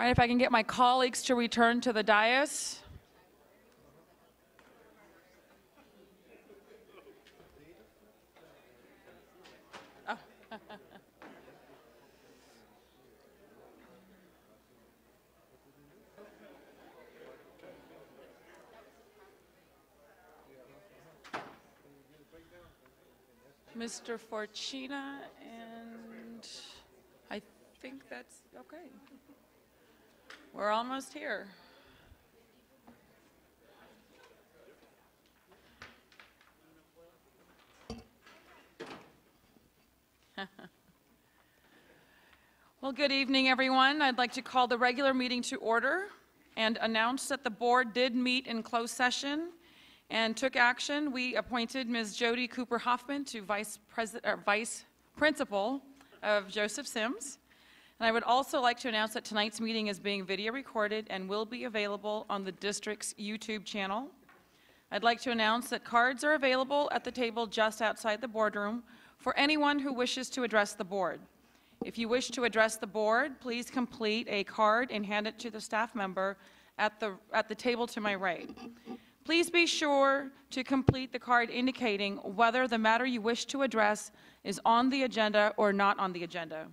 All right, if I can get my colleagues to return to the dais. Oh. Mr. Forcina, and I think that's okay. We're almost here. Well, good evening, everyone. I'd like to call the regular meeting to order and announce that the board did meet in closed session and took action. We appointed Ms. Jody Cooper Hoffman to Vice Principal of Joseph Sims. And I would also like to announce that tonight's meeting is being video recorded and will be available on the district's YouTube channel. I'd like to announce that cards are available at the table just outside the boardroom for anyone who wishes to address the board. If you wish to address the board, please complete a card and hand it to the staff member at the table to my right. Please be sure to complete the card indicating whether the matter you wish to address is on the agenda or not on the agenda.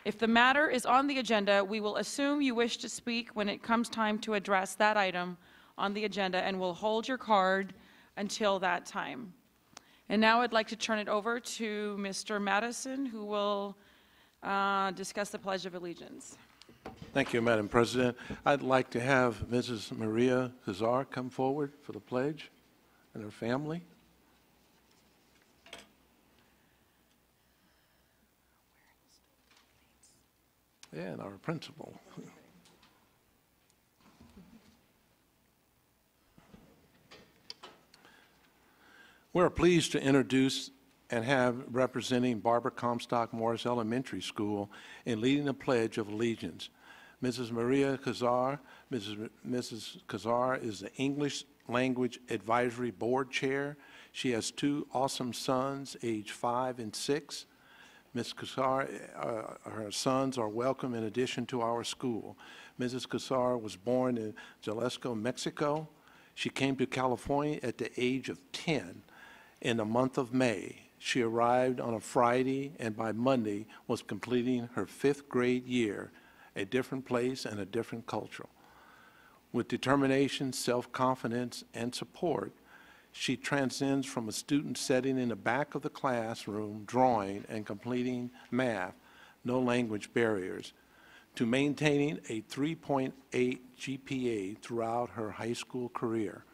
If the matter is on the agenda, we will assume you wish to speak when it comes time to address that item on the agenda, and we'll hold your card until that time. And now I'd like to turn it over to Mr. Madison, who will discuss the Pledge of Allegiance. Thank you, Madam President. I'd like to have Mrs. Maria Kazar come forward for the pledge and her family. Yeah, and our principal. We're pleased to introduce and have representing Barbara Comstock Morris Elementary School in leading the Pledge of Allegiance. Mrs. Maria Kazar. Mrs. Kazar is the English Language Advisory Board Chair. She has two awesome sons, age 5 and 6. Ms. Kazar, her sons are welcome in addition to our school. Mrs. Kazar was born in Jalisco, Mexico. She came to California at the age of 10 in the month of May. She arrived on a Friday and by Monday was completing her 5th grade year, a different place and a different culture. With determination, self-confidence, and support, she transcends from a student sitting in the back of the classroom drawing and completing math, no language barriers, to maintaining a 3.8 GPA throughout her high school career.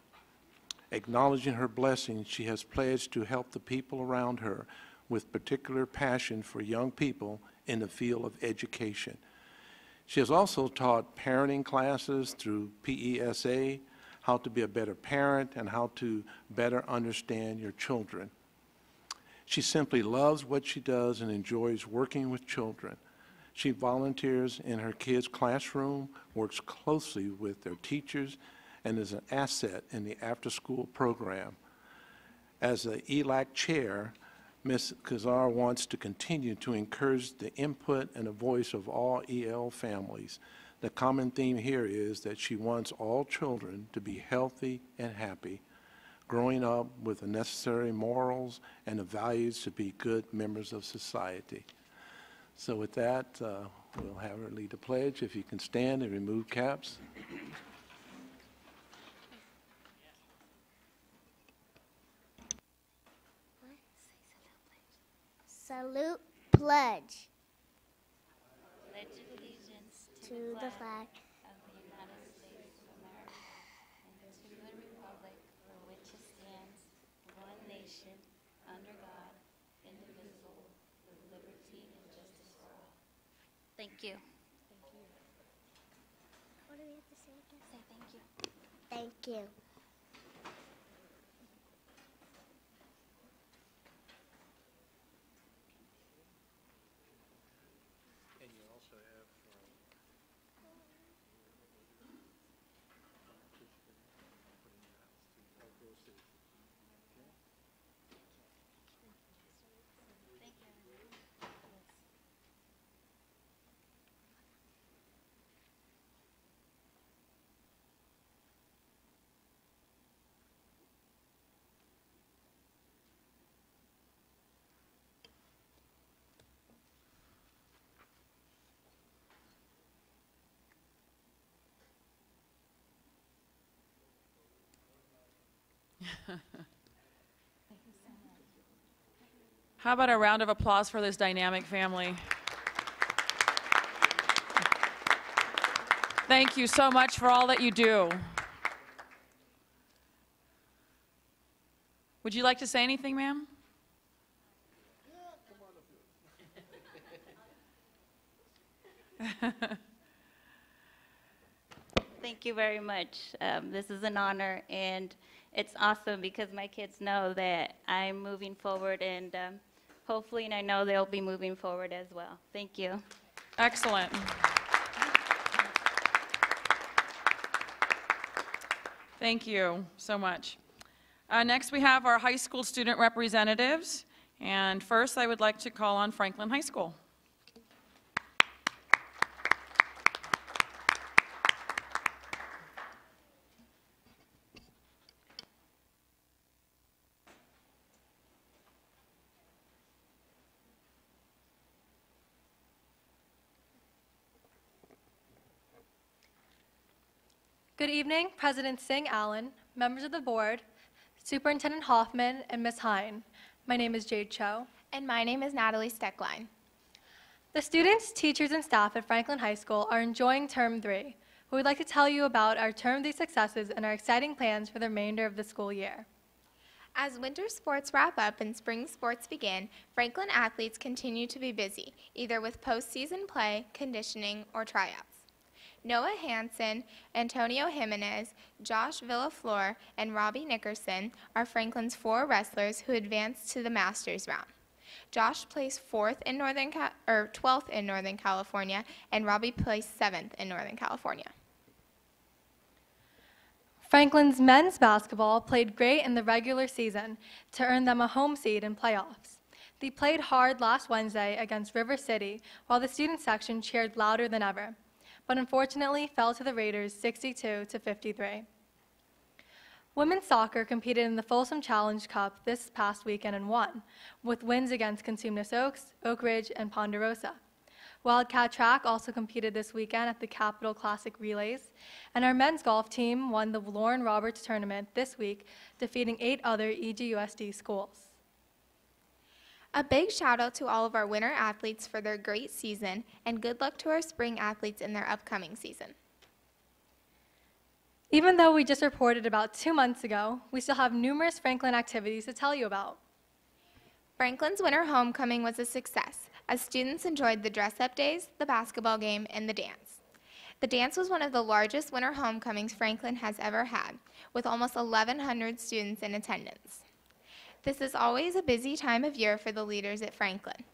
Acknowledging her blessings, she has pledged to help the people around her with particular passion for young people in the field of education. She has also taught parenting classes through PESA, how to be a better parent and how to better understand your children. She simply loves what she does and enjoys working with children. She volunteers in her kids' classroom, works closely with their teachers, and is an asset in the after-school program. As the ELAC chair, Ms. Kazar wants to continue to encourage the input and the voice of all EL families. The common theme here is that she wants all children to be healthy and happy, growing up with the necessary morals and the values to be good members of society. So with that, we'll have her lead the pledge. If you can stand and remove caps. Salute, pledge. Pledge allegiance to the flag of the United States of America and to the republic for which it stands, one nation, under God, indivisible, with liberty and justice for all. Thank you. What do we have to say again? Say thank you. Thank you. How about a round of applause for this dynamic family? Thank you so much for all that you do. Would you like to say anything, ma'am? Thank you very much. This is an honor, and it's awesome because my kids know that I'm moving forward, and hopefully, and I know they'll be moving forward as well. Thank you. Excellent. Thank you so much. Next, we have our high school student representatives. And first, I would like to call on Franklin High School. Good evening, President Singh Allen, members of the board, Superintendent Hoffman, and Ms. Hine. My name is Jade Cho. And my name is Natalie Steckline. The students, teachers, and staff at Franklin High School are enjoying Term 3. We would like to tell you about our Term 3 successes and our exciting plans for the remainder of the school year. As winter sports wrap up and spring sports begin, Franklin athletes continue to be busy, either with postseason play, conditioning, or tryouts. Noah Hansen, Antonio Jimenez, Josh Villaflor, and Robbie Nickerson are Franklin's 4 wrestlers who advanced to the Masters round. Josh placed 12th in Northern California, and Robbie placed 7th in Northern California. Franklin's men's basketball played great in the regular season to earn them a home seed in playoffs. They played hard last Wednesday against River City, while the student section cheered louder than ever, but unfortunately fell to the Raiders 62-53. Women's soccer competed in the Folsom Challenge Cup this past weekend and won, with wins against Consumnes Oaks, Oak Ridge, and Ponderosa. Wildcat Track also competed this weekend at the Capital Classic Relays, and our men's golf team won the Lauren Roberts Tournament this week, defeating 8 other EGUSD schools. A big shout out to all of our winter athletes for their great season, and good luck to our spring athletes in their upcoming season. Even though we just reported about 2 months ago, we still have numerous Franklin activities to tell you about. Franklin's winter homecoming was a success, as students enjoyed the dress-up days, the basketball game, and the dance. The dance was one of the largest winter homecomings Franklin has ever had, with almost 1,100 students in attendance. This is always a busy time of year for the leaders at Franklin.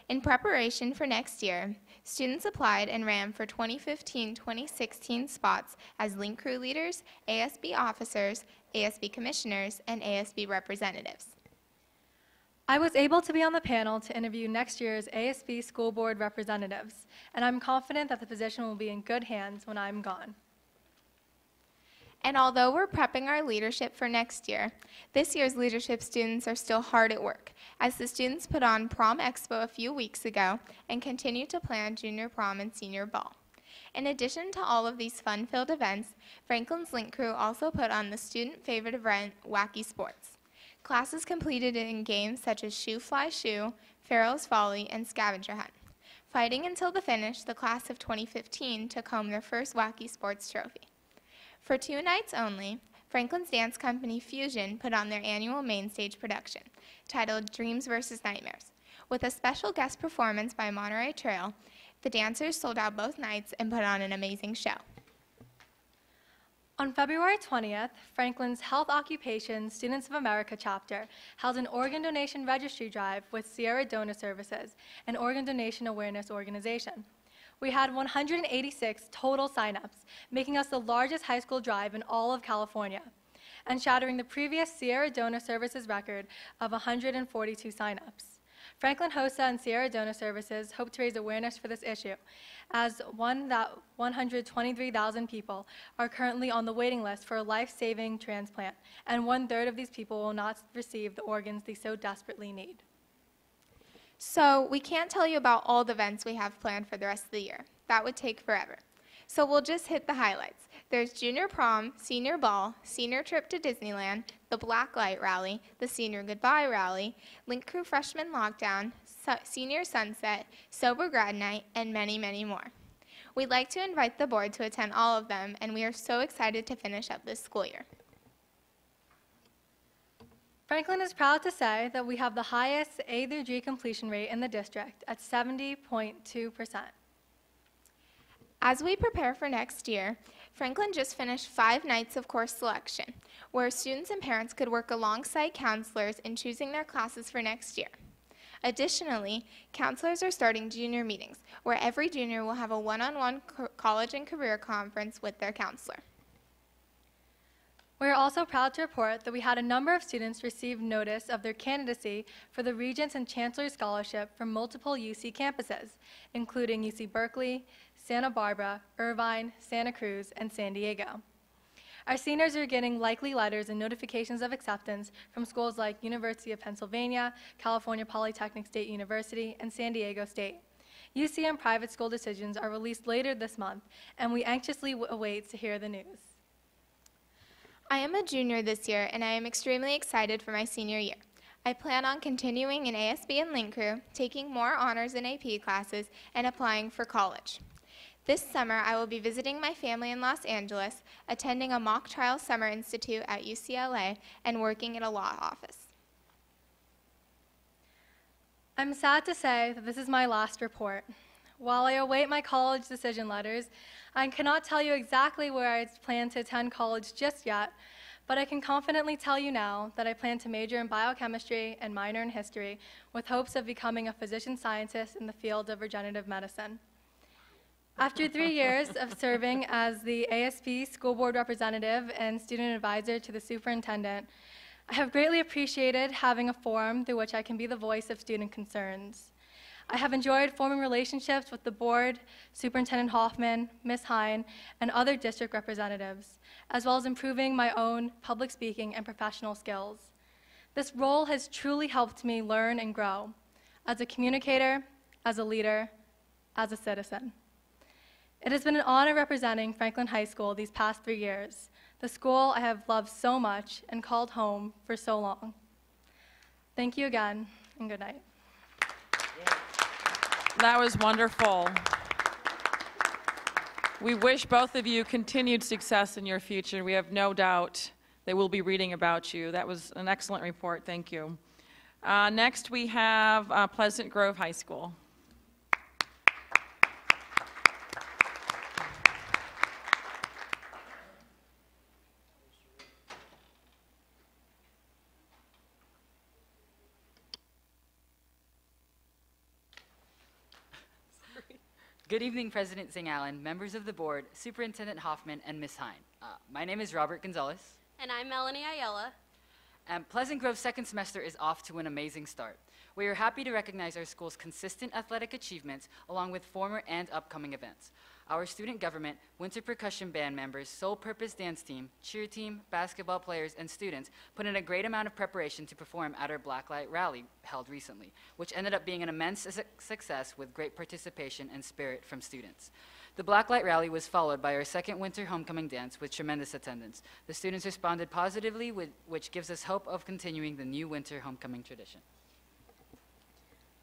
In preparation for next year, students applied and ran for 2015-2016 spots as Link Crew leaders, ASB officers, ASB commissioners, and ASB representatives. I was able to be on the panel to interview next year's ASB school board representatives, and I'm confident that the position will be in good hands when I'm gone. And although we're prepping our leadership for next year, this year's leadership students are still hard at work, as the students put on Prom Expo a few weeks ago and continue to plan junior prom and senior ball. In addition to all of these fun-filled events, Franklin's Link Crew also put on the student favorite event, Wacky Sports. Classes completed in games such as Shoe Fly Shoe, Pharaoh's Folly, and Scavenger Hunt. Fighting until the finish, the class of 2015 took home their first Wacky Sports trophy. For 2 nights only, Franklin's dance company Fusion put on their annual main stage production, titled Dreams vs. Nightmares. With a special guest performance by Monterey Trail, the dancers sold out both nights and put on an amazing show. On February 20th, Franklin's Health Occupation Students of America chapter held an organ donation registry drive with Sierra Donor Services, an organ donation awareness organization. We had 186 total signups, making us the largest high school drive in all of California, and shattering the previous Sierra Donor Services record of 142 signups. Franklin HOSA and Sierra Donor Services hope to raise awareness for this issue, as 123,000 people are currently on the waiting list for a life-saving transplant, and 1/3 of these people will not receive the organs they so desperately need. So we can't tell you about all the events we have planned for the rest of the year. That would take forever. So we'll just hit the highlights. There's junior prom, senior ball, senior trip to Disneyland, the Blacklight Rally, the senior goodbye rally, Link Crew freshman lockdown, senior sunset, sober grad night, and many, many more. We'd like to invite the board to attend all of them, and we are so excited to finish up this school year. Franklin is proud to say that we have the highest A through G completion rate in the district at 70.2%. As we prepare for next year, Franklin just finished 5 nights of course selection, where students and parents could work alongside counselors in choosing their classes for next year. Additionally, counselors are starting junior meetings, where every junior will have a one-on-one college and career conference with their counselor. We are also proud to report that we had a number of students receive notice of their candidacy for the Regents and Chancellor Scholarship from multiple UC campuses, including UC Berkeley, Santa Barbara, Irvine, Santa Cruz, and San Diego. Our seniors are getting likely letters and notifications of acceptance from schools like University of Pennsylvania, California Polytechnic State University, and San Diego State. UC and private school decisions are released later this month, and we anxiously await to hear the news. I am a junior this year, and I am extremely excited for my senior year. I plan on continuing in ASB and Link Crew, taking more honors and AP classes, and applying for college. This summer, I will be visiting my family in Los Angeles, attending a mock trial summer institute at UCLA, and working in a law office. I'm sad to say that this is my last report. While I await my college decision letters, I cannot tell you exactly where I plan to attend college just yet, but I can confidently tell you now that I plan to major in biochemistry and minor in history with hopes of becoming a physician scientist in the field of regenerative medicine. After 3 years of serving as the ASB school board representative and student advisor to the superintendent, I have greatly appreciated having a forum through which I can be the voice of student concerns. I have enjoyed forming relationships with the board, Superintendent Hoffman, Ms. Hine, and other district representatives, as well as improving my own public speaking and professional skills. This role has truly helped me learn and grow as a communicator, as a leader, as a citizen. It has been an honor representing Franklin High School these past 3 years, the school I have loved so much and called home for so long. Thank you again, and good night. That was wonderful. We wish both of you continued success in your future. We have no doubt they will be reading about you. That was an excellent report. Thank you. Next, we have Pleasant Grove High School. Good evening, President Zing-Allen, members of the board, Superintendent Hoffman, and Ms. Hine. My name is Robert Gonzalez. And I'm Melanie Ayala. And Pleasant Grove's second semester is off to an amazing start. We are happy to recognize our school's consistent athletic achievements along with former and upcoming events. Our student government, winter percussion band members, sole purpose dance team, cheer team, basketball players, and students put in a great amount of preparation to perform at our Blacklight Rally held recently, which ended up being an immense success with great participation and spirit from students. The Blacklight Rally was followed by our second winter homecoming dance with tremendous attendance. The students responded positively, which gives us hope of continuing the new winter homecoming tradition.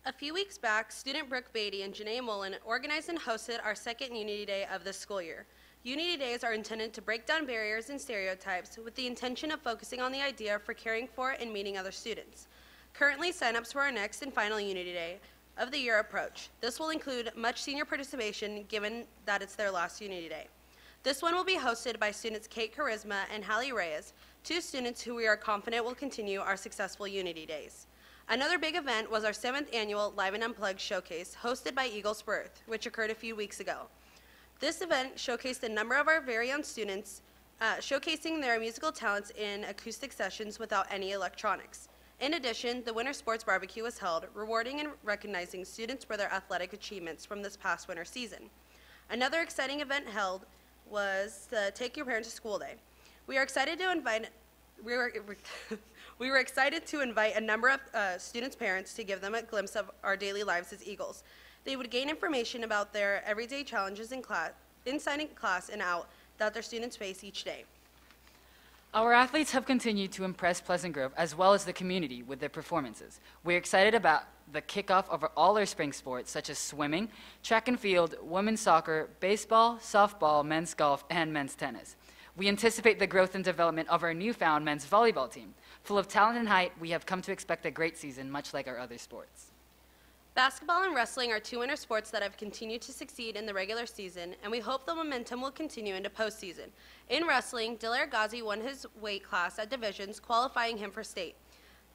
A few weeks back, student Brooke Beatty and Janae Mullen organized and hosted our second Unity Day of the school year. Unity Days are intended to break down barriers and stereotypes with the intention of focusing on the idea for caring for and meeting other students. Currently, sign-ups for our next and final Unity Day of the year approach. This will include much senior participation given that it's their last Unity Day. This one will be hosted by students Kate Charisma and Hallie Reyes, 2 students who we are confident will continue our successful Unity Days. Another big event was our 7th annual Live and Unplugged showcase hosted by Eagles Birth, which occurred a few weeks ago. This event showcased a number of our very own students showcasing their musical talents in acoustic sessions without any electronics. In addition, the Winter Sports Barbecue was held, rewarding and recognizing students for their athletic achievements from this past winter season. Another exciting event held was the Take Your Parents to School Day. We were excited to invite a number of students' parents to give them a glimpse of our daily lives as Eagles. They would gain information about their everyday challenges inside class and out, that their students face each day. Our athletes have continued to impress Pleasant Grove as well as the community with their performances. We're excited about the kickoff of all our spring sports, such as swimming, track and field, women's soccer, baseball, softball, men's golf, and men's tennis. We anticipate the growth and development of our newfound men's volleyball team. Full of talent and height, we have come to expect a great season, much like our other sports. Basketball and wrestling are two winter sports that have continued to succeed in the regular season, and we hope the momentum will continue into postseason. In wrestling, Delaire Ghazi won his weight class at divisions, qualifying him for state.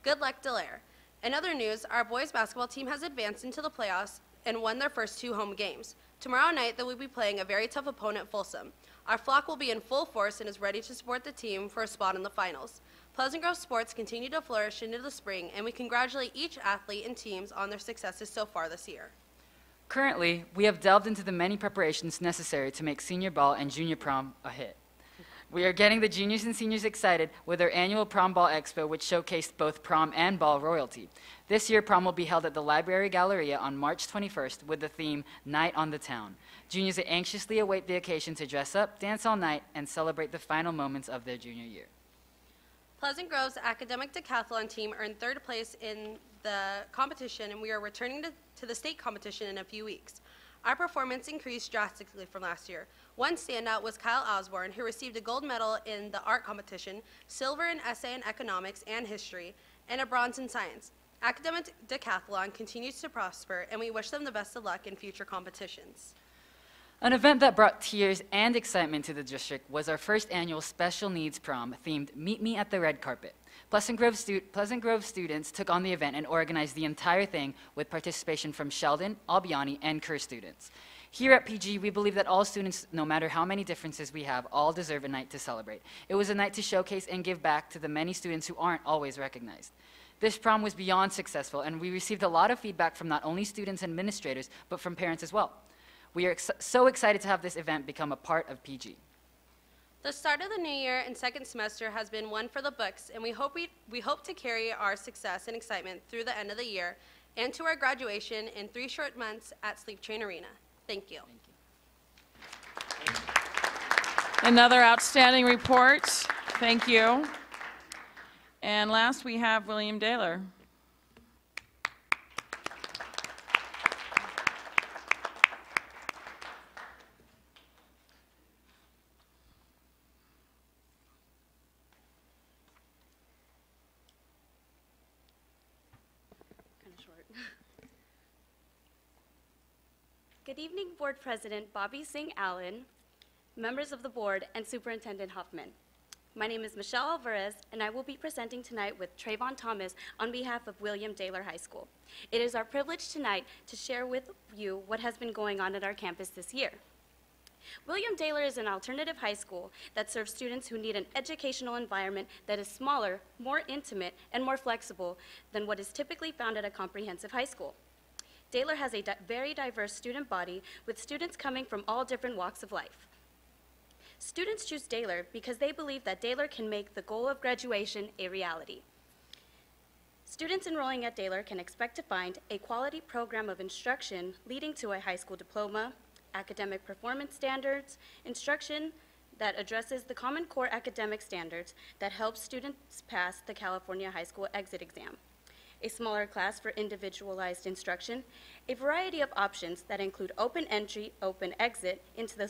Good luck, Delaire. In other news, our boys basketball team has advanced into the playoffs and won their first 2 home games. Tomorrow night, they will be playing a very tough opponent, Folsom. Our flock will be in full force and is ready to support the team for a spot in the finals. Pleasant Grove sports continue to flourish into the spring, and we congratulate each athlete and teams on their successes so far this year. Currently, we have delved into the many preparations necessary to make senior ball and junior prom a hit. We are getting the juniors and seniors excited with our annual Prom Ball Expo, which showcased both prom and ball royalty. This year, prom will be held at the Library Galleria on March 21st with the theme Night on the Town. Juniors anxiously await the occasion to dress up, dance all night, and celebrate the final moments of their junior year. Pleasant Grove's academic decathlon team earned 3rd place in the competition, and we are returning to the state competition in a few weeks. Our performance increased drastically from last year. One standout was Kyle Osborne, who received a gold medal in the art competition, silver in essay and economics and history, and a bronze in science. Academic decathlon continues to prosper, and we wish them the best of luck in future competitions. An event that brought tears and excitement to the district was our first annual special needs prom themed Meet Me at the Red Carpet. Pleasant Grove students took on the event and organized the entire thing with participation from Sheldon, Albiani, and Kerr students. Here at PG, we believe that all students, no matter how many differences we have, all deserve a night to celebrate. It was a night to showcase and give back to the many students who aren't always recognized. This prom was beyond successful, and we received a lot of feedback from not only students and administrators, but from parents as well. We are so excited to have this event become a part of PG. The start of the new year and second semester has been one for the books, and we hope to carry our success and excitement through the end of the year and to our graduation in 3 short months at Sleep Train Arena. Thank you. Another outstanding report. Thank you. And last, we have William Daler. Good evening, Board President Bobby Singh Allen, members of the board, and Superintendent Huffman. My name is Michelle Alvarez, and I will be presenting tonight with Trayvon Thomas on behalf of William Daler High School. It is our privilege tonight to share with you what has been going on at our campus this year. William Daler is an alternative high school that serves students who need an educational environment that is smaller, more intimate, and more flexible than what is typically found at a comprehensive high school. Daler has a very diverse student body with students coming from all different walks of life. Students choose Daler because they believe that Daler can make the goal of graduation a reality. Students enrolling at Daler can expect to find a quality program of instruction leading to a high school diploma, academic performance standards, instruction that addresses the Common Core academic standards that help students pass the California High School exit exam, a smaller class for individualized instruction, a variety of options that include open entry, open exit into the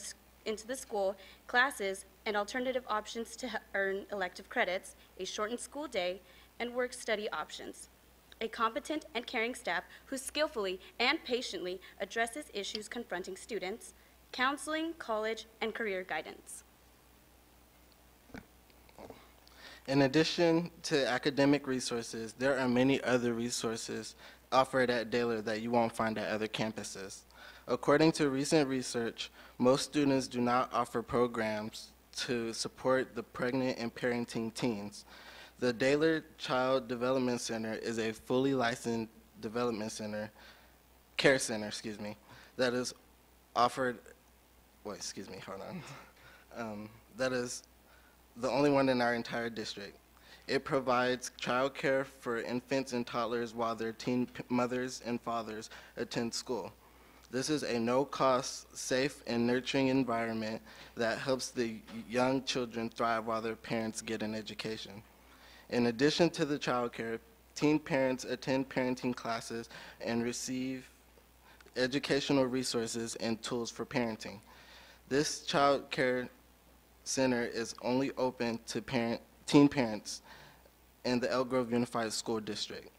school, classes, and alternative options to earn elective credits, a shortened school day, and work-study options. A competent and caring staff who skillfully and patiently addresses issues confronting students, counseling, college, and career guidance. In addition to academic resources, there are many other resources offered at Daler that you won't find at other campuses. According to recent research, most students do not offer programs to support the pregnant and parenting teens. The Daler Child Development Center is a fully licensed care center, that is offered, that is the only one in our entire district. It provides child care for infants and toddlers while their teen mothers and fathers attend school. This is a no-cost, safe, and nurturing environment that helps the young children thrive while their parents get an education. In addition to the child care, teen parents attend parenting classes and receive educational resources and tools for parenting. This child care center is only open to teen parents in the Elk Grove Unified School District.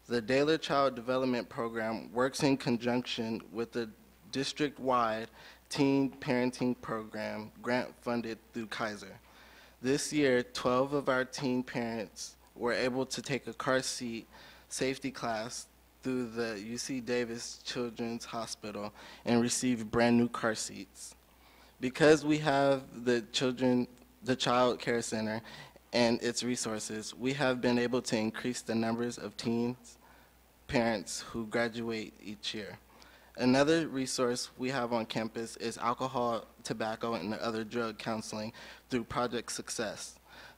The Daler Child Development Program works in conjunction with the district-wide teen parenting program grant funded through Kaiser. This year, 12 of our teen parents were able to take a car seat safety class through the UC Davis Children's Hospital and receive brand new car seats. Because we have the Child Care Center and its resources, we have been able to increase the numbers of teens parents who graduate each year. Another resource we have on campus is alcohol, tobacco, and other drug counseling through Project Success.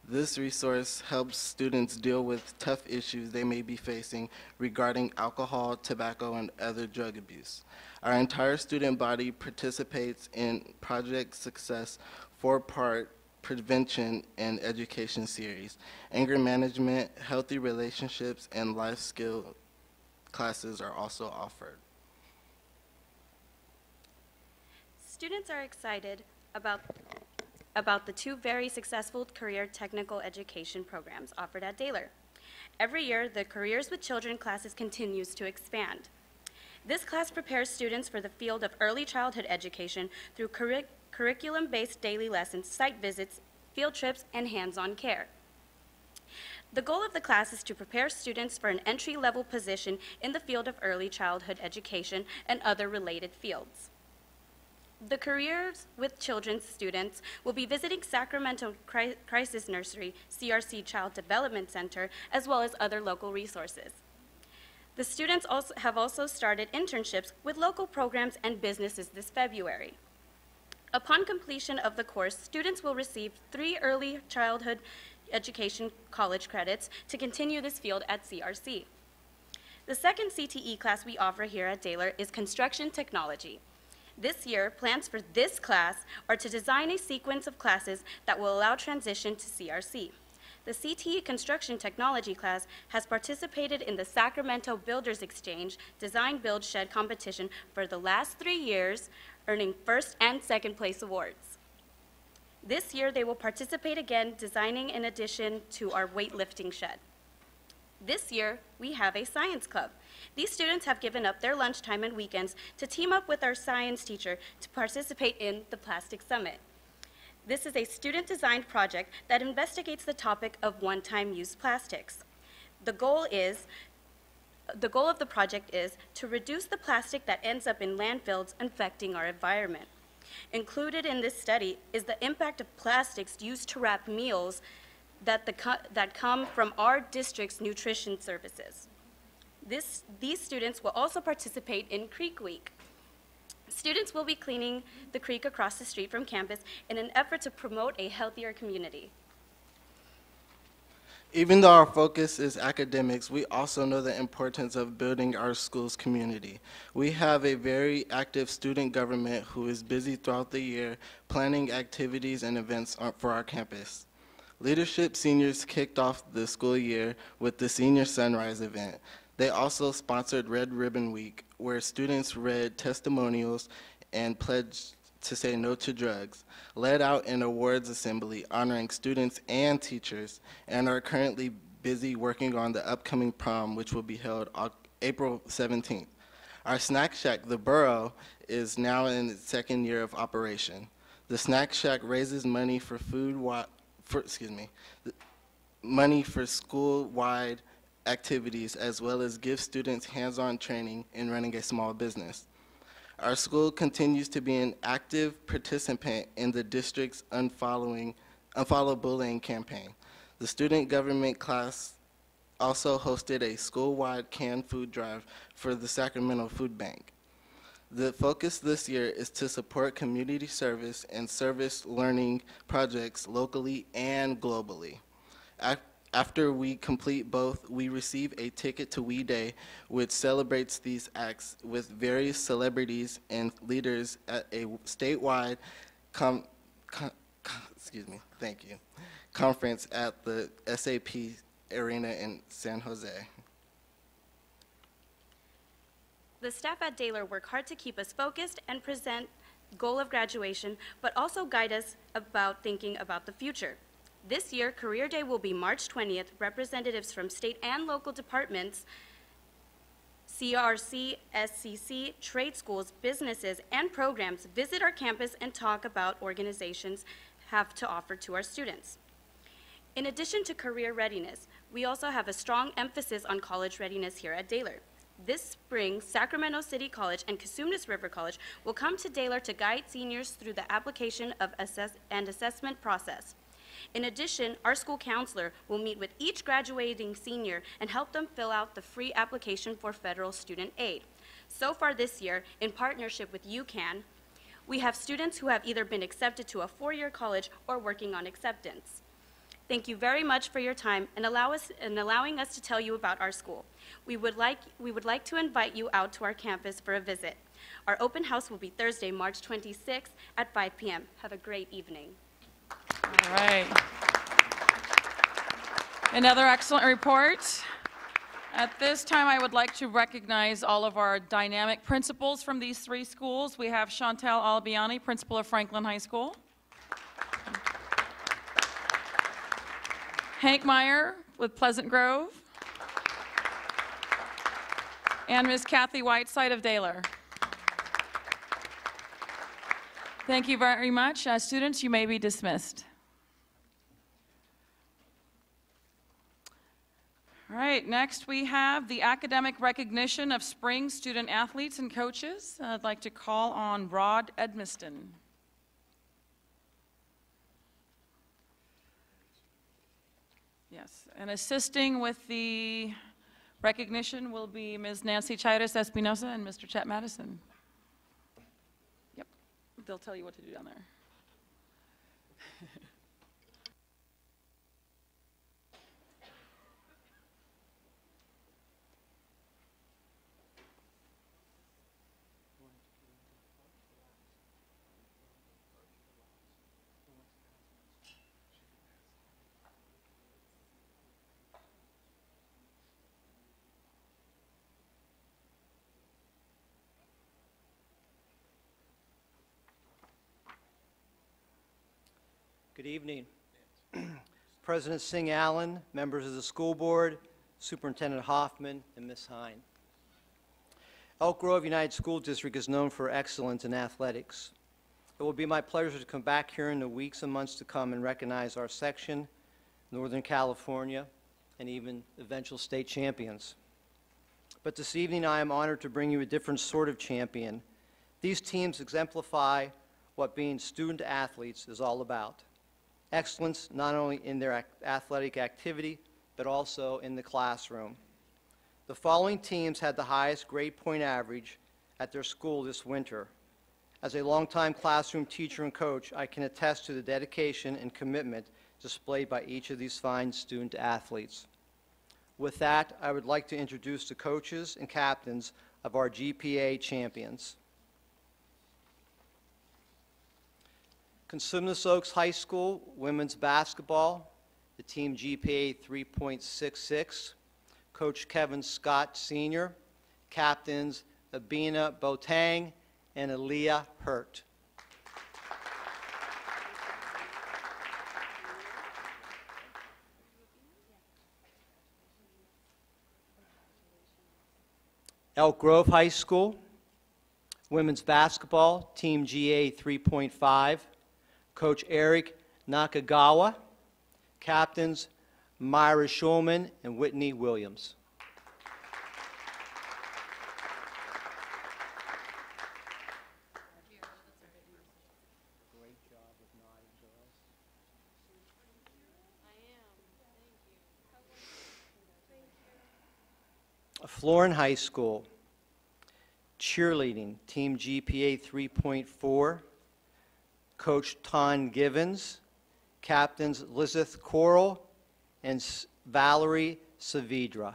This resource helps students deal with tough issues they may be facing regarding alcohol, tobacco, and other drug abuse. Our entire student body participates in Project Success four-part prevention and education series. Anger management, healthy relationships, and life skill classes are also offered. Students are excited about the two very successful career technical education programs offered at Daler. Every year, the Careers with Children classes continues to expand. This class prepares students for the field of early childhood education through curriculum-based daily lessons, site visits, field trips, and hands-on care. The goal of the class is to prepare students for an entry-level position in the field of early childhood education and other related fields. The Careers with Children students will be visiting Sacramento Crisis Nursery, CRC Child Development Center, as well as other local resources. The students have also started internships with local programs and businesses this February. Upon completion of the course, students will receive 3 early childhood education college credits to continue this field at CRC. The second CTE class we offer here at Daler is Construction Technology. This year, plans for this class are to design a sequence of classes that will allow transition to CRC. The CTE Construction Technology class has participated in the Sacramento Builders Exchange Design Build Shed competition for the last 3 years, earning first and second place awards. This year, they will participate again, designing in addition to our weightlifting shed. This year, we have a science club. These students have given up their lunchtime and weekends to team up with our science teacher to participate in the Plastic Summit. This is a student-designed project that investigates the topic of one-time use plastics. The goal of the project is to reduce the plastic that ends up in landfills affecting our environment. Included in this study is the impact of plastics used to wrap meals that come from our district's nutrition services. These students will also participate in Creek Week. Students will be cleaning the creek across the street from campus in an effort to promote a healthier community. Even though our focus is academics, we also know the importance of building our school's community. We have a very active student government who is busy throughout the year planning activities and events for our campus. Leadership Seniors kicked off the school year with the Senior Sunrise event. They also sponsored Red Ribbon Week, where students read testimonials and pledged to say no to drugs, led out an awards assembly honoring students and teachers, and are currently busy working on the upcoming prom, which will be held April 17th. Our Snack Shack, the Borough, is now in its second year of operation. The Snack Shack raises money for money for school-wide activities, as well as gives students hands-on training in running a small business. Our school continues to be an active participant in the district's Unfollow Bullying campaign. The student government class also hosted a school-wide canned food drive for the Sacramento Food Bank. The focus this year is to support community service and service learning projects locally and globally. After we complete both, we receive a ticket to We Day, which celebrates these acts with various celebrities and leaders at a statewide conference at the SAP Arena in San Jose. The staff at Daler work hard to keep us focused and present goal of graduation, but also guide us about thinking about the future. This year, Career Day will be March 20th. Representatives from state and local departments, CRC, SCC, trade schools, businesses, and programs visit our campus and talk about organizations have to offer to our students. In addition to career readiness, we also have a strong emphasis on college readiness here at Daler. This spring, Sacramento City College and Cosumnes River College will come to Daler to guide seniors through the application of assessment process. In addition, our school counselor will meet with each graduating senior and help them fill out the free application for federal student aid. So far this year, in partnership with UCAN, we have students who have either been accepted to a four-year college or working on acceptance. Thank you very much for your time and allowing us to tell you about our school. We would like to invite you out to our campus for a visit. Our open house will be Thursday, March 26th at 5 p.m. Have a great evening. All right. Another excellent report. At this time, I would like to recognize all of our dynamic principals from these three schools. We have Chantel Albiani, principal of Franklin High School. Hank Meyer with Pleasant Grove. And Ms. Kathy Whiteside of Daler. Thank you very much. Students, you may be dismissed. All right, next we have the academic recognition of spring student athletes and coaches. I'd like to call on Rod Edmiston. Yes, and assisting with the recognition will be Ms. Nancy Chaires Espinosa and Mr. Chet Madison. Yep, they'll tell you what to do down there. Good evening. President Singh Allen, members of the school board, Superintendent Hoffman, and Ms. Hine. Elk Grove United School District is known for excellence in athletics. It will be my pleasure to come back here in the weeks and months to come and recognize our section, Northern California, and even eventual state champions. But this evening I am honored to bring you a different sort of champion. These teams exemplify what being student athletes is all about. Excellence not only in their athletic activity, but also in the classroom. The following teams had the highest grade point average at their school this winter. As a longtime classroom teacher and coach, I can attest to the dedication and commitment displayed by each of these fine student athletes. With that, I would like to introduce the coaches and captains of our GPA champions. Cosumnes Oaks High School women's basketball, the team GPA 3.66, Coach Kevin Scott Sr., captains Abina Botang and Aaliyah Hurt. Elk Grove High School women's basketball, team GA 3.5, Coach Eric Nakagawa, captains Myra Schulman and Whitney Williams. Great job with nodding, girls. Florin High School cheerleading, team GPA 3.4, Coach Ton Givens, captains Lizeth Coral and Valerie Saavedra.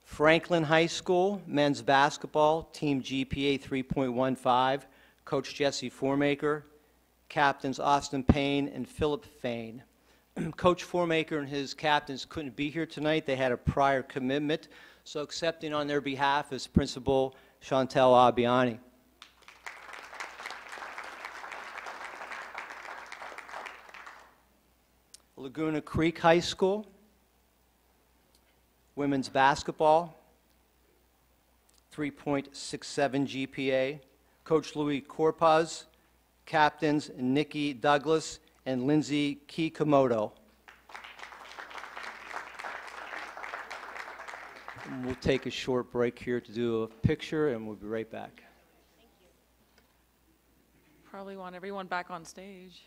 Franklin High School men's basketball, team GPA 3.15, Coach Jesse Formaker, captains Austin Payne and Philip Fain. Coach Formaker and his captains couldn't be here tonight. They had a prior commitment, so accepting on their behalf is Principal Chantel Abiani. Laguna Creek High School, women's basketball, 3.67 GPA. Coach Louis Corpaz, captains Nikki Douglas and Lindsay Kikomoto. And we'll take a short break here to do a picture, and we'll be right back. Probably want everyone back on stage.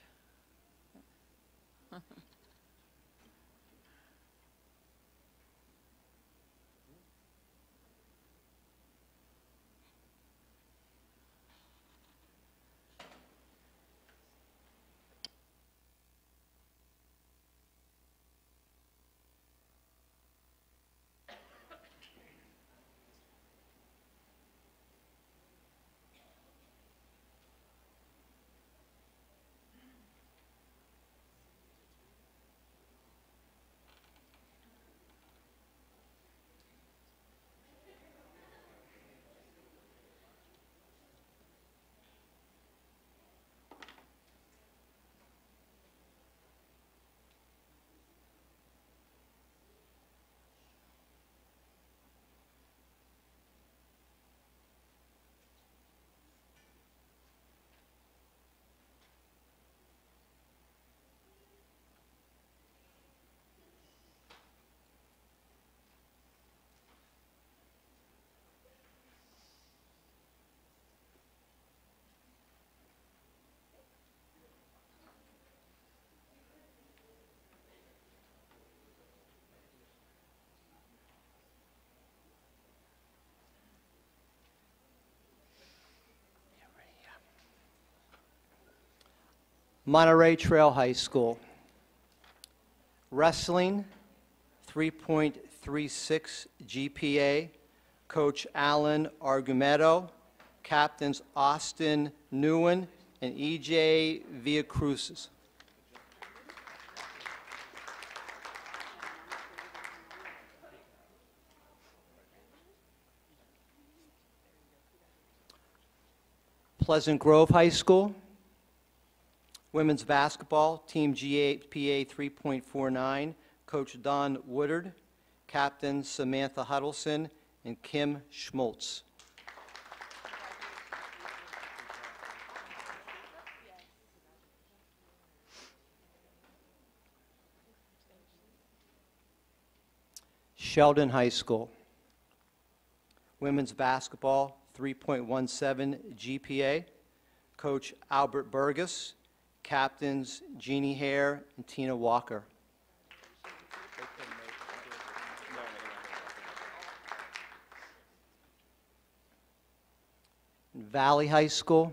Monterey Trail High School. Wrestling, 3.36 GPA. Coach Alan Argumedo. Captains Austin Newen and EJ Villacruz. Pleasant Grove High School. Women's basketball, team GPA 3.49, Coach Don Woodard, captains Samantha Huddleston and Kim Schmoltz. Sheldon High School. Women's basketball, 3.17 GPA, Coach Albert Burgess, captains Jeannie Hare and Tina Walker. Valley High School,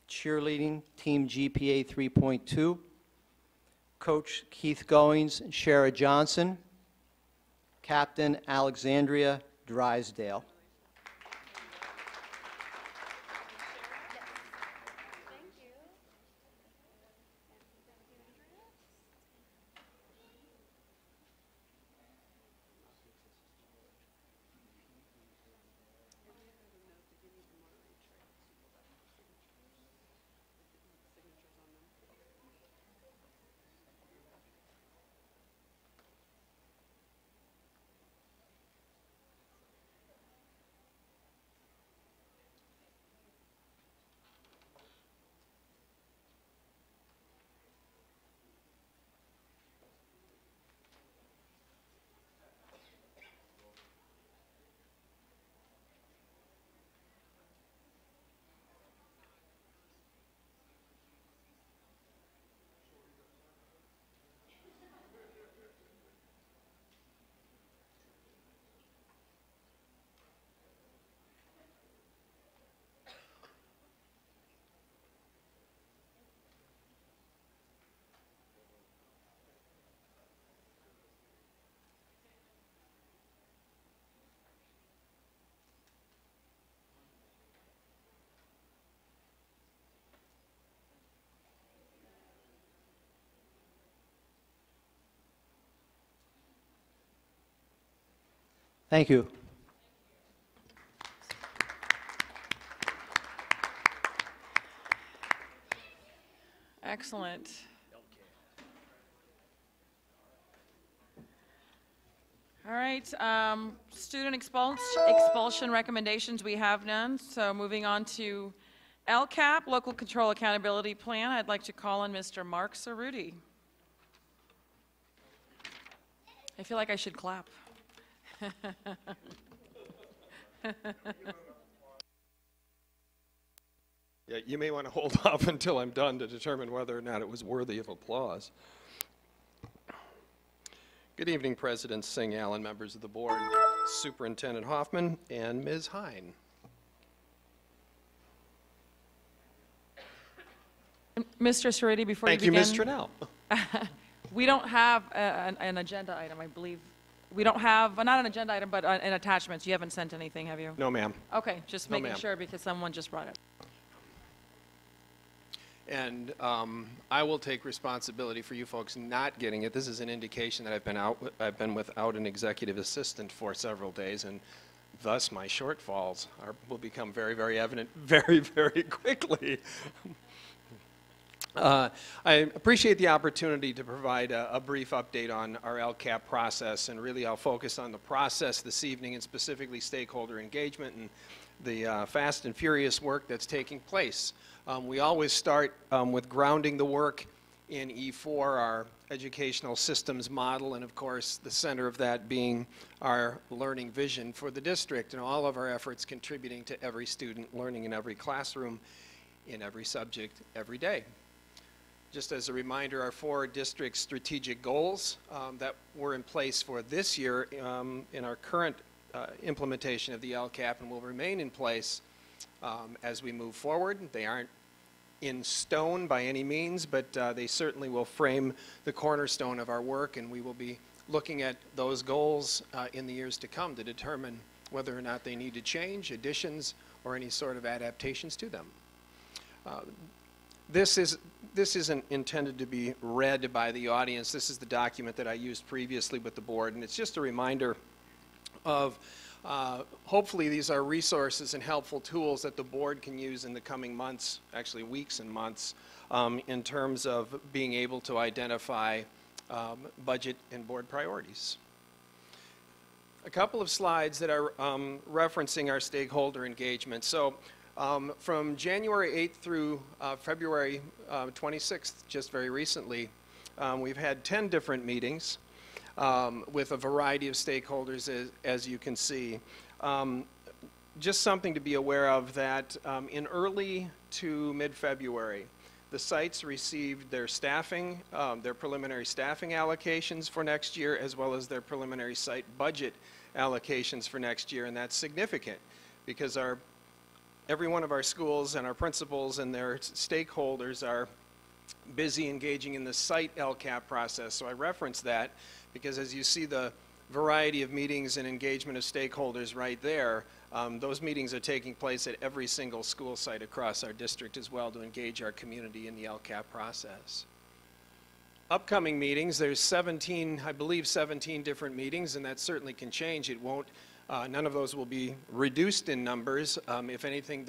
cheerleading, team GPA 3.2, Coach Keith Goings and Shara Johnson, captain Alexandria Drysdale. Thank you. Excellent. All right, student expulsion recommendations, we have none. So moving on to LCAP, Local Control Accountability Plan, I'd like to call on Mr. Mark Cerruti. I feel like I should clap. Yeah, you may want to hold off until I'm done to determine whether or not it was worthy of applause. Good evening, President Singh Allen, members of the board, Superintendent Hoffman, and Ms. Hine. Mr. Cerruti, before Thank you you, begin. Ms. Trinnell. We don't have an agenda item, I believe. We don't have, not an agenda item, but an attachment. You haven't sent anything, have you? No, ma'am. Okay, just No, making ma'am. sure because someone just brought it. And I will take responsibility for you folks not getting it. This is an indication that I've been without an executive assistant for several days, and thus my shortfalls will become very, very evident very, very quickly. I appreciate the opportunity to provide a brief update on our LCAP process, and really I'll focus on the process this evening and specifically stakeholder engagement and the fast and furious work that's taking place. We always start with grounding the work in E4, our educational systems model, and of course the center of that being our learning vision for the district, and all of our efforts contributing to every student learning in every classroom, in every subject, every day. Just as a reminder, our 4 district strategic goals that were in place for this year in our current implementation of the LCAP and will remain in place as we move forward. They aren't in stone by any means, but they certainly will frame the cornerstone of our work, and we will be looking at those goals in the years to come to determine whether or not they need to change, additions, or any sort of adaptations to them. This isn't intended to be read by the audience. This is the document that I used previously with the board, and it's just a reminder of hopefully these are resources and helpful tools that the board can use in the coming months, actually weeks and months, in terms of being able to identify budget and board priorities. A couple of slides that are referencing our stakeholder engagement. So from January 8th through February 26th, just very recently, we've had 10 different meetings with a variety of stakeholders, as you can see. Just something to be aware of that in early to mid-February, the sites received their staffing, their preliminary staffing allocations for next year, as well as their preliminary site budget allocations for next year, and that's significant because every one of our schools and our principals and their stakeholders are busy engaging in the site LCAP process. So I reference that because as you see the variety of meetings and engagement of stakeholders right there, those meetings are taking place at every single school site across our district as well to engage our community in the LCAP process. Upcoming meetings, there's 17, I believe 17 different meetings, and that certainly can change. It won't, none of those will be reduced in numbers. If anything,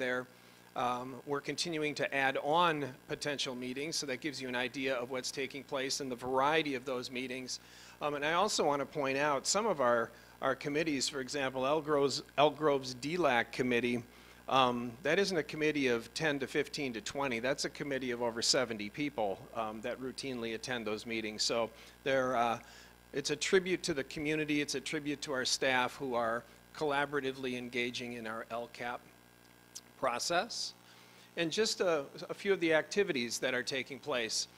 we're continuing to add on potential meetings, so that gives you an idea of what's taking place in the variety of those meetings. And I also want to point out some of our committees, for example, Elk Grove's DLAC committee, that isn't a committee of 10 to 15 to 20. That's a committee of over 70 people that routinely attend those meetings. So it's a tribute to the community. It's a tribute to our staff who are collaboratively engaging in our LCAP process. And just a few of the activities that are taking place.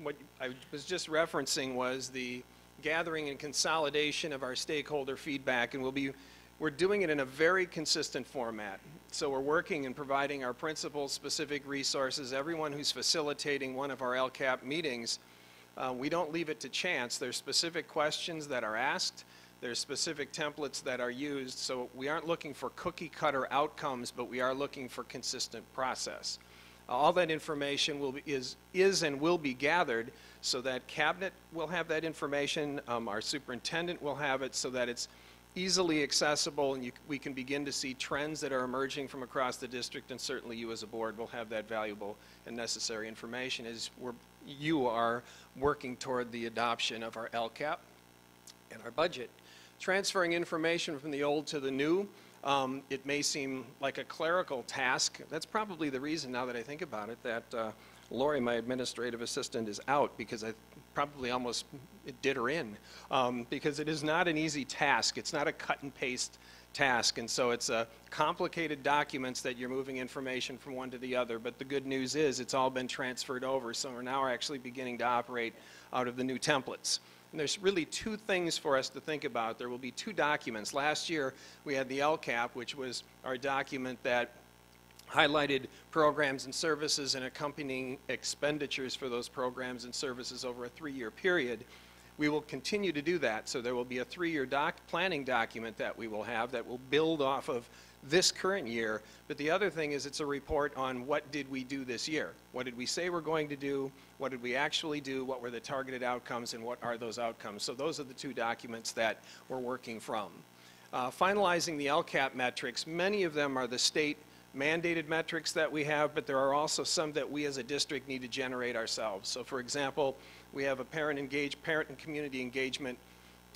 What I was just referencing was the gathering and consolidation of our stakeholder feedback, and we're doing it in a very consistent format. So we're working and providing our principals specific resources. Everyone who's facilitating one of our LCAP meetings, we don't leave it to chance. There's specific questions that are asked. There's specific templates that are used. So we aren't looking for cookie cutter outcomes, but we are looking for consistent process. All that information is and will be gathered so that Cabinet will have that information, our superintendent will have it, so that it's easily accessible, and we can begin to see trends that are emerging from across the district, and certainly you as a board will have that valuable and necessary information as you are working toward the adoption of our LCAP and our budget. Transferring information from the old to the new, it may seem like a clerical task. That's probably the reason, now that I think about it, that Lori, my administrative assistant, is out, because I probably almost did her in, because it is not an easy task. It's not a cut and paste task, and so it's complicated documents that you're moving information from one to the other, but the good news is it's all been transferred over, so we're now actually beginning to operate out of the new templates. And there's really two things for us to think about. There will be two documents. Last year we had the LCAP, which was our document that highlighted programs and services and accompanying expenditures for those programs and services over a 3-year period. We will continue to do that, so there will be a 3-year planning document that we will have that will build off of this current year. But the other thing is it's a report on what did we do this year. What did we say we're going to do? What did we actually do? What were the targeted outcomes, and what are those outcomes? So those are the two documents that we're working from. Finalizing the LCAP metrics, many of them are the state mandated metrics that we have, but there are also some that we as a district need to generate ourselves. So for example, we have a parent and community engagement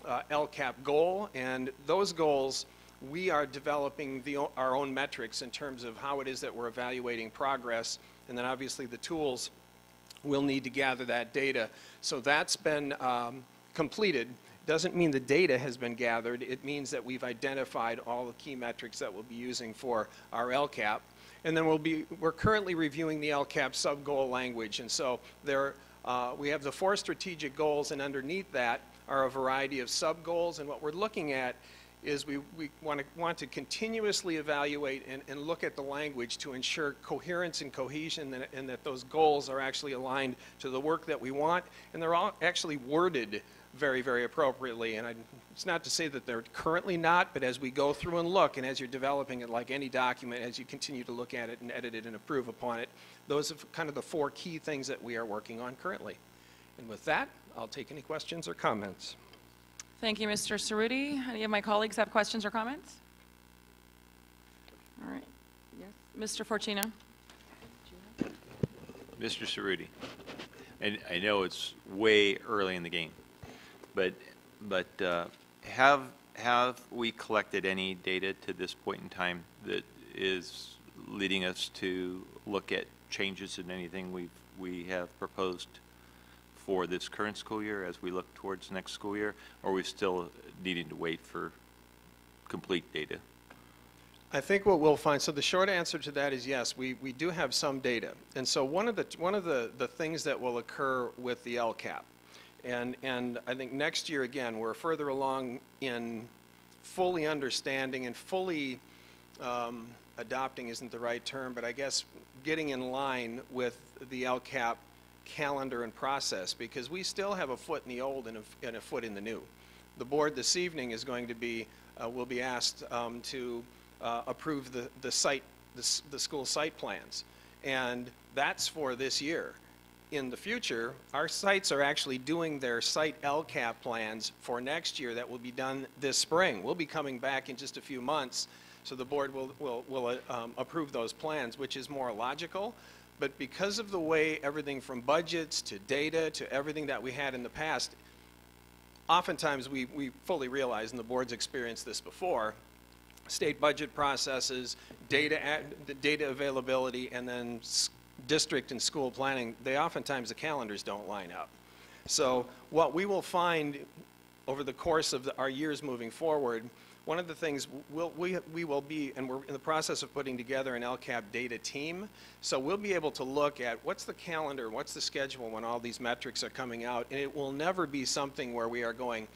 LCAP goal, and those goals, we are developing our own metrics in terms of how it is that we're evaluating progress, and then obviously the tools will need to gather that data. So that's been completed. Doesn't mean the data has been gathered. It means that we've identified all the key metrics that we'll be using for our LCAP. And then we're currently reviewing the LCAP sub-goal language. And so we have the 4 strategic goals, and underneath that are a variety of sub-goals. And what we're looking at is we want to continuously evaluate and look at the language to ensure coherence and cohesion, and that those goals are actually aligned to the work that we want. And they're all actually worded very, very appropriately. And it's not to say that they're currently not, but as we go through and look, and as you're developing it like any document, as you continue to look at it and edit it and approve upon it, those are kind of the 4 key things that we are working on currently. And with that, I'll take any questions or comments. Thank you, Mr. Cerruti. Any of my colleagues have questions or comments? All right. Yes. Mr. Forcino. Mr. Cerruti, and I know it's way early in the game, but have we collected any data to this point in time that is leading us to look at changes in anything we have proposed for this current school year as we look towards next school year, or are we still needing to wait for complete data? I think what we'll find, so the short answer to that is yes, we do have some data. And so one of the things that will occur with the LCAP, and I think next year, again, we're further along in fully understanding and fully adopting isn't the right term, but I guess getting in line with the LCAP calendar and process, because we still have a foot in the old and a foot in the new. The board this evening is going to be, will be asked to approve the school site plans, and that's for this year. In the future, our sites are actually doing their site LCAP plans for next year that will be done this spring. We'll be coming back in just a few months, so the board will approve those plans, which is more logical. But because of the way everything from budgets to data to everything that we had in the past, oftentimes we fully realize, and the board's experienced this before, state budget processes, data availability, and then district and school planning, oftentimes the calendars don't line up. So what we will find over the course of our years moving forward, one of the things we will be, and we're in the process of putting together an LCAP data team, so we'll be able to look at what's the calendar, what's the schedule when all these metrics are coming out, and it will never be something where we are going,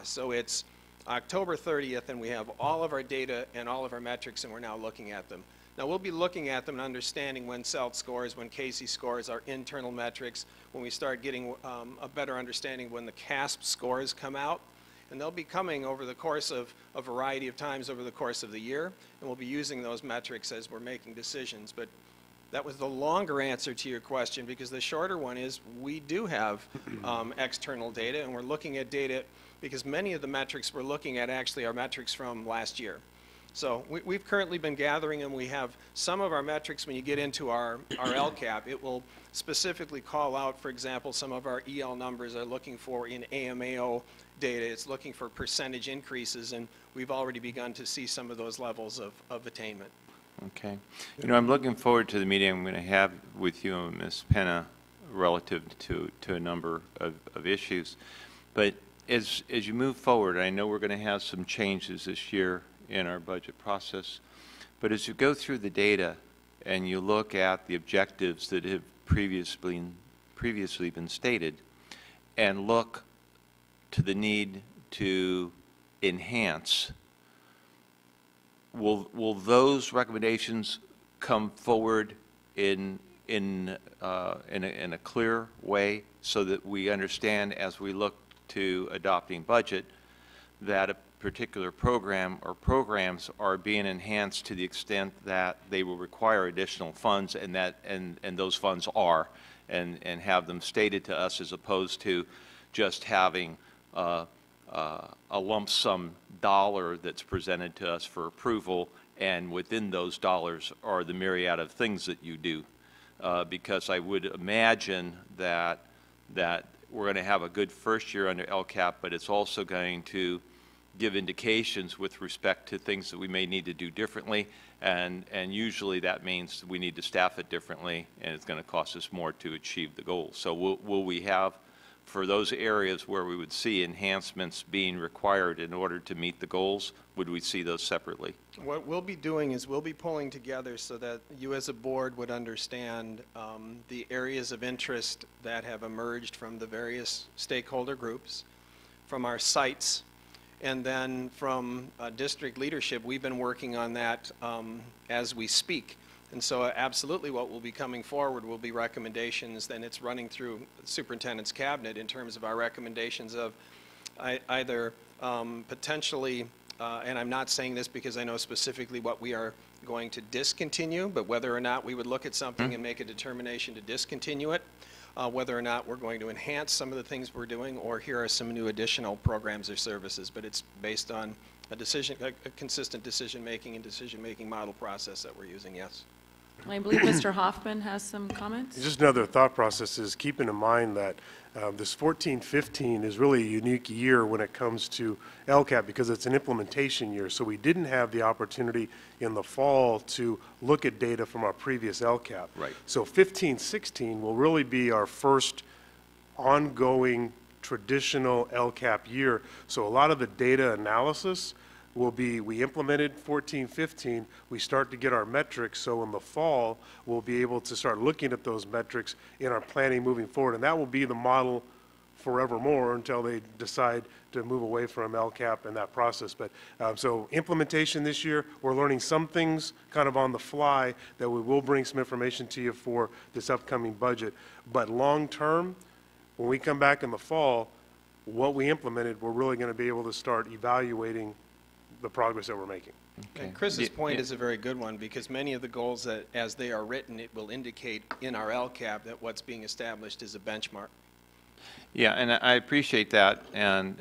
so it's October 30th and we have all of our data and all of our metrics and we're now looking at them. Now we'll be looking at them and understanding when CELT scores, when Casey scores, our internal metrics, when we start getting a better understanding when the CASP scores come out. And they'll be coming over the course of a variety of times over the course of the year, and we'll be using those metrics as we're making decisions. But That was the longer answer to your question, because the shorter one is we do have external data, and we're looking at data because many of the metrics we're looking at actually are metrics from last year. So we've currently been gathering, and we have some of our metrics. When you get into our LCAP, it will specifically call out, for example, some of our EL numbers are looking for in AMAO data. It's looking for percentage increases, and we've already begun to see some of those levels of attainment. Okay. You know, I'm looking forward to the meeting I'm going to have with you and Ms. Penna relative to a number of issues. But as you move forward, I know we're going to have some changes this year in our budget process. But as you go through the data and you look at the objectives that have previously been stated and look to the need to enhance, will those recommendations come forward in a clear way so that we understand as we look to adopting budget that a particular program or programs are being enhanced to the extent that they will require additional funds, and those funds are, and have them stated to us, as opposed to just having a lump sum dollar that's presented to us for approval, and within those dollars are the myriad of things that you do. Because I would imagine that we're going to have a good first year under LCAP, but it's also going to give indications with respect to things that we may need to do differently, and usually that means we need to staff it differently, and it's going to cost us more to achieve the goals. So will we have, for those areas where we would see enhancements being required in order to meet the goals, would we see those separately? What we'll be doing is we'll be pulling together so that you as a board would understand the areas of interest that have emerged from the various stakeholder groups, from our sites, and then from district leadership. We've been working on that as we speak. And so absolutely what will be coming forward will be recommendations, then it's running through the superintendent's cabinet in terms of our recommendations of either potentially, and I'm not saying this because I know specifically what we are going to discontinue, but whether or not we would look at something and make a determination to discontinue it, whether or not we're going to enhance some of the things we're doing, or here are some new additional programs or services. But it's based on a consistent decision-making and decision-making model process that we're using, yes. I believe Mr. Hoffman has some comments. Just another thought process is keeping in mind that this 14-15 is really a unique year when it comes to LCAP because it's an implementation year. So we didn't have the opportunity in the fall to look at data from our previous LCAP. Right. So 15-16 will really be our first ongoing traditional LCAP year. So a lot of the data analysis will be, we implemented 14-15, we start to get our metrics, so in the fall, we'll be able to start looking at those metrics in our planning moving forward, and that will be the model forevermore until they decide to move away from LCAP and that process. But so implementation this year, we're learning some things kind of on the fly that we will bring some information to you for this upcoming budget. But long term, when we come back in the fall, what we implemented, we're really going to be able to start evaluating the progress that we're making. Okay. And Chris's point is a very good one, because many of the goals that, as they are written, it will indicate in our LCAP that what's being established is a benchmark. Yeah, and I appreciate that and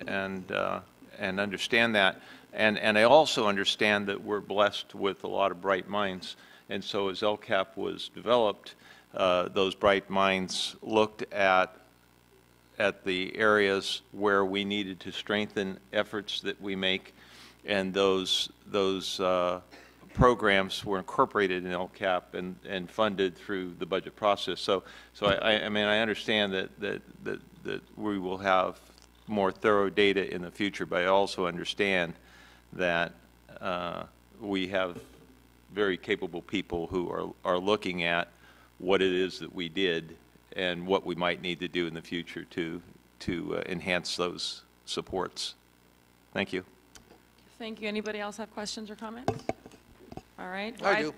understand that, and I also understand that we're blessed with a lot of bright minds, and so as LCAP was developed, those bright minds looked at the areas where we needed to strengthen efforts that we make, and those programs were incorporated in LCAP and funded through the budget process. So I mean, I understand that we will have more thorough data in the future, but I also understand that we have very capable people who are looking at what it is that we did and what we might need to do in the future to enhance those supports. Thank you. Thank you. Anybody else have questions or comments? All right. I do.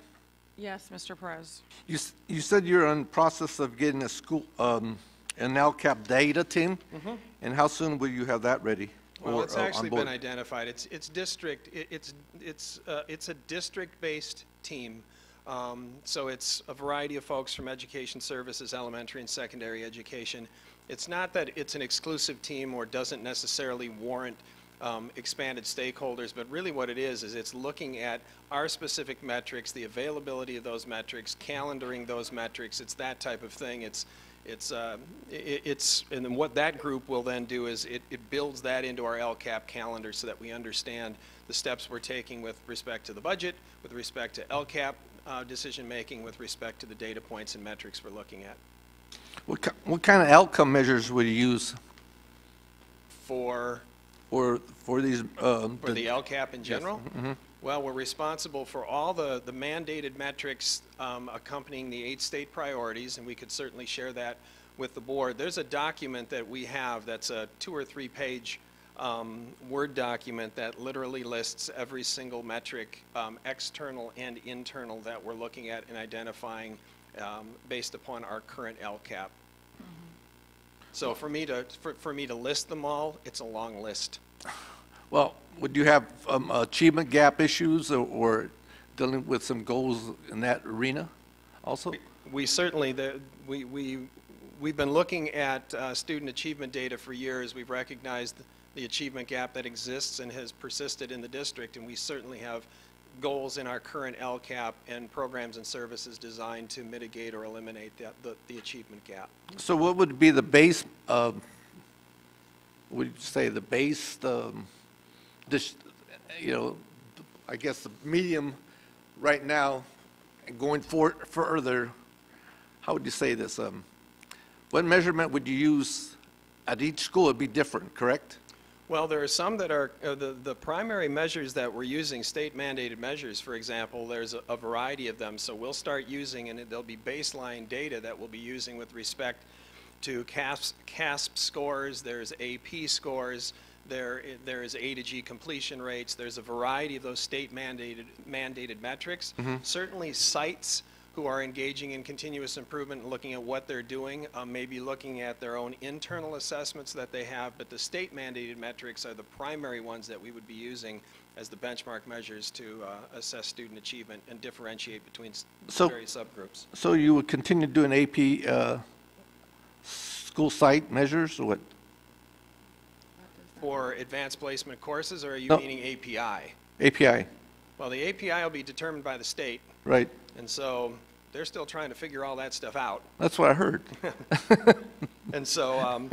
Yes, Mr. Perez. You said you're in the process of getting a school, an LCAP data team, and how soon will you have that ready? Well, it's actually been identified. It's a district-based team So it's a variety of folks from education services, elementary and secondary education. It's not that it's an exclusive team or doesn't necessarily warrant expanded stakeholders, but really what it is it's looking at our specific metrics, the availability of those metrics, calendaring those metrics. It's that type of thing. And then what that group will then do is it builds that into our LCAP calendar so that we understand the steps we're taking with respect to the budget, with respect to LCAP decision making, with respect to the data points and metrics we're looking at. What kind of outcome measures would you use For these? For the LCAP in general? Yes. Mm-hmm. Well, we're responsible for all the mandated metrics accompanying the 8 state priorities, and we could certainly share that with the board. There's a document that we have that's a 2 or 3 page Word document that literally lists every single metric, external and internal, that we're looking at and identifying based upon our current LCAP. So for me to list them all, it's a long list. Well, would you have achievement gap issues or dealing with some goals in that arena also? We certainly, we've been looking at student achievement data for years. We've recognized the achievement gap that exists and has persisted in the district, and we certainly have goals in our current LCAP and programs and services designed to mitigate or eliminate the achievement gap. So what would be the base, would you say the base, I guess the medium right now, and going further, how would you say this? What measurement would you use at each school? It'd be different, correct? Well, there are some that are, the primary measures that we're using, state mandated measures, for example, there's a variety of them. So we'll start using, and there'll be baseline data that we'll be using with respect to CASP scores, there's AP scores, there is A to G completion rates. There's a variety of those state mandated metrics. Mm-hmm. Certainly sites who are engaging in continuous improvement and looking at what they're doing, maybe looking at their own internal assessments that they have, but the state mandated metrics are the primary ones that we would be using as the benchmark measures to assess student achievement and differentiate between various subgroups. So you would continue doing AP school site measures, or what? For advanced placement courses, or are you No. meaning API? API, Well, the API will be determined by the state, right? and so they're still trying to figure all that stuff out. That's what I heard. And so,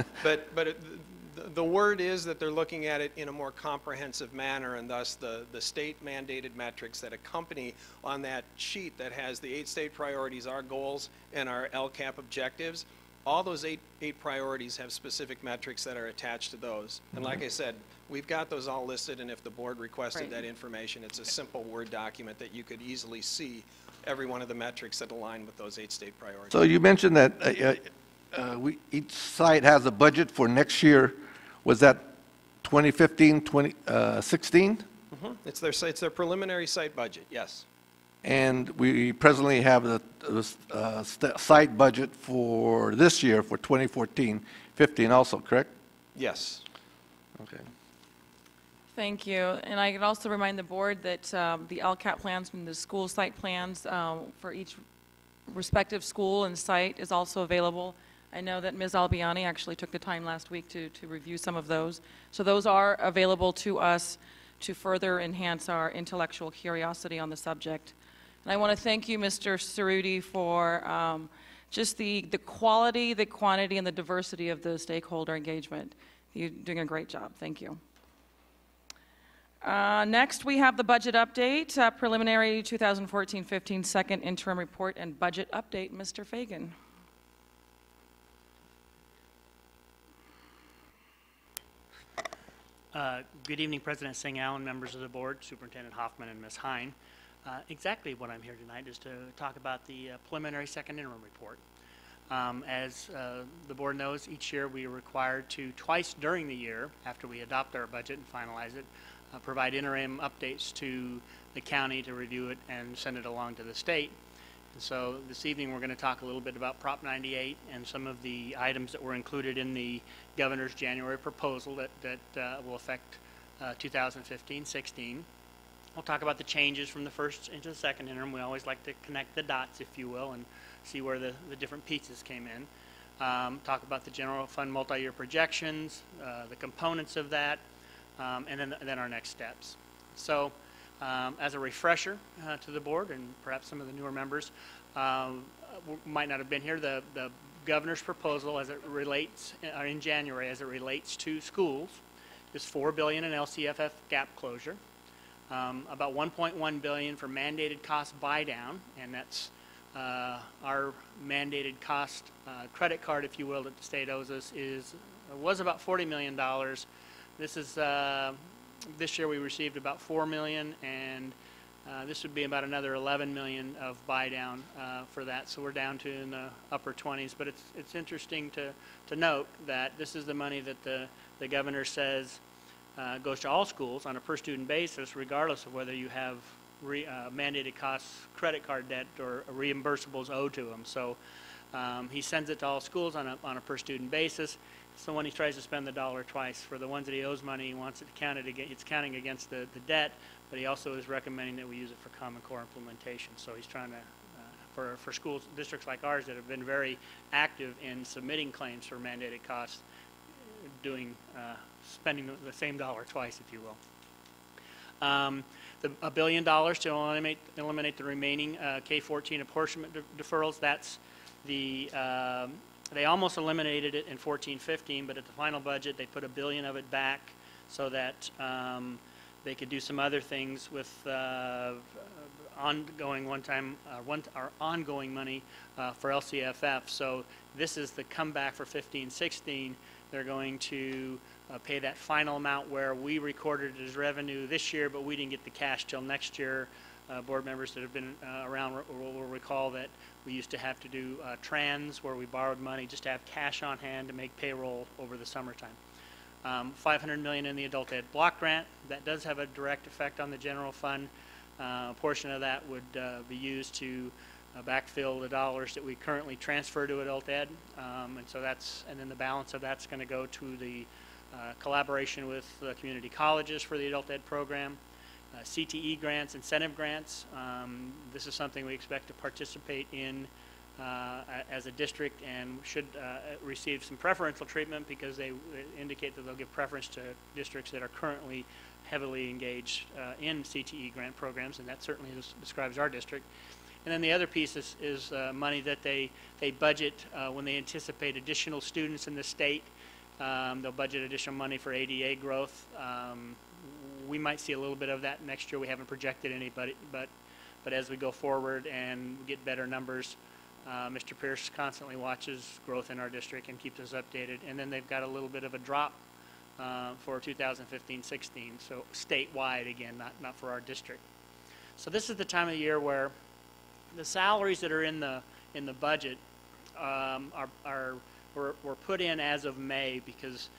the word is that they're looking at it in a more comprehensive manner, and thus the state mandated metrics that accompany on that sheet that has the 8 state priorities, our goals, and our LCAP objectives. All those eight priorities have specific metrics that are attached to those. And like I said, we've got those all listed, and if the board requested that information, it's a simple Word document that you could easily see every one of the metrics that align with those 8 state priorities. So you mentioned that each site has a budget for next year. Was that 2015, 2016? Mm-hmm. It's their preliminary site budget, yes. And we presently have the site budget for this year, for 2014-15 also, correct? Yes. Okay. Thank you. And I could also remind the board that the LCAP plans and the school site plans for each respective school and site is also available. I know that Ms. Albiani actually took the time last week to review some of those. So those are available to us to further enhance our intellectual curiosity on the subject. And I want to thank you, Mr. Cerruti, for just the quality, the quantity, and the diversity of the stakeholder engagement. You're doing a great job. Thank you. Next, we have the budget update, preliminary 2014-15 second interim report and budget update. Mr. Fagan. Good evening, President Singh Allen, members of the board, Superintendent Hoffman, and Ms. Hine. Exactly what I'm here tonight is to talk about the preliminary second interim report. As the board knows, each year we are required to, twice during the year, after we adopt our budget and finalize it, provide interim updates to the county to review it and send it along to the state. And so this evening we're going to talk a little bit about Prop 98 and some of the items that were included in the governor's January proposal that will affect 2015-16. We'll talk about the changes from the first into the second interim. We always like to connect the dots, if you will, and see where the different pieces came in. Talk about the general fund multi-year projections, the components of that, and then our next steps. So as a refresher to the board and perhaps some of the newer members might not have been here, the governor's proposal as it relates in January as it relates to schools is $4 billion in LCFF gap closure, about $1.1 billion for mandated cost buy down, and that's our mandated cost credit card, if you will, that the state owes us was about $40 million. This is this year we received about $4 million, and this would be about another $11 million of buy down for that. So we're down to in the upper 20s. But it's interesting to note that this is the money that the governor says goes to all schools on a per student basis, regardless of whether you have mandated costs credit card debt or reimbursables owed to them. So he sends it to all schools on a per student basis. So when he tries to spend the dollar twice, for the ones that he owes money, he wants it counted against, it's counting against the debt, but he also is recommending that we use it for Common Core implementation. So he's trying to, for schools, districts like ours that have been very active in submitting claims for mandated costs, spending the same dollar twice, if you will. $1 billion to eliminate the remaining K-14 apportionment deferrals. That's the they almost eliminated it in 14-15, but at the final budget they put $1 billion of it back so that they could do some other things with ongoing ongoing money for LCFF. So this is the comeback for 15-16. They're going to pay that final amount where we recorded it as revenue this year, but we didn't get the cash till next year. Board members that have been around will recall that we used to have to do trans, where we borrowed money just to have cash on hand to make payroll over the summertime. $500 million in the adult ed block grant. That does have a direct effect on the general fund. A portion of that would be used to backfill the dollars that we currently transfer to adult ed, and then the balance of that's going to go to the collaboration with community colleges for the adult ed program. CTE grants, incentive grants. This is something we expect to participate in as a district and should receive some preferential treatment because they indicate that they'll give preference to districts that are currently heavily engaged in CTE grant programs, and that certainly describes our district. And then the other piece is money that they budget when they anticipate additional students in the state. They'll budget additional money for ADA growth. We might see a little bit of that next year. We haven't projected any, but as we go forward and get better numbers, Mr. Pierce constantly watches growth in our district and keeps us updated. And then they've got a little bit of a drop for 2015-16, so statewide again, not for our district. So this is the time of the year where the salaries that are in the budget were put in as of May because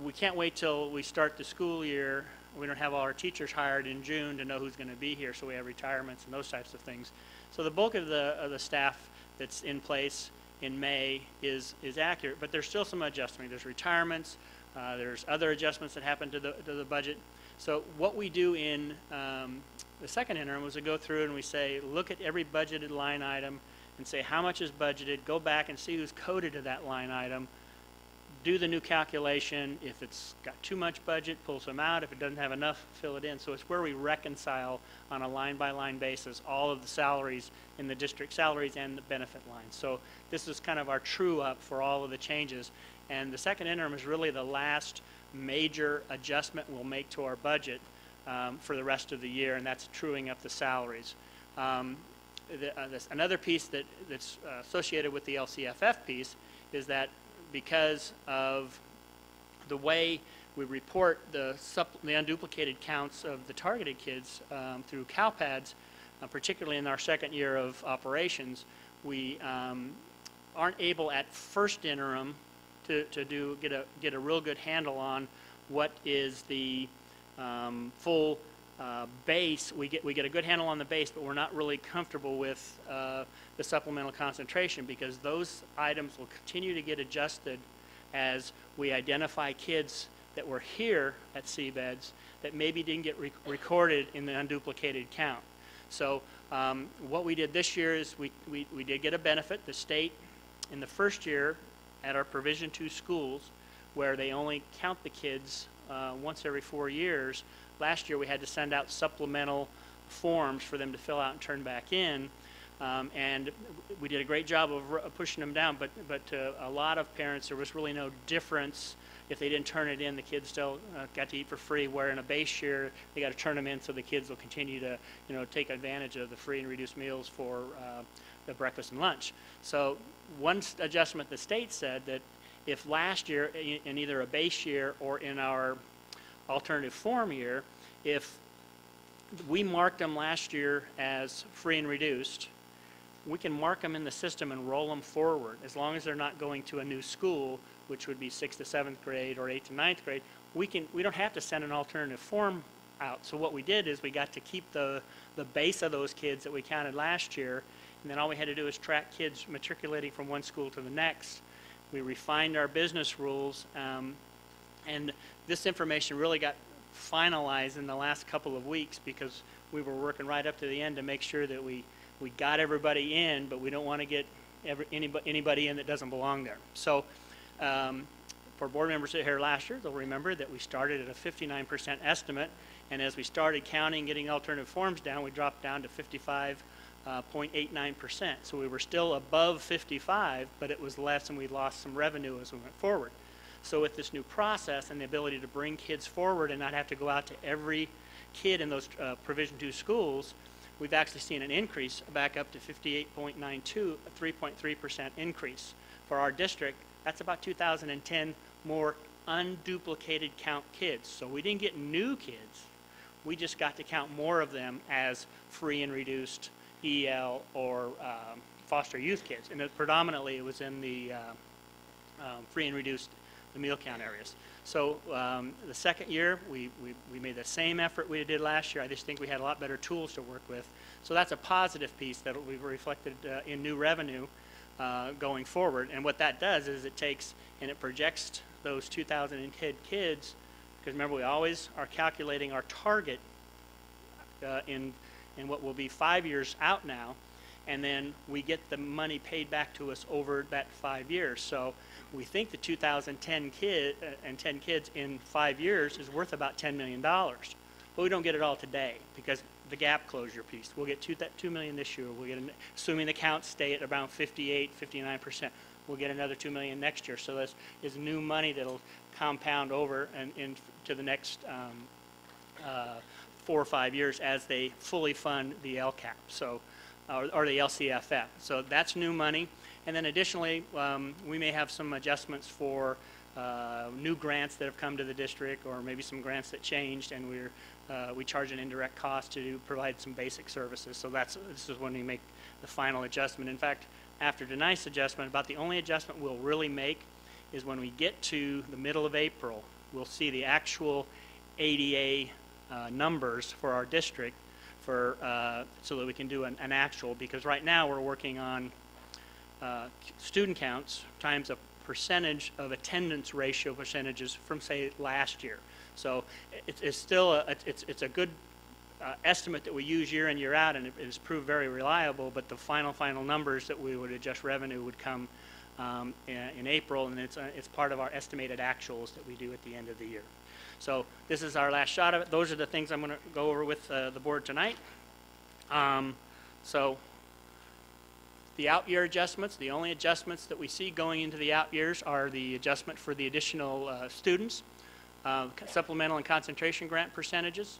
we can't wait till we start the school year. We don't have all our teachers hired in June to know who's going to be here, so we have retirements and those types of things. So the bulk of the staff that's in place in May is accurate, but there's still some adjustment. There's retirements, there's other adjustments that happen to the budget. So what we do in the second interim was to go through and we say, look at every budgeted line item and say how much is budgeted, go back and see who's coded to that line item, do the new calculation. If it's got too much budget, pull some out. If it doesn't have enough, fill it in. So it's where we reconcile on a line-by-line basis all of the salaries in the district salaries and the benefit lines. So this is kind of our true-up for all of the changes. And the second interim is really the last major adjustment we'll make to our budget for the rest of the year, and that's truing up the salaries. Another piece that's associated with the LCFF piece is that because of the way we report the unduplicated counts of the targeted kids through CalPADS, particularly in our second year of operations, we aren't able at first interim to get a real good handle on what is the full base. We get a good handle on the base, but we're not really comfortable with the supplemental concentration because those items will continue to get adjusted as we identify kids that were here at CBEDS that maybe didn't get recorded in the unduplicated count. So what we did this year is we did get a benefit. The state, in the first year at our Provision 2 schools, where they only count the kids once every 4 years, last year we had to send out supplemental forms for them to fill out and turn back in. And we did a great job of pushing them down, but to a lot of parents, there was really no difference. If they didn't turn it in, the kids still got to eat for free, where in a base year, they got to turn them in so the kids will continue to, take advantage of the free and reduced meals for the breakfast and lunch. So one adjustment the state said that if last year, in either a base year or in our alternative form year, if we marked them last year as free and reduced, we can mark them in the system and roll them forward. As long as they're not going to a new school, which would be 6th to 7th grade or 8th to 9th grade, we don't have to send an alternative form out. So what we did is we got to keep the base of those kids that we counted last year, and then all we had to do is track kids matriculating from one school to the next. We refined our business rules, and this information really got finalized in the last couple of weeks because we were working right up to the end to make sure that we got everybody in, but we don't want to get anybody in that doesn't belong there. So for board members that were here last year, they'll remember that we started at a 59% estimate, and as we started counting, getting alternative forms down, we dropped down to 55.89%. So we were still above 55, but it was less, and we lost some revenue as we went forward. So with this new process and the ability to bring kids forward and not have to go out to every kid in those Provision 2 schools, we've actually seen an increase back up to 58.92, a 3.3% increase. For our district, that's about 2010 more unduplicated count kids. So we didn't get new kids. We just got to count more of them as free and reduced EL or foster youth kids. And predominantly it was in the free and reduced the meal count areas. So the second year, we made the same effort we did last year. I just think we had a lot better tools to work with. So that's a positive piece that will be reflected in new revenue going forward. And what that does is it takes and it projects those 2010 kids, because remember we always are calculating our target in what will be 5 years out now, and then we get the money paid back to us over that 5 years. So we think the 2010 10 kids in 5 years is worth about $10 million. But we don't get it all today because the gap closure piece. We'll get $2 million this year. We'll get, assuming the counts stay at around 58, 59%, we'll get another $2 million next year. So this is new money that'll compound over and into the next 4 or 5 years as they fully fund the LCAP, so or the LCFF. So that's new money. And then additionally, we may have some adjustments for new grants that have come to the district, or maybe some grants that changed, and we charge an indirect cost to provide some basic services. So this is when we make the final adjustment. In fact, after tonight's adjustment, about the only adjustment we'll really make is when we get to the middle of April, we'll see the actual ADA numbers for our district so that we can do an actual, because right now we're working on student counts times a percentage of attendance ratio percentages from, say, last year. So it's still it's a good estimate that we use year in, year out, and it has proved very reliable, but the final numbers that we would adjust revenue would come in April, and it's part of our estimated actuals that we do at the end of the year. So this is our last shot of it. Those are the things I'm going to go over with the board tonight. So the out year adjustments, the only adjustments that we see going into the out years are the adjustment for the additional students, supplemental and concentration grant percentages.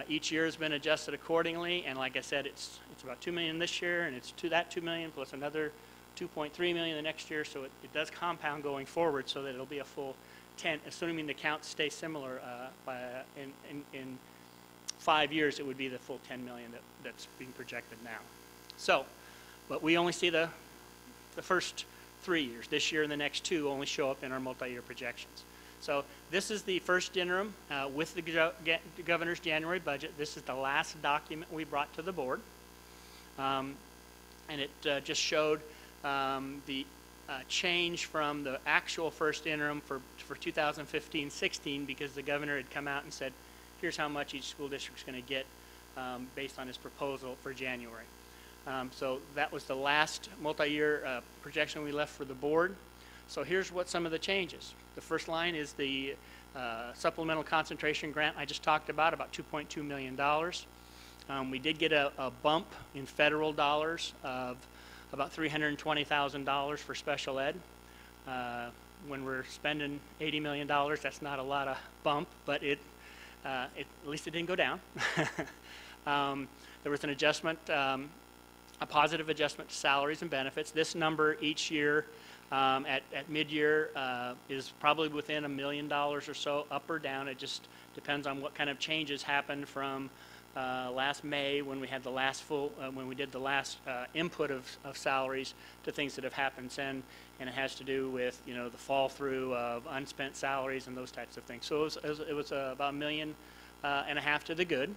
Each year has been adjusted accordingly, and like I said, it's about $2 million this year, and it's that $2 million plus another $2.3 million the next year, so it does compound going forward, so that it'll be a full 10, assuming the counts stay similar. In 5 years, it would be the full $10 million that's being projected now. So, but we only see the first 3 years. This year and the next 2 only show up in our multi-year projections. So this is the first interim with the governor's January budget. This is the last document we brought to the board. And it just showed the change from the actual first interim for 2015-16 because the governor had come out and said, here's how much each school district's going to get based on his proposal for January. So that was the last multi-year projection we left for the board. So here's what some of the changes. The first line is the supplemental concentration grant I just talked about $2.2 million. We did get a bump in federal dollars of about $320,000 for special ed. When we're spending $80 million, that's not a lot of bump, but at least it didn't go down. There was an adjustment, a positive adjustment to salaries and benefits. This number each year at mid-year is probably within $1 million or so, up or down. It just depends on what kind of changes happen from last May when we had the last when we did the last input of salaries to things that have happened since, and it has to do with the fall through of unspent salaries and those types of things. So it was about $1.5 million to the good.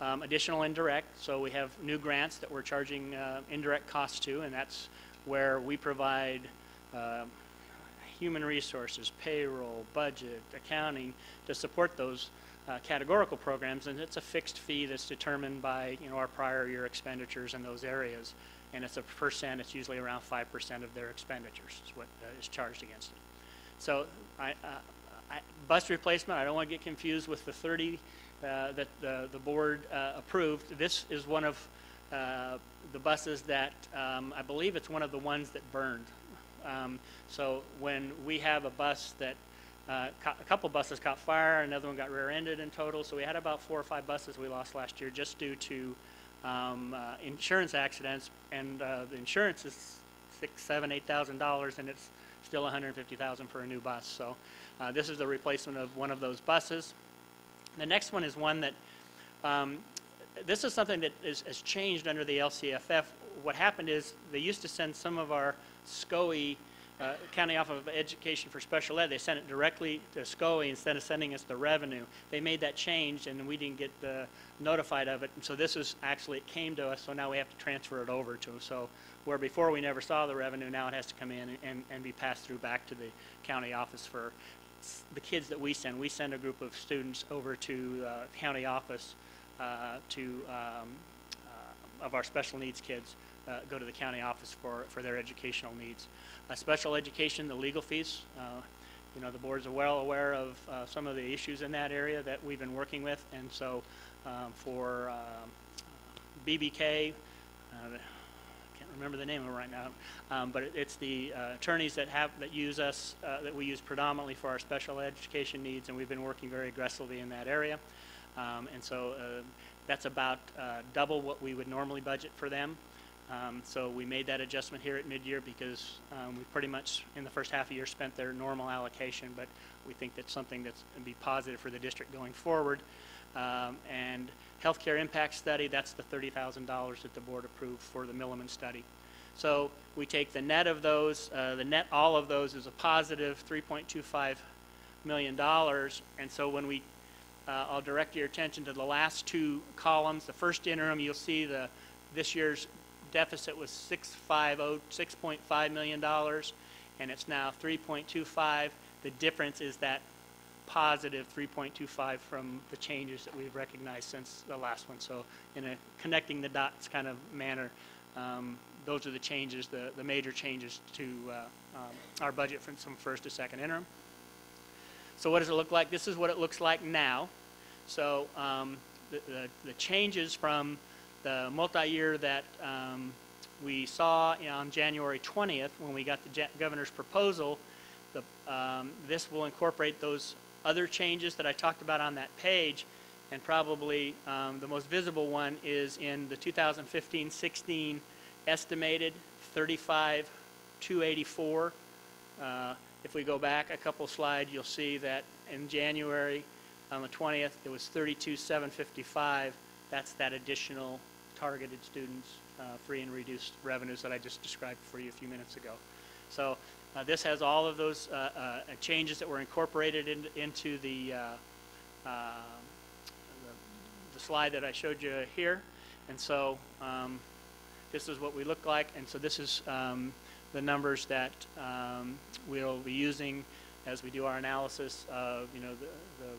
Additional indirect, so we have new grants that we're charging indirect costs to, and that's where we provide human resources, payroll, budget, accounting to support those categorical programs, and it's a fixed fee that's determined by our prior year expenditures in those areas, and it's a percent. It's usually around 5% of their expenditures is what is charged against it. So bus replacement, I don't want to get confused with the 30 that the board approved. This is one of the buses that I believe it's one of the ones that burned. So when we have a bus that a couple buses caught fire, another one got rear-ended in total, so we had about 4 or 5 buses we lost last year just due to insurance accidents, and the insurance is $6,000, $7,000, $8,000, and it's still $150,000 for a new bus. So this is the replacement of one of those buses. The next one is one that this is something that has changed under the LCFF. What happened is they used to send some of our SCOE, County Office of Education for Special Ed, they sent it directly to SCOE instead of sending us the revenue. They made that change and we didn't get notified of it. And so this is actually, it came to us, so now we have to transfer it over to them. So where before we never saw the revenue, now it has to come in and be passed through back to the county office for the kids that we send. We send a group of students over to county office of our special needs kids go to the county office for their educational needs. Special education, the legal fees, the boards are well aware of some of the issues in that area that we've been working with, and so for BBK, I can't remember the name of it right now, but it's the attorneys that use us, that we use predominantly for our special education needs, and we've been working very aggressively in that area. And so that's about double what we would normally budget for them. So we made that adjustment here at mid-year because we pretty much in the first half of the year spent their normal allocation, but we think that's something that's going to be positive for the district going forward. And healthcare impact study, that's the $30,000 that the board approved for the Milliman study. So we take the net of those, the net all of those is a positive $3.25 million, and so when we I'll direct your attention to the last 2 columns. The first interim, you'll see this year's deficit was $6.5 million, and it's now 3.25. The difference is that positive 3.25 from the changes that we've recognized since the last one. So in a connecting the dots kind of manner, those are the changes, the major changes to our budget from first to second interim. So what does it look like? This is what it looks like now. So the changes from the multi-year that we saw on January 20th when we got the governor's proposal, this will incorporate those other changes that I talked about on that page, and probably the most visible one is in the 2015-16 estimated 35,284. If we go back a couple slides, you'll see that in January on the 20th, it was 32,755. That's that additional targeted students, free and reduced revenues that I just described for you a few minutes ago. So this has all of those changes that were incorporated into the slide that I showed you here. And so this is what we look like. And so this is the numbers that we'll be using as we do our analysis of, the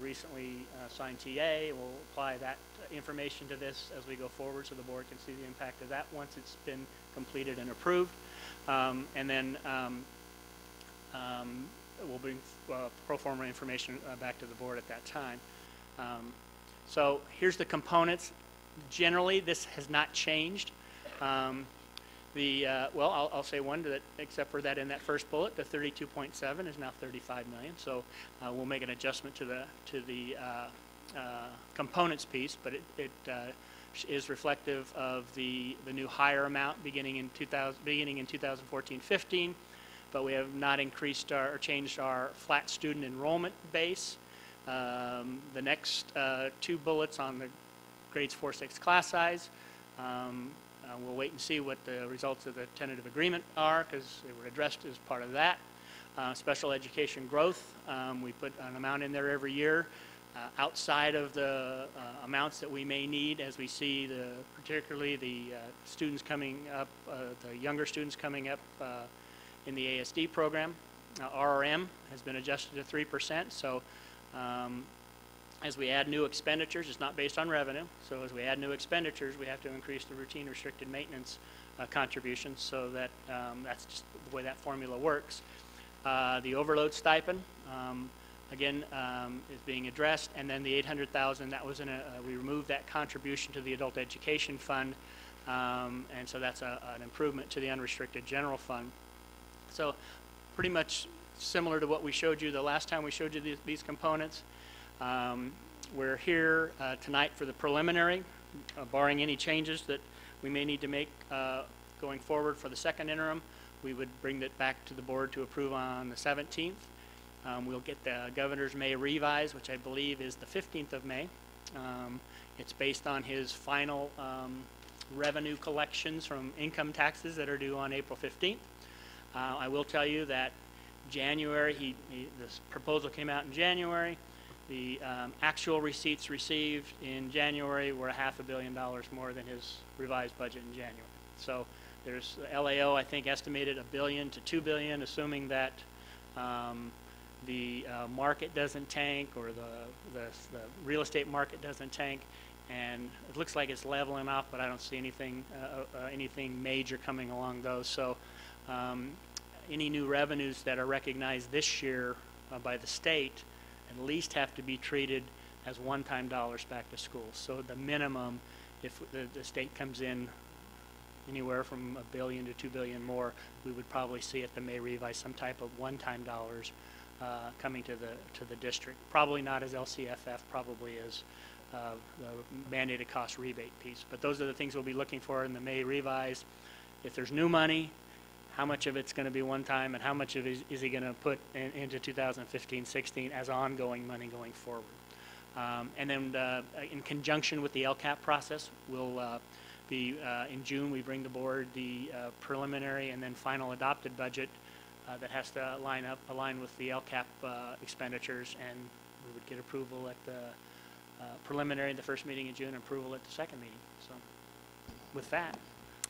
recently signed TA. We'll apply that information to this as we go forward so the board can see the impact of that once it's been completed and approved. And then we'll bring pro forma information back to the board at that time. So here's the components. Generally, this has not changed. Well, I'll say one that, except for that in that first bullet, the 32.7 is now 35 million. So we'll make an adjustment to the components piece, but it is reflective of the new higher amount beginning in 2014-15. But we have not increased or changed our flat student enrollment base. The next two bullets on the grades 4-6 class size. We'll wait and see what the results of the tentative agreement are, because they were addressed as part of that. Special education growth, we put an amount in there every year outside of the amounts that we may need as we see particularly the students coming up, the younger students coming up in the ASD program. RRM has been adjusted to 3%, so as we add new expenditures, it's not based on revenue, so as we add new expenditures, we have to increase the routine restricted maintenance contributions, so that that's just the way that formula works. The overload stipend, again, is being addressed, and then the $800,000, that was we removed that contribution to the adult education fund, and so that's an improvement to the unrestricted general fund. So pretty much similar to what we showed you the last time we showed you these components. We're here tonight for the preliminary, barring any changes that we may need to make going forward for the second interim. We would bring that back to the board to approve on the 17th. We'll get the governor's May revise, which I believe is the 15th of May. It's based on his final revenue collections from income taxes that are due on April 15th. I will tell you that January, this proposal came out in January. The actual receipts received in January were $500 million more than his revised budget in January. So there's LAO, I think, estimated $1 billion to $2 billion, assuming that the market doesn't tank or the real estate market doesn't tank. And it looks like it's leveling off, but I don't see anything major coming along those. So any new revenues that are recognized this year by the state at least have to be treated as one-time dollars back to schools. So the minimum, if the state comes in anywhere from $1 billion to $2 billion more, we would probably see at the May revise some type of one-time dollars coming to the district. Probably not as LCFF, probably as the mandated cost rebate piece. But those are the things we'll be looking for in the May revise. If there's new money, how much of it's going to be one time, and how much of it is he going to put into 2015-16 as ongoing money going forward. And then in conjunction with the LCAP process, we'll be in June, we bring the board the preliminary and then final adopted budget that has to align with the LCAP expenditures, and we would get approval at the preliminary, the first meeting in June, and approval at the second meeting. So with that,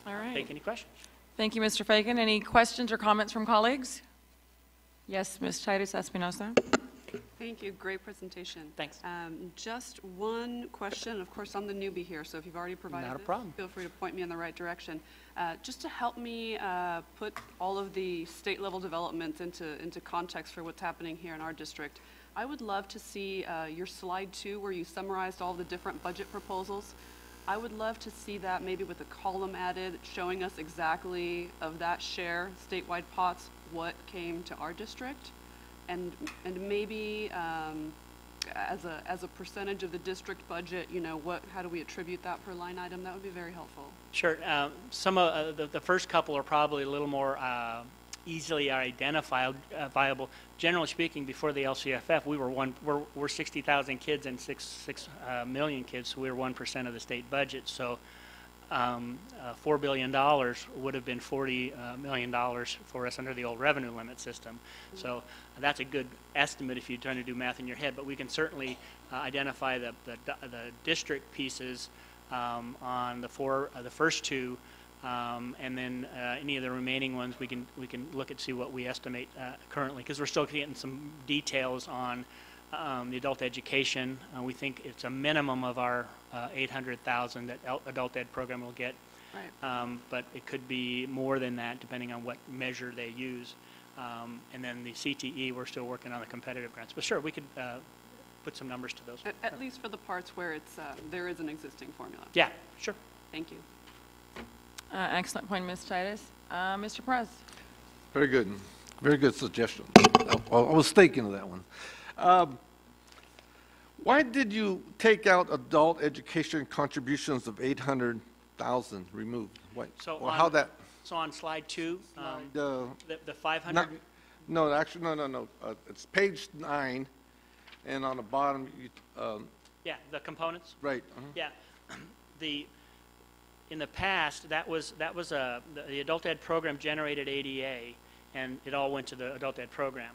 all right. take any questions. Thank you, Mr. Fagan. Any questions or comments from colleagues? Yes, Ms. Titus Espinosa. Thank you. Great presentation. Thanks. Just one question. Of course, I'm the newbie here, so if you've already provided Not a this, problem. feel free to point me in the right direction. Just to help me put all of the state-level developments into context for what's happening here in our district, I would love to see your slide 2 where you summarized all the different budget proposals. I would love to see that maybe with a column added showing us exactly of that share, statewide pots, what came to our district, and maybe as a percentage of the district budget, how do we attribute that per line item? That would be very helpful. Sure. Some of the first couple are probably a little more easily identifiable. Generally speaking, before the LCFF, we're 60,000 kids and 6 million kids, so we're 1% of the state budget. So $4 billion would have been $40 million for us under the old revenue limit system. So that's a good estimate if you're trying to do math in your head, but we can certainly identify the district pieces on the first two And then any of the remaining ones, we can look at see what we estimate currently, because we're still getting some details on the adult education. We think it's a minimum of our 800,000 that adult ed program will get. Right. But it could be more than that depending on what measure they use. And then the CTE, we're still working on the competitive grants. But sure, we could put some numbers to those. At least for the parts where it's there is an existing formula. Yeah, sure. Thank you. Excellent point, Ms. Titus. Mr. Perez. Very good. Very good suggestion. I was thinking of that one. Why did you take out adult education contributions of 800,000 removed? Why? So or on, how that? So on slide 2, The the 500. no, actually, no. It's page 9, and on the bottom, Yeah, the components. right. Yeah, in the past, that was the adult ed program generated ADA, and it all went to the adult ed program.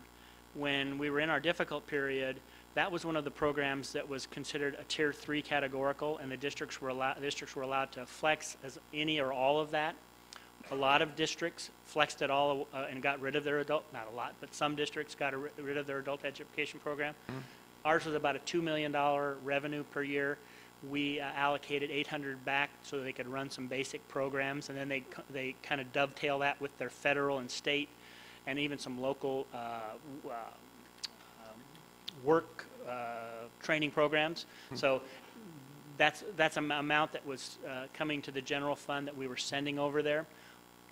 When we were in our difficult period, that was one of the programs that was considered a tier 3 categorical, and the districts were allowed to flex as any or all of that. A lot of districts flexed it all and got rid of their not a lot, but some districts got rid of their adult education program. Ours was about a $2 million revenue per year. We allocated 800 back so they could run some basic programs, and then they kind of dovetail that with their federal and state and even some local work training programs. So that's an amount that was coming to the general fund that we were sending over there.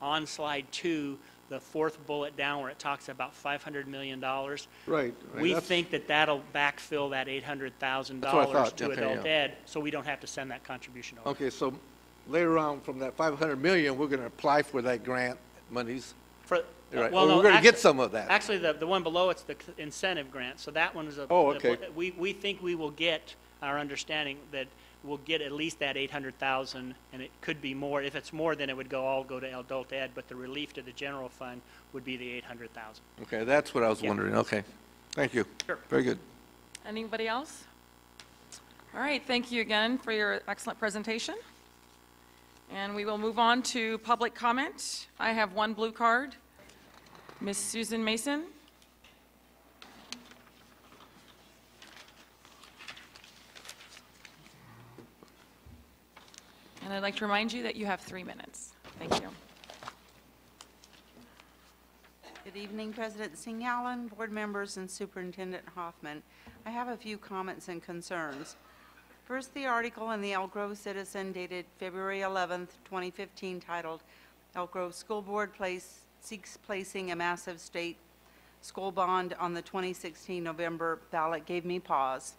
On slide 2, the fourth bullet down where it talks about $500 million. Right. We think that'll backfill that $800,000 to adult ed, so we don't have to send that contribution over. Okay, so later on from that 500 million, we're going to apply for that grant monies. Right. Well, no, we're going to get some of that. Actually, the one below it's the incentive grant, so that one is a. Oh, okay. We think we will get, our understanding that we'll get at least that 800,000, and it could be more. If it's more, then it would all go to adult ed, but the relief to the general fund would be the 800,000. Okay, that's what I was wondering. Okay, thank you. Sure. Very good. Anybody else? All right, thank you again for your excellent presentation. And we will move on to public comment. I have one blue card. Ms. Susan Mason. And I'd like to remind you that you have 3 minutes. Thank you. Good evening, President Singh Allen, board members, and Superintendent Hoffman. I have a few comments and concerns. First, the article in the Elk Grove Citizen dated February 11th, 2015, titled, Elk Grove School Board seeks placing a massive state school bond on the 2016 November ballot, gave me pause.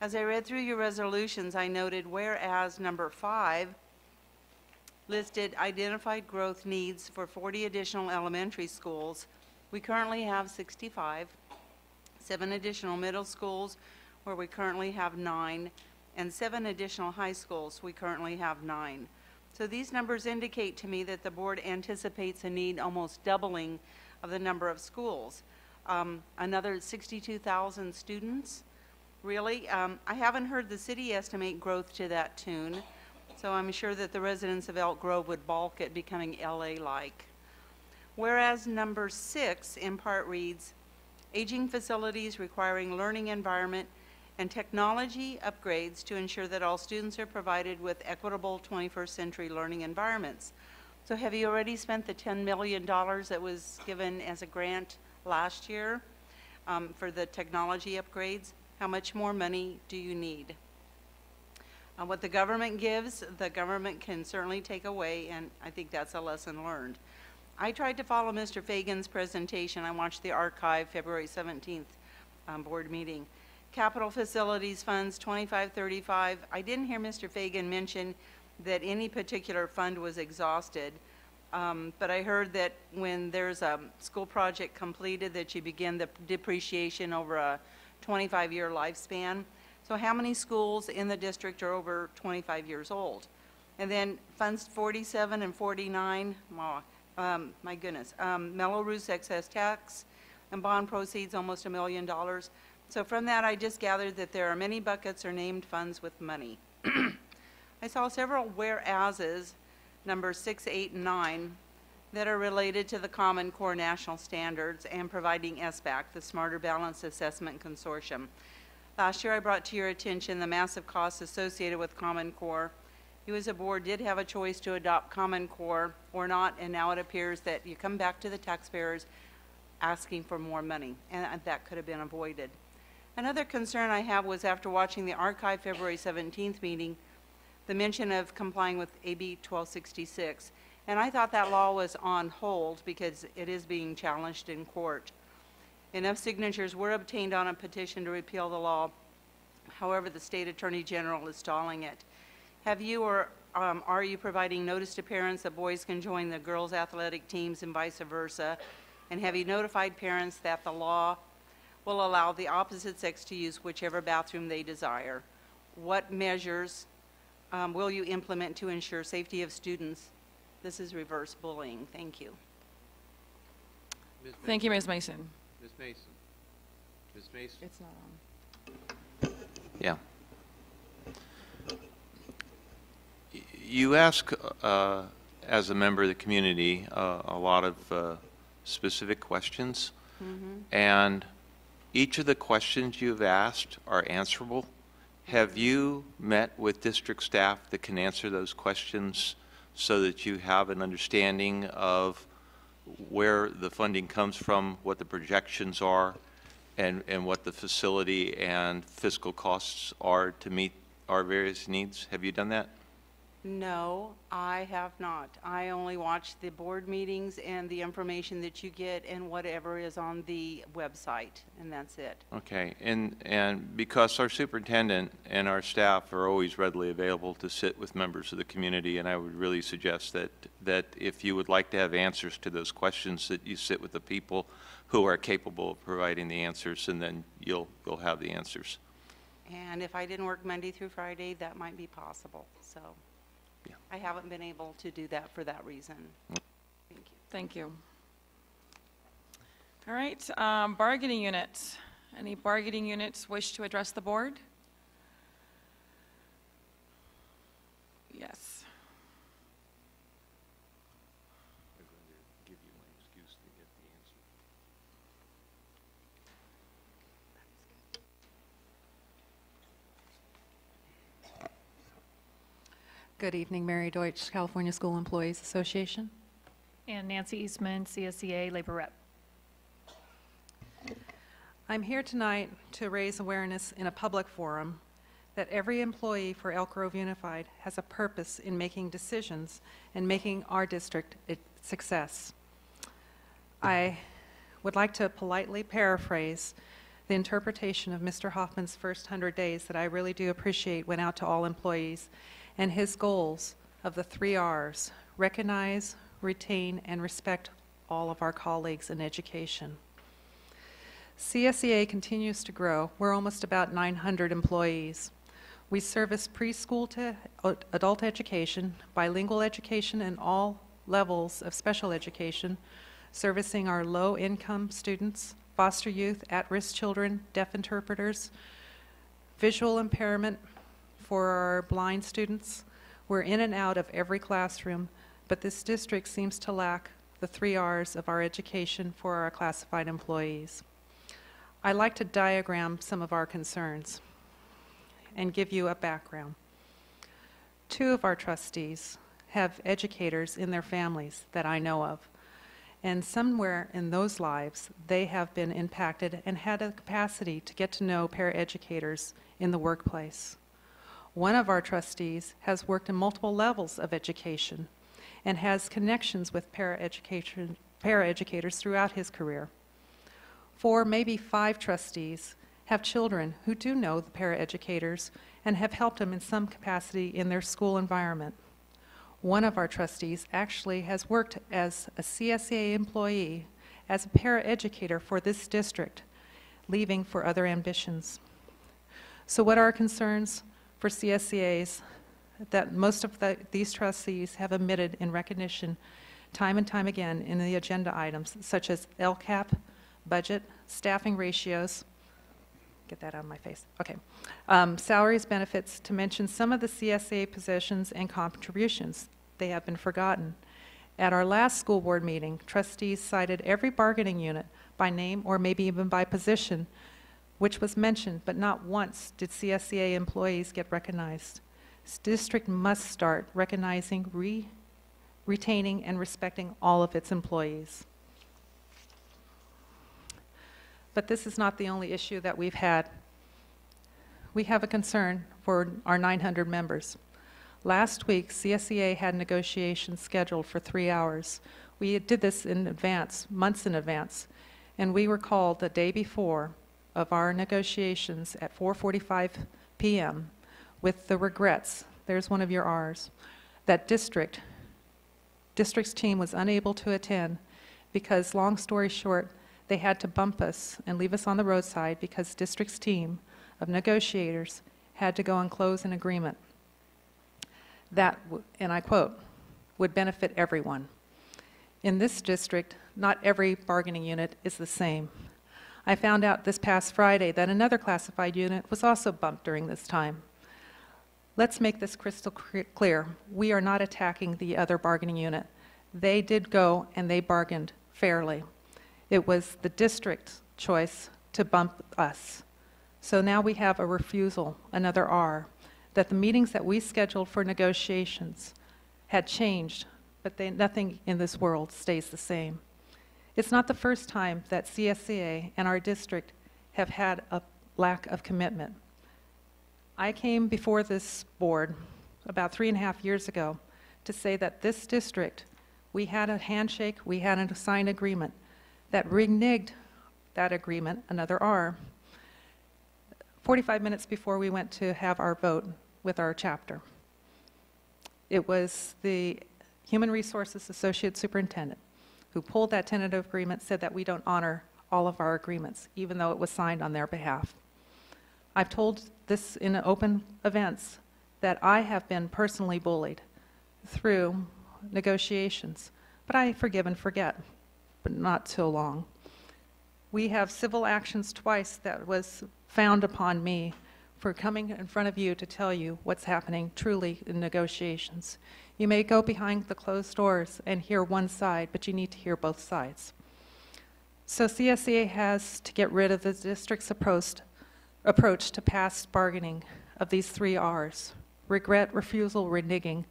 As I read through your resolutions, I noted whereas number 5 listed identified growth needs for 40 additional elementary schools. We currently have 65, 7 additional middle schools where we currently have 9, and 7 additional high schools we currently have 9. So these numbers indicate to me that the board anticipates a need almost doubling of the number of schools. Another 62,000 students. Really? I haven't heard the city estimate growth to that tune, so I'm sure that the residents of Elk Grove would balk at becoming LA-like. Whereas number 6 in part reads, aging facilities requiring learning environment and technology upgrades to ensure that all students are provided with equitable 21st century learning environments. So have you already spent the $10 million that was given as a grant last year for the technology upgrades? How much more money do you need? What the government gives, the government can certainly take away, and I think that's a lesson learned. I tried to follow Mr. Fagan's presentation. I watched the archive February 17th board meeting. Capital Facilities Funds 2535. I didn't hear Mr. Fagan mention that any particular fund was exhausted, but I heard that when there's a school project completed that you begin the depreciation over a 25-year lifespan. So how many schools in the district are over 25 years old? And then funds 47 and 49, my goodness, Mello-Roos excess tax and bond proceeds almost $1 million. So from that, I just gathered that there are many buckets or named funds with money. I saw several whereases numbers 6, 8, and 9, that are related to the Common Core National Standards and providing SBAC, the Smarter Balance Assessment Consortium. Last year, I brought to your attention the massive costs associated with Common Core. You as a board did have a choice to adopt Common Core or not, and now it appears that you come back to the taxpayers asking for more money, and that could have been avoided. Another concern I have was after watching the archive February 17th meeting, the mention of complying with AB 1266. And I thought that law was on hold because it is being challenged in court. Enough signatures were obtained on a petition to repeal the law. However, the state attorney general is stalling it. Have you or are you providing notice to parents that boys can join the girls' athletic teams and vice versa? And have you notified parents that the law will allow the opposite sex to use whichever bathroom they desire? What measures will you implement to ensure safety of students? This is reverse bullying. Thank you. Thank you, Ms. Mason. Ms. Mason. Ms. Mason. It's not on. Yeah. You ask, as a member of the community, a lot of specific questions, and each of the questions you've asked are answerable. Have you met with district staff that can answer those questions so that you have an understanding of where the funding comes from, what the projections are, and what the facility and fiscal costs are to meet our various needs? Have you done that? No, I have not. I only watch the board meetings and the information that you get and whatever is on the website, and that's it. Okay, and because our superintendent and our staff are always readily available to sit with members of the community, and I would really suggest that if you would like to have answers to those questions, that you sit with the people who are capable of providing the answers, and then you'll have the answers. And if I didn't work Monday through Friday, that might be possible, so. Yeah. I haven't been able to do that for that reason. Thank you. Thank you. All right, bargaining units. Any bargaining units wish to address the board? Yes. I'm going to give you my excuse to get the answer. Good evening, Mary Deutsch, California School Employees Association. And Nancy Eastman, CSEA Labor Rep. I'm here tonight to raise awareness in a public forum that every employee for Elk Grove Unified has a purpose in making decisions and making our district a success. I would like to politely paraphrase the interpretation of Mr. Hoffman's first 100 days that I really do appreciate went out to all employees, and his goals of the 3 R's: recognize, retain, and respect all of our colleagues in education. CSEA continues to grow. We're almost about 900 employees. We service preschool to adult education, bilingual education, and all levels of special education, servicing our low-income students, foster youth, at-risk children, deaf interpreters, visual impairment, for our blind students. We're in and out of every classroom, but this district seems to lack the 3 R's of our education for our classified employees. I like to diagram some of our concerns and give you a background. 2 of our trustees have educators in their families that I know of, and somewhere in those lives they have been impacted and had a capacity to get to know paraeducators in the workplace. One of our trustees has worked in multiple levels of education and has connections with paraeducators throughout his career. 4, maybe 5 trustees have children who do know the paraeducators and have helped them in some capacity in their school environment. One of our trustees actually has worked as a CSEA employee as a paraeducator for this district, leaving for other ambitions. So what are our concerns for CSEAs that most of these trustees have omitted in recognition time and time again in the agenda items, such as LCAP, budget, staffing ratios, get that out of my face, okay, salaries, benefits, to mention some of the CSEA positions and contributions. they have been forgotten. At our last school board meeting, trustees cited every bargaining unit by name or maybe even by position, which was mentioned, but not once did CSEA employees get recognized. This district must start recognizing, retaining, and respecting all of its employees. But this is not the only issue that we've had. We have a concern for our 900 members. Last week, CSEA had negotiations scheduled for 3 hours. We did this in advance, months in advance, and we were called the day before of our negotiations at 4:45 p.m. with the regrets, there's one of your R's, that district's team was unable to attend because, long story short, they had to bump us and leave us on the roadside because district's team of negotiators had to go and close an agreement that, and I quote, would benefit everyone. In this district, not every bargaining unit is the same. I found out this past Friday that another classified unit was also bumped during this time. Let's make this crystal clear. We are not attacking the other bargaining unit. They did go and they bargained fairly. It was the district's choice to bump us. So now we have a refusal, another R, that the meetings that we scheduled for negotiations had changed, but nothing in this world stays the same. It's not the first time that CSEA and our district have had a lack of commitment. I came before this board about 3.5 years ago to say that this district, we had a handshake, we had a signed agreement that reneged that agreement, another R, 45 minutes before we went to have our vote with our chapter. It was the Human Resources Associate Superintendent who pulled that tentative agreement, said that we don't honor all of our agreements, even though it was signed on their behalf. I've told this in open events that I have been personally bullied through negotiations, but I forgive and forget, but not so long. We have civil actions twice that was found upon me for coming in front of you to tell you what's happening truly in negotiations. You may go behind the closed doors and hear one side, but you need to hear both sides. So CSEA has to get rid of the district's approach to past bargaining of these 3 R's: regret, refusal, reneging,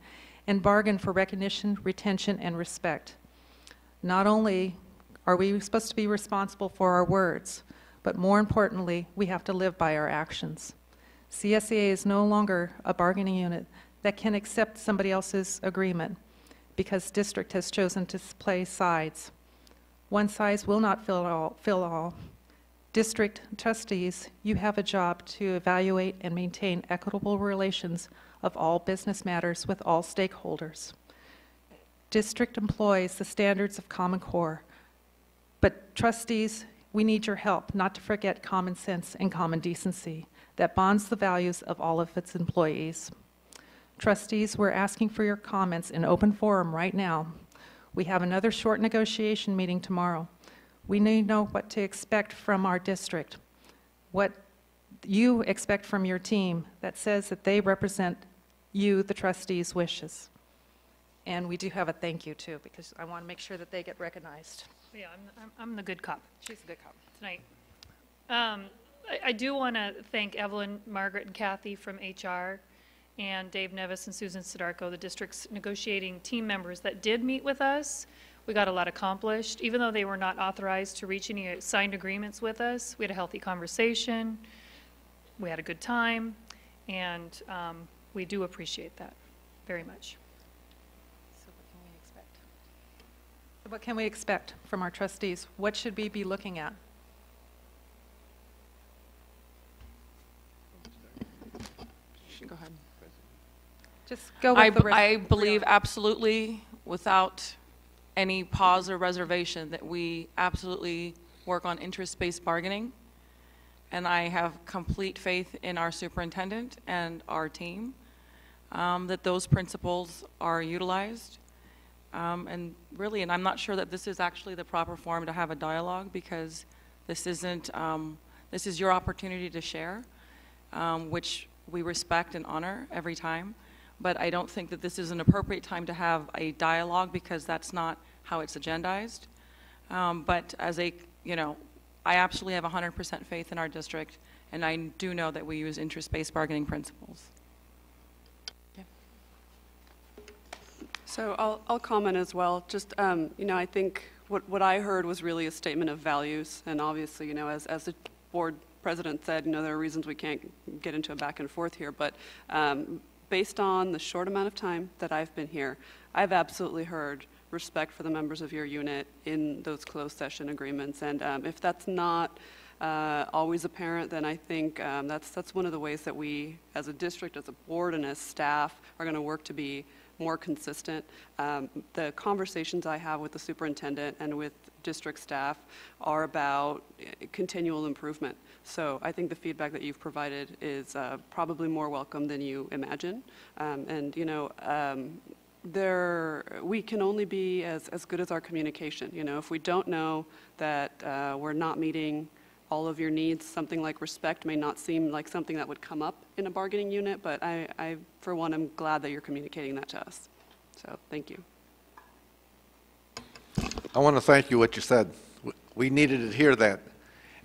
and bargain for recognition, retention, and respect. Not only are we supposed to be responsible for our words, but more importantly, we have to live by our actions. CSEA is no longer a bargaining unit that can accept somebody else's agreement because district has chosen to play sides. One size will not fill all. District trustees, you have a job to evaluate and maintain equitable relations of all business matters with all stakeholders. District employs the standards of Common Core, but trustees, we need your help not to forget common sense and common decency that bonds the values of all of its employees. Trustees, we're asking for your comments in open forum right now. We have another short negotiation meeting tomorrow. We need to know what to expect from our district, what you expect from your team that says that they represent you, the trustees' wishes. And we do have a thank you, too, because I want to make sure that they get recognized. Yeah, I'm the good cop. She's a good cop. Tonight. I do want to thank Evelyn, Margaret, and Kathy from HR, and Dave Nevis and Susan Sidarko, the district's negotiating team members that did meet with us. We got a lot accomplished. Even though they were not authorized to reach any signed agreements with us, we had a healthy conversation. We had a good time, and we do appreciate that very much. So what can we expect from our trustees? What should we be looking at? Go ahead. Just go with the rest. I believe absolutely, without any pause or reservation, that we absolutely work on interest-based bargaining. And I have complete faith in our superintendent and our team that those principles are utilized. And really, and I'm not sure that this is actually the proper forum to have a dialogue, because this isn't, this is your opportunity to share, which we respect and honor every time. but I don't think that this is an appropriate time to have a dialogue because that's not how it's agendized. But as a, I absolutely have 100% faith in our district, and I do know that we use interest-based bargaining principles. So I'll comment as well. Just, I think what I heard was really a statement of values. And obviously, as the board president said, there are reasons we can't get into a back and forth here. But based on the short amount of time that I've been here, I've absolutely heard respect for the members of your unit in those closed session agreements. And if that's not always apparent, then I think that's one of the ways that we, as a district, as a board, and as staff, are going to work to be more consistent. The conversations I have with the superintendent and with district staff are about continual improvement. So I think the feedback that you've provided is probably more welcome than you imagine. We can only be as good as our communication. If we don't know that we're not meeting all of your needs, something like respect may not seem like something that would come up in a bargaining unit, but I for one, am glad that you're communicating that to us. So thank you. I want to thank you what you said. We needed to hear that.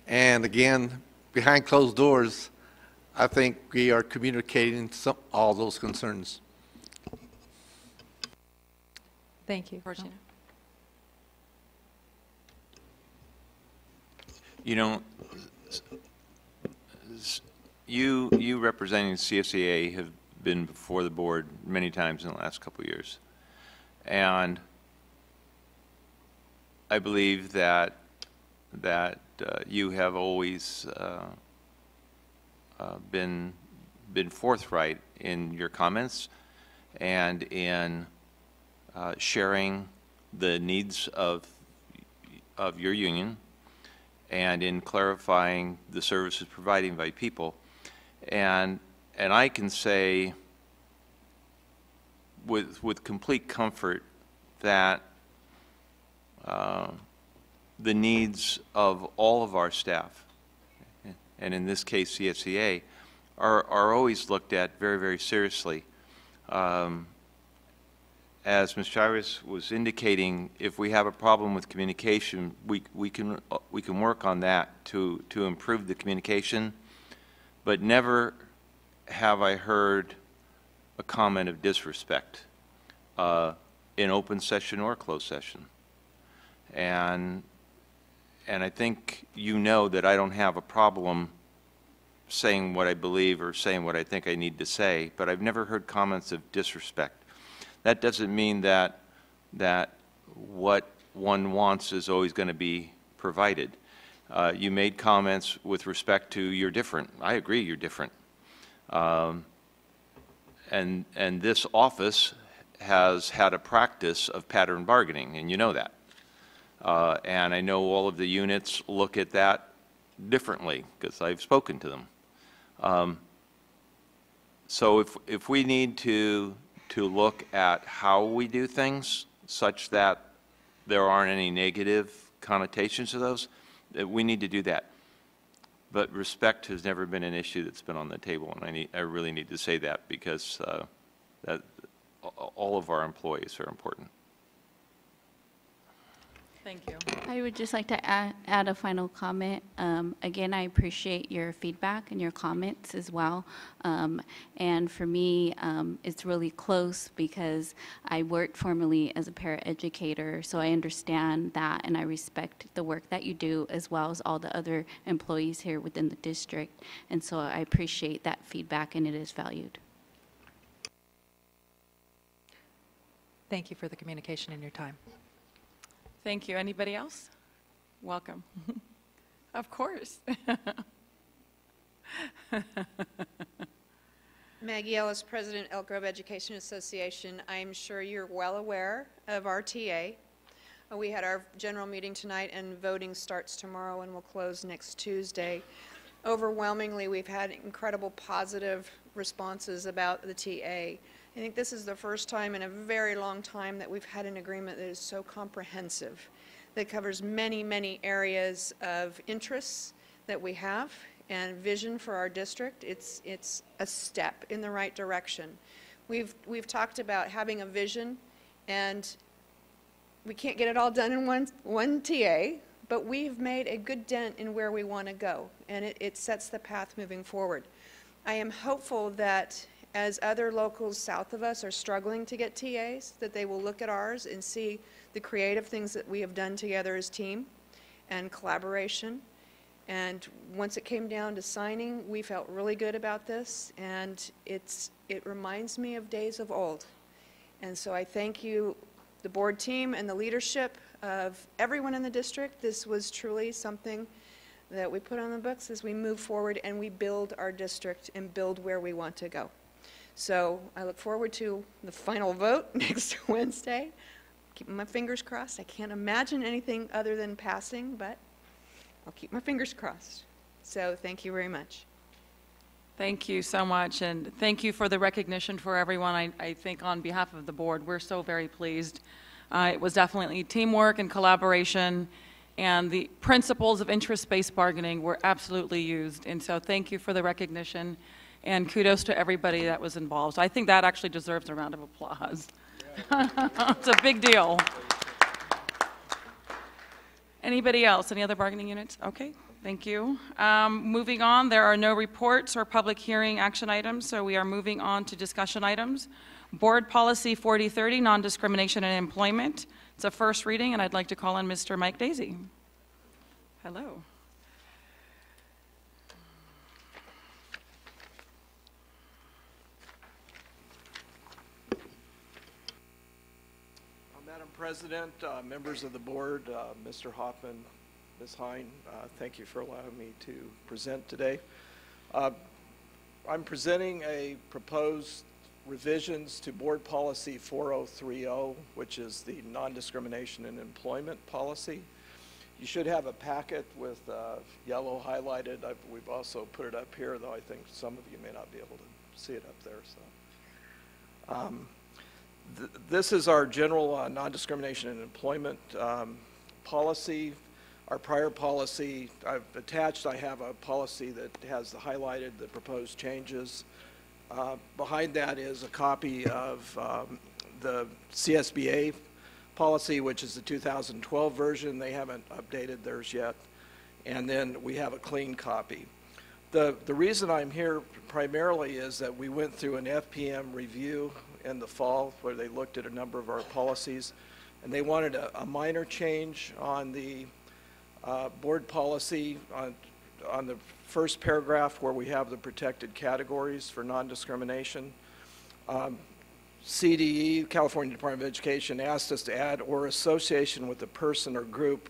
And again, behind closed doors, I think we are communicating all those concerns. Thank you. Virginia. You representing CSEA have been before the board many times in the last couple of years. And I believe that you have always been forthright in your comments and in sharing the needs of your union and in clarifying the services provided by people. And I can say with complete comfort that the needs of all of our staff, and in this case CSEA, are always looked at very, very seriously. As Ms. Chavez was indicating, if we have a problem with communication, we can work on that to improve the communication, but never have I heard a comment of disrespect in open session or closed session. And I think that I don't have a problem saying what I believe or saying what I think I need to say, but I've never heard comments of disrespect. That doesn't mean that what one wants is always going to be provided. You made comments with respect to you're different. I agree, you're different. And this office has had a practice of pattern bargaining, and you know that. And I know all of the units look at that differently because I've spoken to them. So if we need to look at how we do things such that there aren't any negative connotations to those, we need to do that. But respect has never been an issue that's been on the table, and I really need to say that because that all of our employees are important. Thank you. I would just like to add a final comment. Again, I appreciate your feedback and your comments as well. And for me, it's really close because I worked formerly as a paraeducator, so I understand that and I respect the work that you do as well as all the other employees here within the district. And so I appreciate that feedback and it is valued. Thank you for the communication and your time. Thank you. Anybody else? Welcome. Of course. Maggie Ellis, President, Elk Grove Education Association. I'm sure you're well aware of our TA. We had our general meeting tonight and voting starts tomorrow and will close next Tuesday. Overwhelmingly, we've had incredible positive responses about the TA. I think this is the first time in a very long time that we've had an agreement that is so comprehensive, that covers many, many areas of interests that we have and vision for our district. It's a step in the right direction. We've talked about having a vision, and we can't get it all done in one TA, but we've made a good dent in where we want to go, and it sets the path moving forward. I am hopeful that as other locals south of us are struggling to get TAs, that they will look at ours and see the creative things that we have done together as team and collaboration. And once it came down to signing, we felt really good about this, and it reminds me of days of old. And so I thank you, the board team and the leadership of everyone in the district. This was truly something that we put on the books as we move forward and we build our district and build where we want to go. So I look forward to the final vote next Wednesday. Keeping my fingers crossed. I can't imagine anything other than passing, but I'll keep my fingers crossed. So thank you very much. Thank you so much, and thank you for the recognition for everyone. I think on behalf of the board, we're so very pleased. It was definitely teamwork and collaboration, and the principles of interest-based bargaining were absolutely used. And so thank you for the recognition, and kudos to everybody that was involved. So I think that actually deserves a round of applause. It's a big deal. Anybody else? Any other bargaining units? Okay, thank you. Moving on, there are no reports or public hearing action items, so we are moving on to discussion items. Board Policy 4030, Non-Discrimination in Employment. It's a first reading, and I'd like to call on Mr. Mike Daisy. Hello. Madam President, members of the board, Mr. Hoffman, Ms. Hine, thank you for allowing me to present today. I'm presenting a proposed revisions to Board Policy 4030, which is the non-discrimination in employment policy. You should have a packet with yellow highlighted. We've also put it up here, though I think some of you may not be able to see it up there. So. This is our general non-discrimination in employment policy. Our prior policy, I have a policy that has highlighted the proposed changes. Behind that is a copy of the CSBA policy, which is the 2012 version. They haven't updated theirs yet. And then we have a clean copy. The reason I'm here primarily is that we went through an FPM review in the fall where they looked at a number of our policies, and they wanted a minor change on the board policy on the first paragraph where we have the protected categories for non-discrimination. CDE, California Department of Education, asked us to add or association with a person or group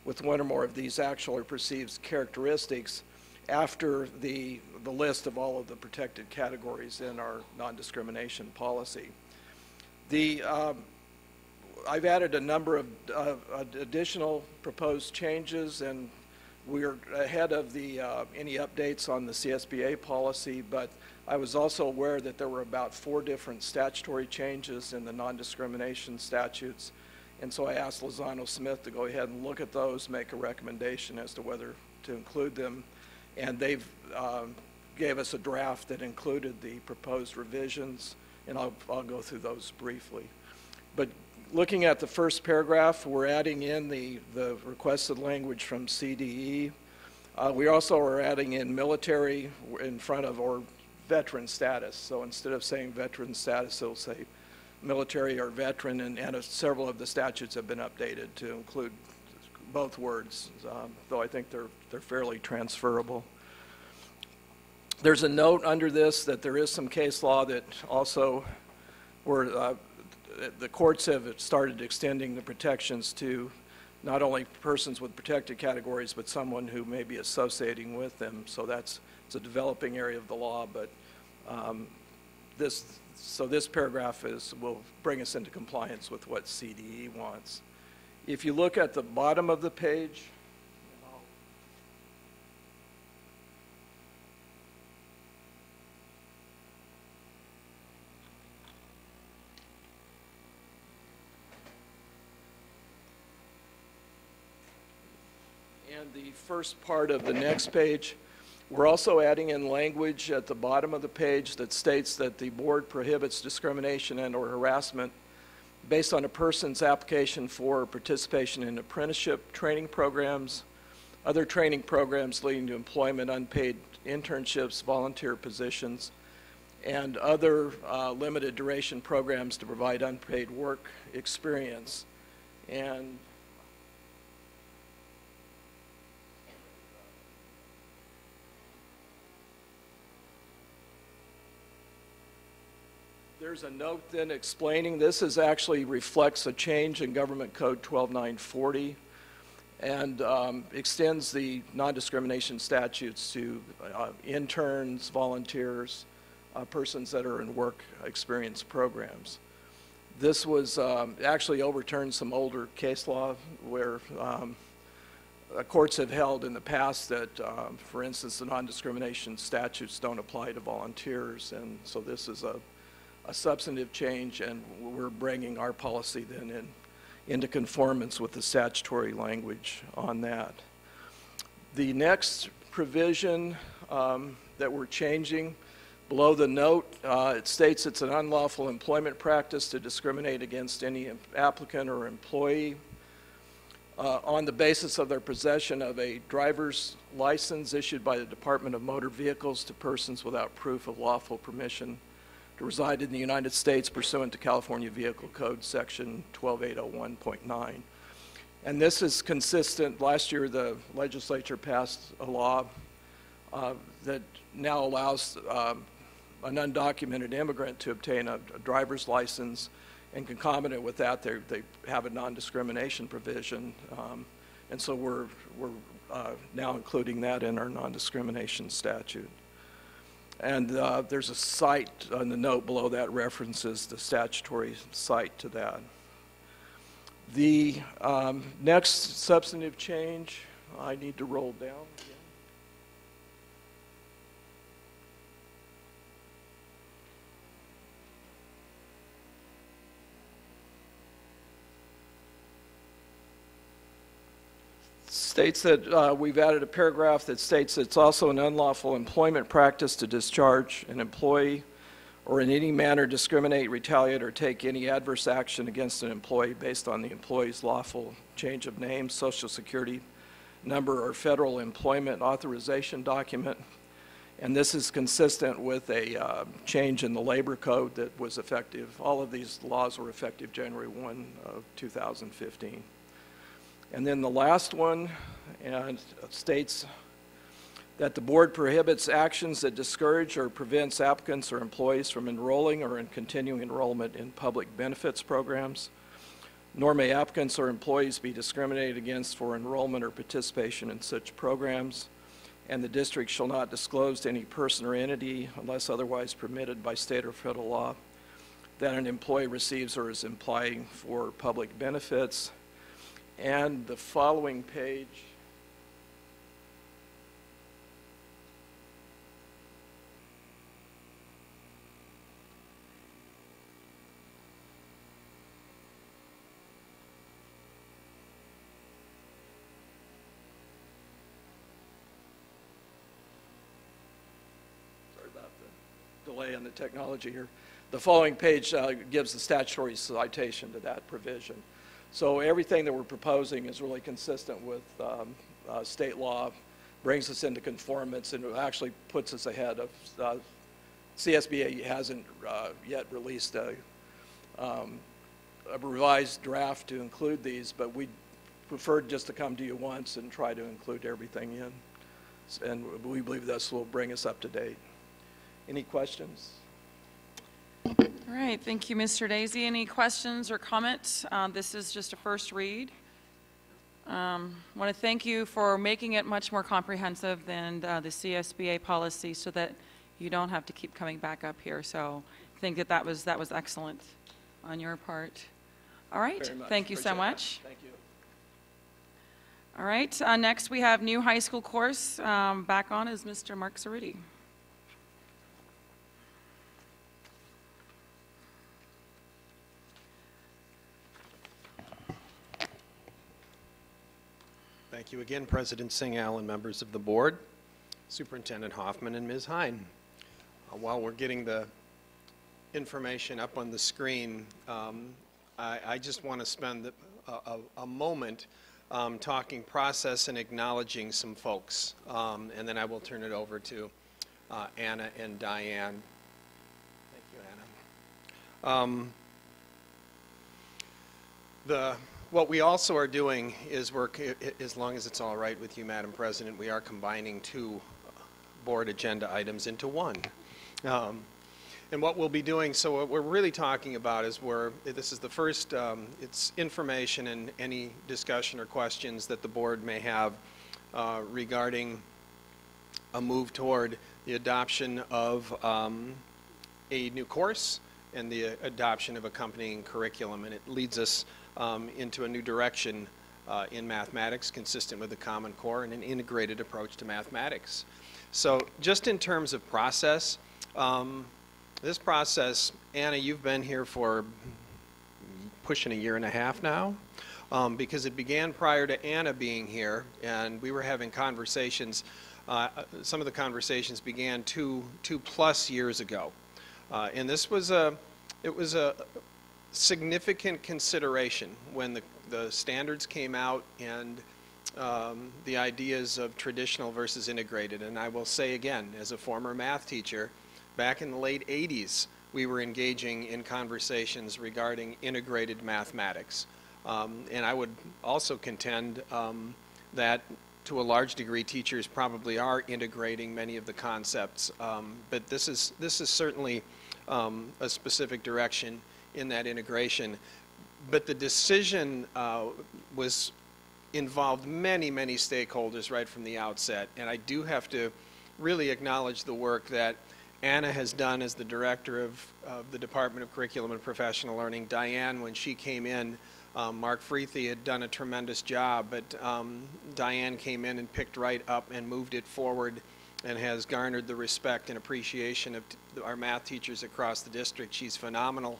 with one or more of these actual or perceived characteristics after the list of all of the protected categories in our non-discrimination policy. I've added a number of additional proposed changes, and we're ahead of any updates on the CSBA policy, but I was also aware that there were about 4 different statutory changes in the non-discrimination statutes, and so I asked Lozano Smith to go ahead and look at those, make a recommendation as to whether to include them, and they've gave us a draft that included the proposed revisions, and I'll go through those briefly. But looking at the first paragraph, we're adding in the requested language from CDE. We also are adding in military in front of or veteran status. So instead of saying veteran status, it'll say military or veteran, and several of the statutes have been updated to include both words, though I think they're fairly transferable. There's a note under this that there is some case law that also where the courts have started extending the protections to not only persons with protected categories, but someone who may be associating with them. So it's a developing area of the law, but this paragraph will bring us into compliance with what CDE wants. If you look at the bottom of the page, and the first part of the next page, We're also adding in language at the bottom of the page that states that the board prohibits discrimination and/or harassment based on a person's application for participation in apprenticeship training programs, other training programs leading to employment, unpaid internships, volunteer positions, and other limited duration programs to provide unpaid work experience. And there's a note then explaining this actually reflects a change in Government Code 12940 and extends the non-discrimination statutes to interns, volunteers, persons that are in work experience programs. This was actually overturned some older case law where courts have held in the past that, for instance, the non-discrimination statutes don't apply to volunteers, and so this is a substantive change, and we're bringing our policy then into conformance with the statutory language on that. The next provision that we're changing, below the note, it states it's an unlawful employment practice to discriminate against any applicant or employee on the basis of their possession of a driver's license issued by the Department of Motor Vehicles to persons without proof of lawful permission to reside in the United States pursuant to California Vehicle Code Section 12801.9. And this is consistent. Last year the legislature passed a law that now allows an undocumented immigrant to obtain a driver's license, and concomitant with that they have a non-discrimination provision, and so we're now including that in our non-discrimination statute. And there's a cite on the note below that references the statutory cite to that. The next substantive change, I need to roll down again. States that we've added a paragraph that states it's also an unlawful employment practice to discharge an employee or in any manner discriminate, retaliate, or take any adverse action against an employee based on the employee's lawful change of name, social security number, or federal employment authorization document. And this is consistent with a change in the labor code that was effective. All of these laws were effective January 1 of 2015. And then the last one states that the board prohibits actions that discourage or prevents applicants or employees from enrolling or in continuing enrollment in public benefits programs, nor may applicants or employees be discriminated against for enrollment or participation in such programs, and the district shall not disclose to any person or entity, unless otherwise permitted by state or federal law, that an employee receives or is applying for public benefits. And the following page sorry about the delay in the technology here. The following page gives the statutory citation to that provision. So everything that we're proposing is really consistent with state law, brings us into conformance, and actually puts us ahead of CSBA hasn't yet released a revised draft to include these, but we preferred just to come to you once and try to include everything in. And we believe this will bring us up to date. Any questions? All right, thank you, Mr. Daisy. Any questions or comments? This is just a first read. I want to thank you for making it much more comprehensive than the CSBA policy so that you don't have to keep coming back up here. So I think that was excellent on your part. All right, thank you so much. Thank you. All right, next we have new high school course. Back on is Mr. Mark Cerruti. Thank you again, President Singh Allen, members of the board. Superintendent Hoffman and Ms. Hine. While we're getting the information up on the screen, I just want to spend a moment talking process and acknowledging some folks, and then I will turn it over to Anna and Diane. Thank you, Anna. What we also are doing is work, as long as it's all right with you, Madam President, we are combining two board agenda items into one. And what we'll be doing, so what we're really talking about is this is the first, it's information and any discussion or questions that the board may have regarding a move toward the adoption of a new course and the adoption of accompanying curriculum. And it leads us into a new direction in mathematics, consistent with the Common Core and an integrated approach to mathematics. So just in terms of process, this process, Anna, you've been here for pushing 1.5 years now, because it began prior to Anna being here, and we were having conversations. Some of the conversations began two plus years ago, and this was a significant consideration when the standards came out and the ideas of traditional versus integrated. And I will say again, as a former math teacher, back in the late 80s, we were engaging in conversations regarding integrated mathematics. And I would also contend that to a large degree, teachers probably are integrating many of the concepts. But this is certainly a specific direction in that integration. But the decision involved many, many stakeholders right from the outset. And I do have to really acknowledge the work that Anna has done as the director of the Department of Curriculum and Professional Learning. Diane, when she came in, Mark Freethy had done a tremendous job, but Diane came in and picked right up and moved it forward and has garnered the respect and appreciation of our math teachers across the district. She's phenomenal.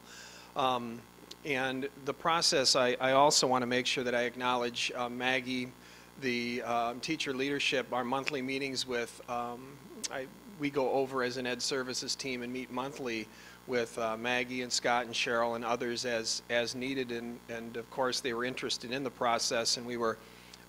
And the process, I also want to make sure that I acknowledge Maggie, the teacher leadership, our monthly meetings with, we go over as an Ed Services team and meet monthly with Maggie and Scott and Cheryl and others as needed, and of course they were interested in the process, and we were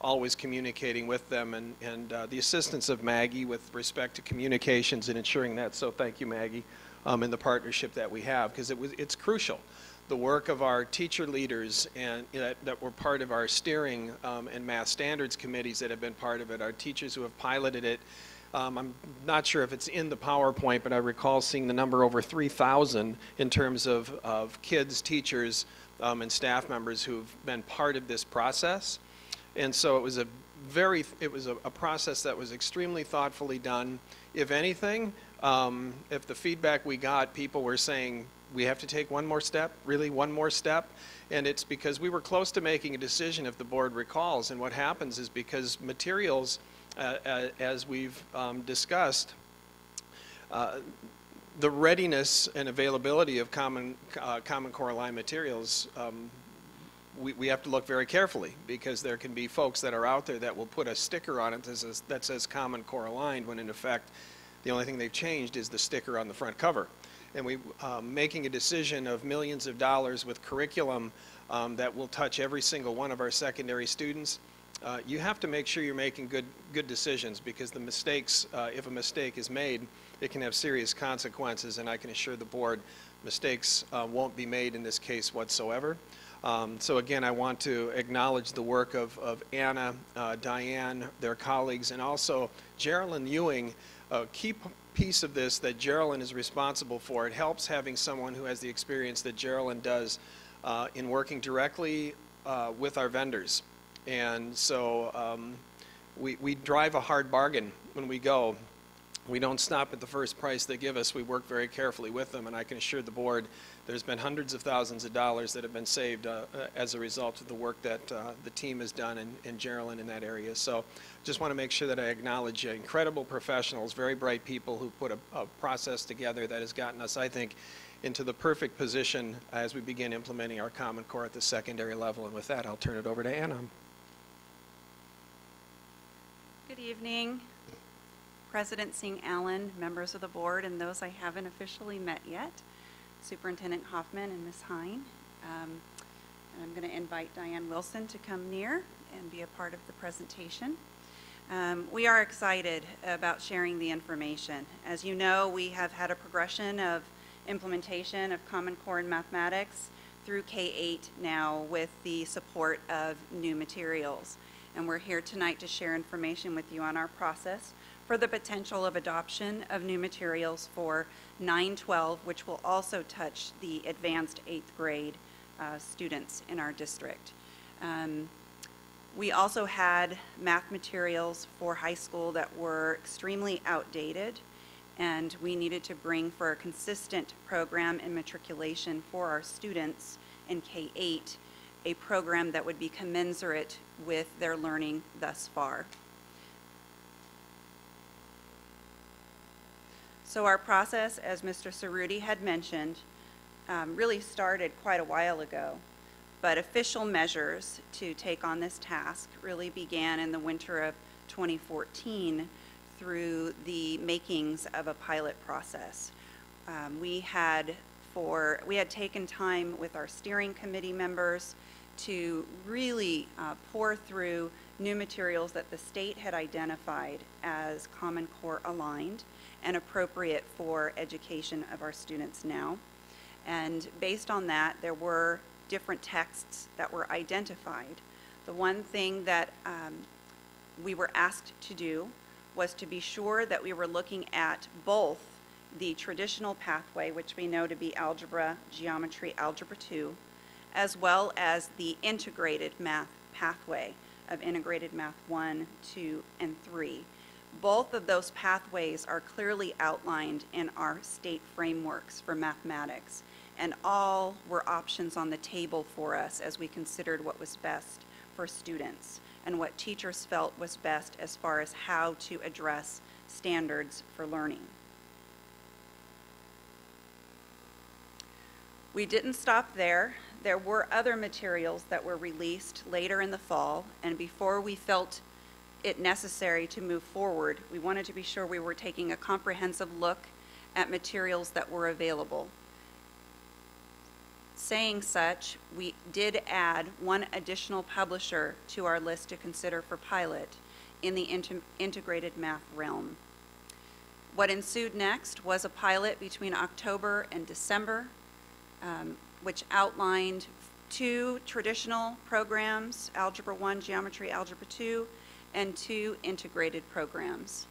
always communicating with them, and the assistance of Maggie with respect to communications and ensuring that. So thank you, Maggie, in the partnership that we have, because it's crucial. The work of our teacher leaders and that were part of our steering and math standards committees that have been part of it, our teachers who have piloted it. I'm not sure if it's in the PowerPoint, but I recall seeing the number over 3,000 in terms of kids, teachers, and staff members who've been part of this process. And so it was a process that was extremely thoughtfully done. If anything, if the feedback we got, people were saying, we have to take one more step, really one more step. And it's because we were close to making a decision, if the board recalls. And what happens is, because materials, as we've discussed, the readiness and availability of Common Core aligned materials, we have to look very carefully, because there can be folks that are out there that will put a sticker on it that says Common Core aligned, when in effect the only thing they've changed is the sticker on the front cover. And we making a decision of millions of dollars with curriculum that will touch every single one of our secondary students. You have to make sure you're making good decisions, because the mistakes, if a mistake is made, it can have serious consequences, and I can assure the board mistakes won't be made in this case whatsoever. So again, I want to acknowledge the work of Anna, Diane, their colleagues, and also Geraldine Ewing. A key piece of this that Geraldine is responsible for. It helps having someone who has the experience that Geraldine does in working directly with our vendors. And so we drive a hard bargain when we go. We don't stop at the first price they give us. We work very carefully with them, and I can assure the board there's been hundreds of thousands of dollars that have been saved as a result of the work that the team has done and Geraldine in that area. So just want to make sure that I acknowledge incredible professionals, very bright people who put a process together that has gotten us, I think, into the perfect position as we begin implementing our Common Core at the secondary level. And with that, I'll turn it over to Anna. Good evening. President Singh Allen, members of the board, and those I haven't officially met yet, Superintendent Hoffman and Ms. Hine. And I'm going to invite Diane Wilson to come near and be a part of the presentation. We are excited about sharing the information. As you know, we have had a progression of implementation of Common Core in mathematics through K-8 now with the support of new materials. And we're here tonight to share information with you on our process for the potential of adoption of new materials for 9-12, which will also touch the advanced 8th grade students in our district. We also had math materials for high school that were extremely outdated, and we needed to bring for a consistent program and matriculation for our students in K-8, a program that would be commensurate with their learning thus far. So our process, as Mr. Cerruti had mentioned, really started quite a while ago, but official measures to take on this task really began in the winter of 2014 through the makings of a pilot process. We had taken time with our steering committee members to really pour through new materials that the state had identified as Common Core aligned and appropriate for education of our students now. And based on that, there were different texts that were identified. The one thing that we were asked to do was to be sure that we were looking at both the traditional pathway, which we know to be algebra, geometry, algebra 2, as well as the integrated math pathway of integrated math 1, 2, and 3. Both of those pathways are clearly outlined in our state frameworks for mathematics, and all were options on the table for us as we considered what was best for students and what teachers felt was best as far as how to address standards for learning. We didn't stop there. There were other materials that were released later in the fall, and before we felt it necessary to move forward, we wanted to be sure we were taking a comprehensive look at materials that were available. Saying such, we did add one additional publisher to our list to consider for pilot in the integrated math realm. What ensued next was a pilot between October and December, which outlined 2 traditional programs, Algebra 1, Geometry, Algebra 2, and 2 integrated programs.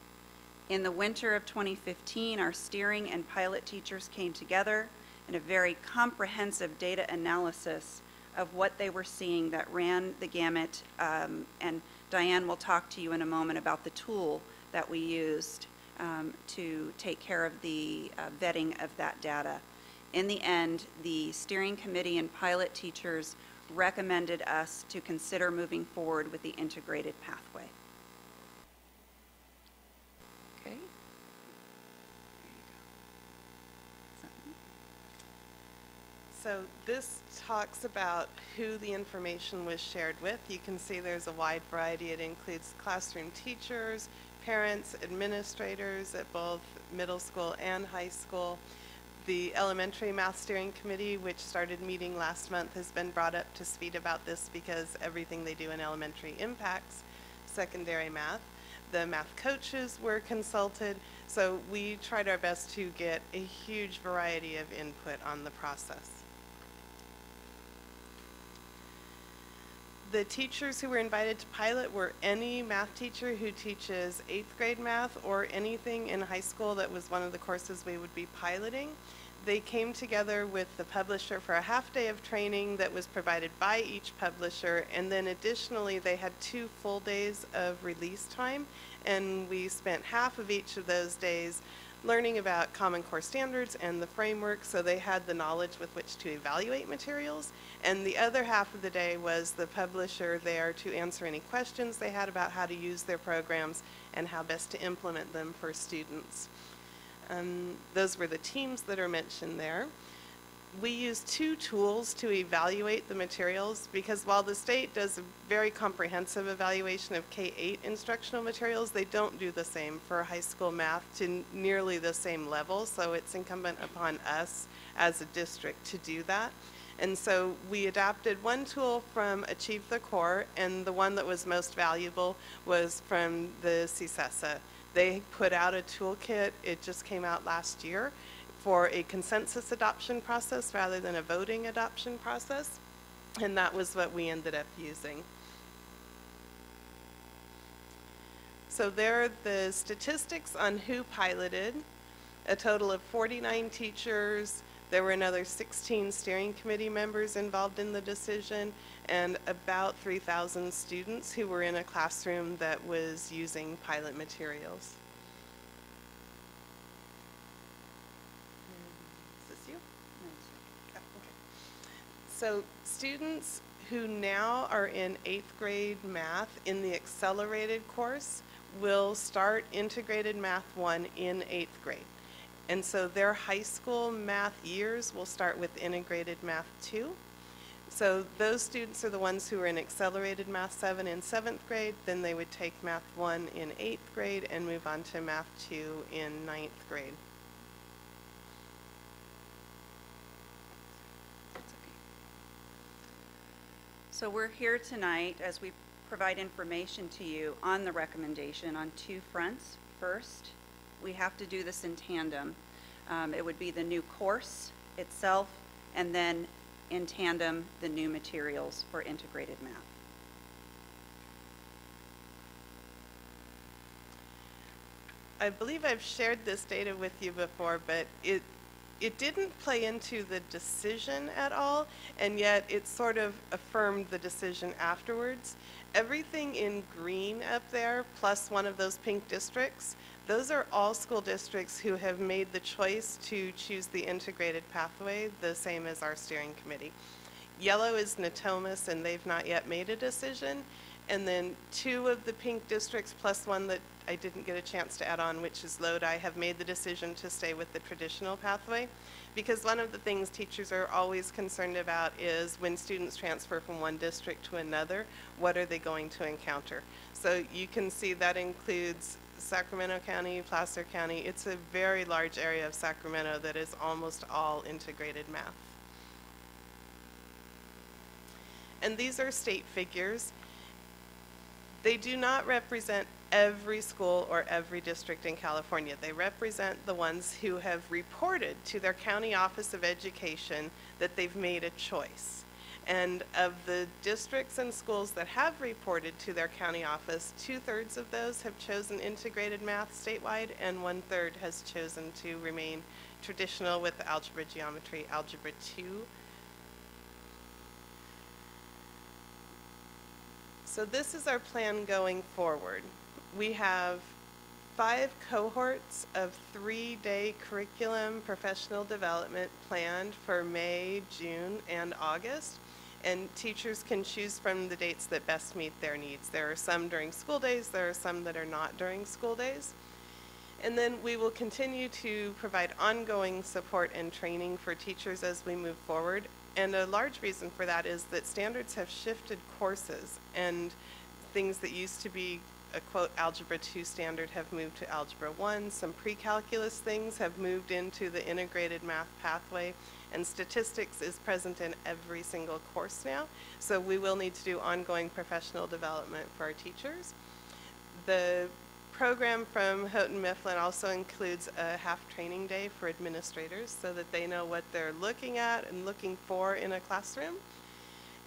In the winter of 2015, our steering and pilot teachers came together in a very comprehensive data analysis of what they were seeing that ran the gamut, and Diane will talk to you in a moment about the tool that we used to take care of the vetting of that data. In the end, the steering committee and pilot teachers recommended us to consider moving forward with the integrated pathway. Okay. So this talks about who the information was shared with. You can see there's a wide variety. It includes classroom teachers, parents, administrators at both middle school and high school. The Elementary Math Steering Committee, which started meeting last month, has been brought up to speed about this because everything they do in elementary impacts secondary math. The math coaches were consulted, so we tried our best to get a huge variety of input on the process. The teachers who were invited to pilot were any math teacher who teaches 8th grade math or anything in high school that was one of the courses we would be piloting. They came together with the publisher for a half day of training that was provided by each publisher, and then additionally they had 2 full days of release time, and we spent half of each of those days learning about Common Core standards and the framework, so they had the knowledge with which to evaluate materials. And the other half of the day was the publisher there to answer any questions they had about how to use their programs and how best to implement them for students. Those were the teams that are mentioned there. we use two tools to evaluate the materials, because while the state does a very comprehensive evaluation of K-8 instructional materials, they don't do the same for high school math to nearly the same level, so it's incumbent upon us as a district to do that. And so we adapted one tool from Achieve the Core, and the one that was most valuable was from the CSESA. They put out a toolkit, it just came out last year, for a consensus adoption process rather than a voting adoption process, and that was what we ended up using. So there are the statistics on who piloted. A total of 49 teachers. There were another 16 steering committee members involved in the decision, and about 3,000 students who were in a classroom that was using pilot materials. Is this you? Oh, okay. So students who now are in 8th grade math in the accelerated course will start integrated math 1 in 8th grade. And so their high school math years will start with integrated math 2. So those students are the ones who are in accelerated math 7 in 7th grade, then they would take math 1 in 8th grade and move on to math 2 in 9th grade. So we're here tonight as we provide information to you on the recommendation on two fronts. First, we have to do this in tandem. It would be the new course itself, and then in tandem, the new materials for integrated math. I believe I've shared this data with you before, but it didn't play into the decision at all, and yet it sort of affirmed the decision afterwards. Everything in green up there, plus one of those pink districts, those are all school districts who have made the choice to choose the integrated pathway, the same as our steering committee. Yellow is Natomas, and they've not yet made a decision. And then 2 of the pink districts, plus one that I didn't get a chance to add on, which is Lodi, have made the decision to stay with the traditional pathway. Because one of the things teachers are always concerned about is when students transfer from one district to another, what are they going to encounter? So you can see that includes Sacramento County, Placer County. It's a very large area of Sacramento that is almost all integrated math. And these are state figures. They do not represent every school or every district in California. They represent the ones who have reported to their county office of education that they've made a choice. And of the districts and schools that have reported to their county office, 2/3 of those have chosen integrated math statewide, and 1/3 has chosen to remain traditional with algebra, geometry, algebra 2. So this is our plan going forward. We have 5 cohorts of 3-day curriculum professional development planned for May, June, and August. And teachers can choose from the dates that best meet their needs. There are some during school days, there are some that are not during school days. And then we will continue to provide ongoing support and training for teachers as we move forward. And a large reason for that is that standards have shifted courses, and things that used to be a quote Algebra 2 standard have moved to Algebra 1. Some pre-calculus things have moved into the integrated math pathway, and statistics is present in every single course now. So we will need to do ongoing professional development for our teachers. The program from Houghton Mifflin also includes a half training day for administrators so that they know what they're looking at and looking for in a classroom.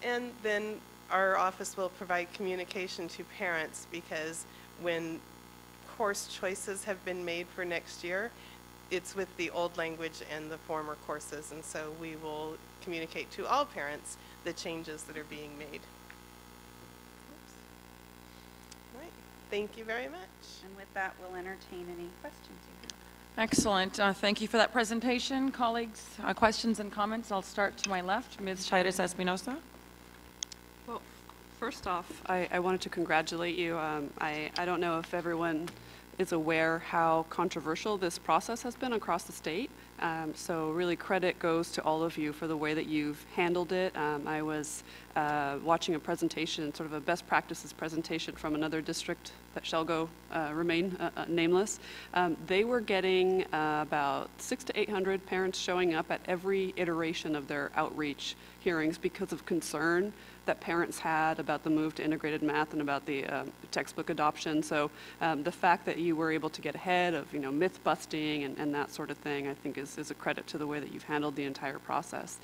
And then our office will provide communication to parents, because when course choices have been made for next year, it's with the old language and the former courses, and so we will communicate to all parents the changes that are being made. All right, thank you very much. And with that, we'll entertain any questions you have. Excellent. Thank you for that presentation. Colleagues, questions and comments? I'll start to my left. Ms. Chaires Espinosa. Well, first off, I wanted to congratulate you. I don't know if everyone is aware how controversial this process has been across the state. So really credit goes to all of you for the way that you've handled it. I was watching a presentation, sort of a best practices presentation from another district that shall go remain nameless. They were getting about 600 to 800 parents showing up at every iteration of their outreach hearings because of concern that parents had about the move to integrated math and about the textbook adoption. So the fact that you were able to get ahead of, myth busting and that sort of thing, I think is a credit to the way that you've handled the entire process.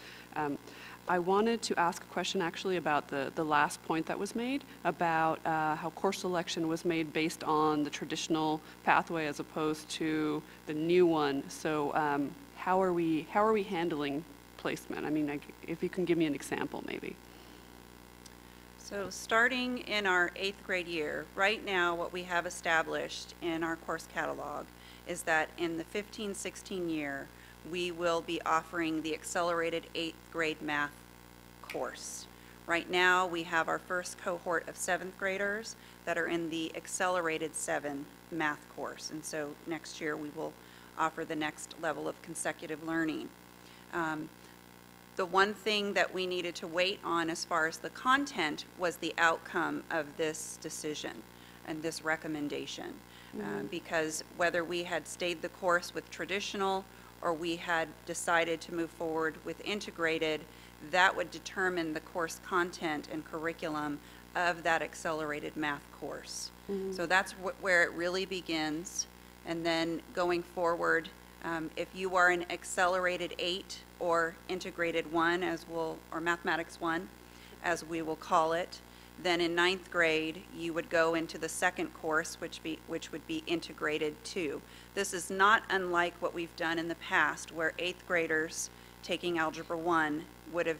I wanted to ask a question actually about the last point that was made about how course selection was made based on the traditional pathway as opposed to the new one. So how are we handling placement? I mean, if you can give me an example maybe. So starting in our 8th grade year, right now what we have established in our course catalog is that in the 15-16 year, we will be offering the accelerated 8th grade math course. Right now we have our first cohort of 7th graders that are in the accelerated 7 math course, and so next year we will offer the next level of consecutive learning. The one thing that we needed to wait on as far as the content was the outcome of this decision and this recommendation. Because whether we had stayed the course with traditional or we had decided to move forward with integrated, that would determine the course content and curriculum of that accelerated math course. So that's where it really begins. And then going forward, if you are an accelerated 8 or integrated 1, or mathematics 1, as we will call it, then in 9th grade you would go into the second course, which would be integrated 2. This is not unlike what we've done in the past, where 8th graders taking Algebra 1 would have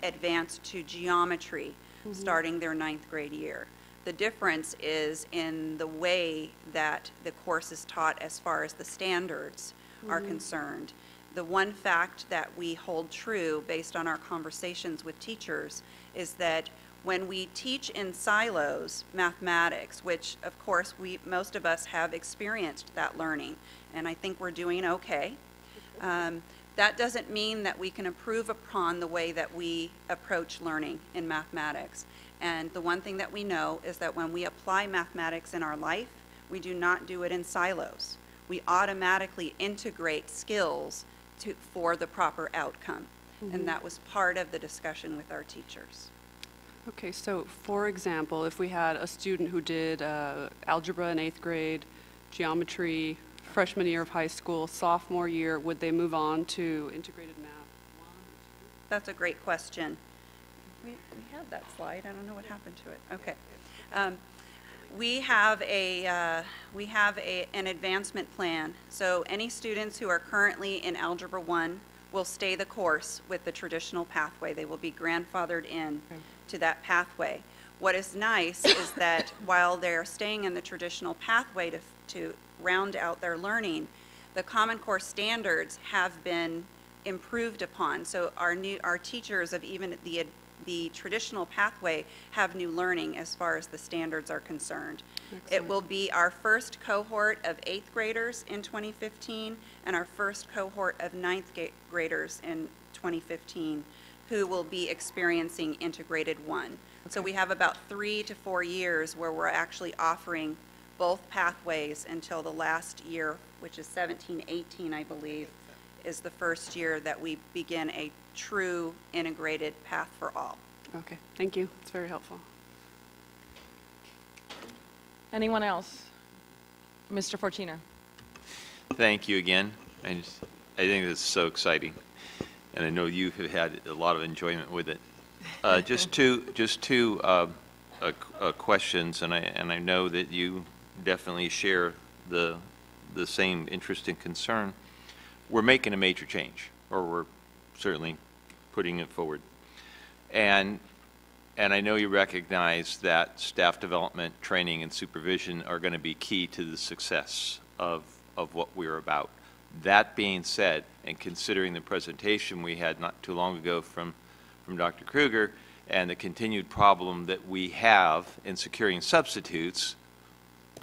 advanced to geometry starting their 9th grade year. The difference is in the way that the course is taught as far as the standards are concerned. The one fact that we hold true based on our conversations with teachers is that when we teach in silos mathematics, which of course most of us have experienced that learning, and I think we're doing okay, that doesn't mean that we can improve upon the way that we approach learning in mathematics. And the one thing that we know is that when we apply mathematics in our life, we do not do it in silos. We automatically integrate skills for the proper outcome. And that was part of the discussion with our teachers. Okay, so for example, if we had a student who did algebra in 8th grade, geometry, freshman year of high school, sophomore year, would they move on to integrated math 1? That's a great question. We had that slide. I don't know what happened to it. Okay. We have an advancement plan. So any students who are currently in Algebra 1 will stay the course with the traditional pathway. They will be grandfathered in to that pathway. What is nice is that while they're staying in the traditional pathway to round out their learning, the Common Core standards have been improved upon. So our teachers of even the traditional pathway have new learning as far as the standards are concerned. Excellent. It will be our first cohort of 8th graders in 2015 and our first cohort of 9th graders in 2015 who will be experiencing integrated 1. Okay. So we have about 3 to 4 years where we're actually offering both pathways until the last year, which is 17-18, I believe, is the first year that we begin a true integrated path for all. Okay, thank you. It's very helpful. Anyone else? Mr. Fortino. Thank you again. I think this is so exciting, and I know you have had a lot of enjoyment with it. Just two questions, and I know that you definitely share the same interest and concern. We're making a major change, or we're certainly putting it forward. And I know you recognize that staff development, training, and supervision are going to be key to the success of what we're about. That being said, and considering the presentation we had not too long ago from Dr. Kruger and the continued problem that we have in securing substitutes,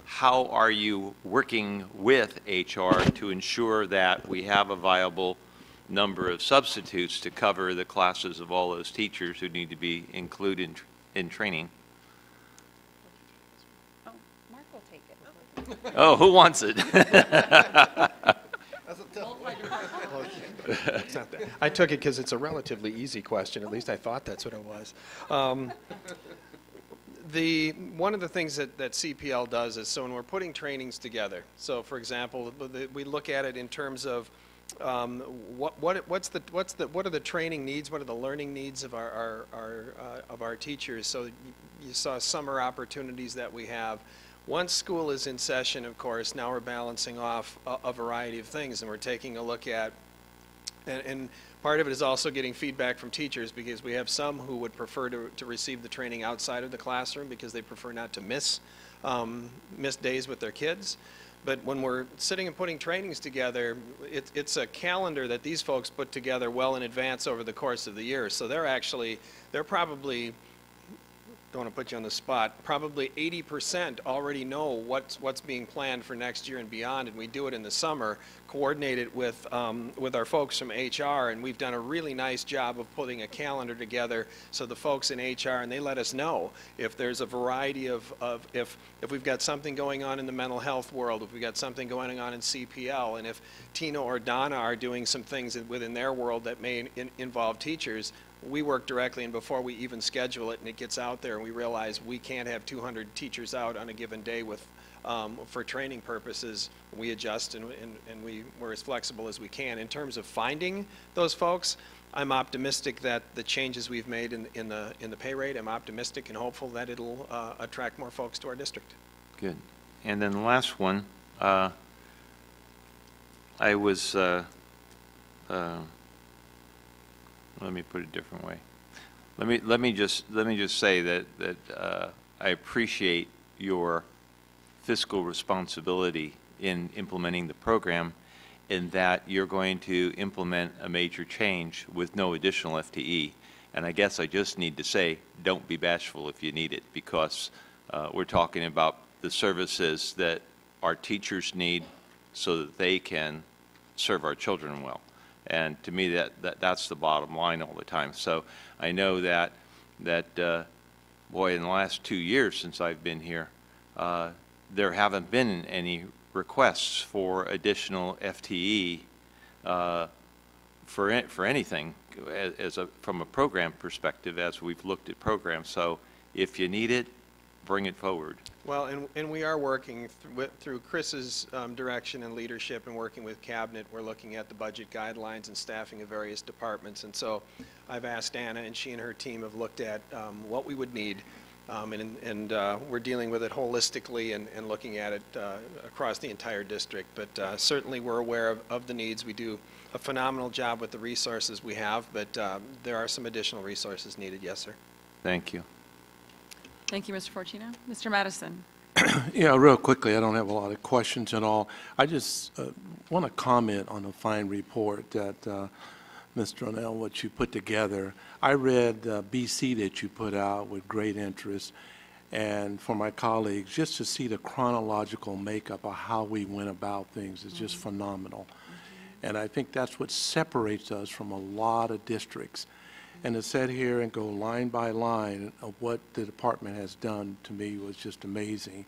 how are you working with HR to ensure that we have a viable number of substitutes to cover the classes of all those teachers who need to be included in training? Oh, Mark will take it. Oh, who wants it? It's not that. I took it because it's a relatively easy question. At least I thought that's what it was. One of the things that CPL does is, so when we're putting trainings together, so for example, we look at it in terms of what are the training needs, what are the learning needs of our teachers. So you saw summer opportunities that we have. Once school is in session, of course, now we're balancing off a variety of things, and we're taking a look at, and part of it is also getting feedback from teachers, because we have some who would prefer to receive the training outside of the classroom because they prefer not to miss days with their kids. But when we're sitting and putting trainings together, it's a calendar that these folks put together well in advance over the course of the year. So they're probably, don't want to put you on the spot, probably 80% already know what's being planned for next year and beyond, and we do it in the summer, coordinate it with our folks from HR, and we've done a really nice job of putting a calendar together so the folks in HR, and they let us know if there's a variety of if we've got something going on in the mental health world, if we've got something going on in CPL, and if Tina or Donna are doing some things within their world that may involve teachers. We work directly, and before we even schedule it and it gets out there and we realize we can't have 200 teachers out on a given day for training purposes, we adjust and we're as flexible as we can. In terms of finding those folks, I'm optimistic that the changes we've made in the pay rate, I'm optimistic and hopeful that it'll attract more folks to our district. Good. And then the last one, I was let me put it a different way. Let me just say that I appreciate your fiscal responsibility in implementing the program, in that you're going to implement a major change with no additional FTE. And I guess I just need to say, don't be bashful if you need it, because we're talking about the services that our teachers need so that they can serve our children well. And to me, that's the bottom line all the time. So I know that boy, in the last 2 years since I've been here, there haven't been any requests for additional FTE for anything from a program perspective as we've looked at programs. So if you need it, bring it forward. Well, and we are working through Chris's direction and leadership, and working with Cabinet. We're looking at the budget guidelines and staffing of various departments. And so I've asked Anna, and she and her team have looked at what we would need, and we're dealing with it holistically and looking at it across the entire district. But certainly we're aware of the needs. We do a phenomenal job with the resources we have, but there are some additional resources needed. Yes, sir. Thank you. Thank you, Mr. Fortino. Mr. Madison. Yeah, real quickly, I don't have a lot of questions at all. I just want to comment on a fine report that Mr. O'Neill, what you put together. I read BC that you put out with great interest, and for my colleagues, just to see the chronological makeup of how we went about things is just phenomenal. And I think that's what separates us from a lot of districts. And to sit here and go line by line of what the department has done, to me, was just amazing.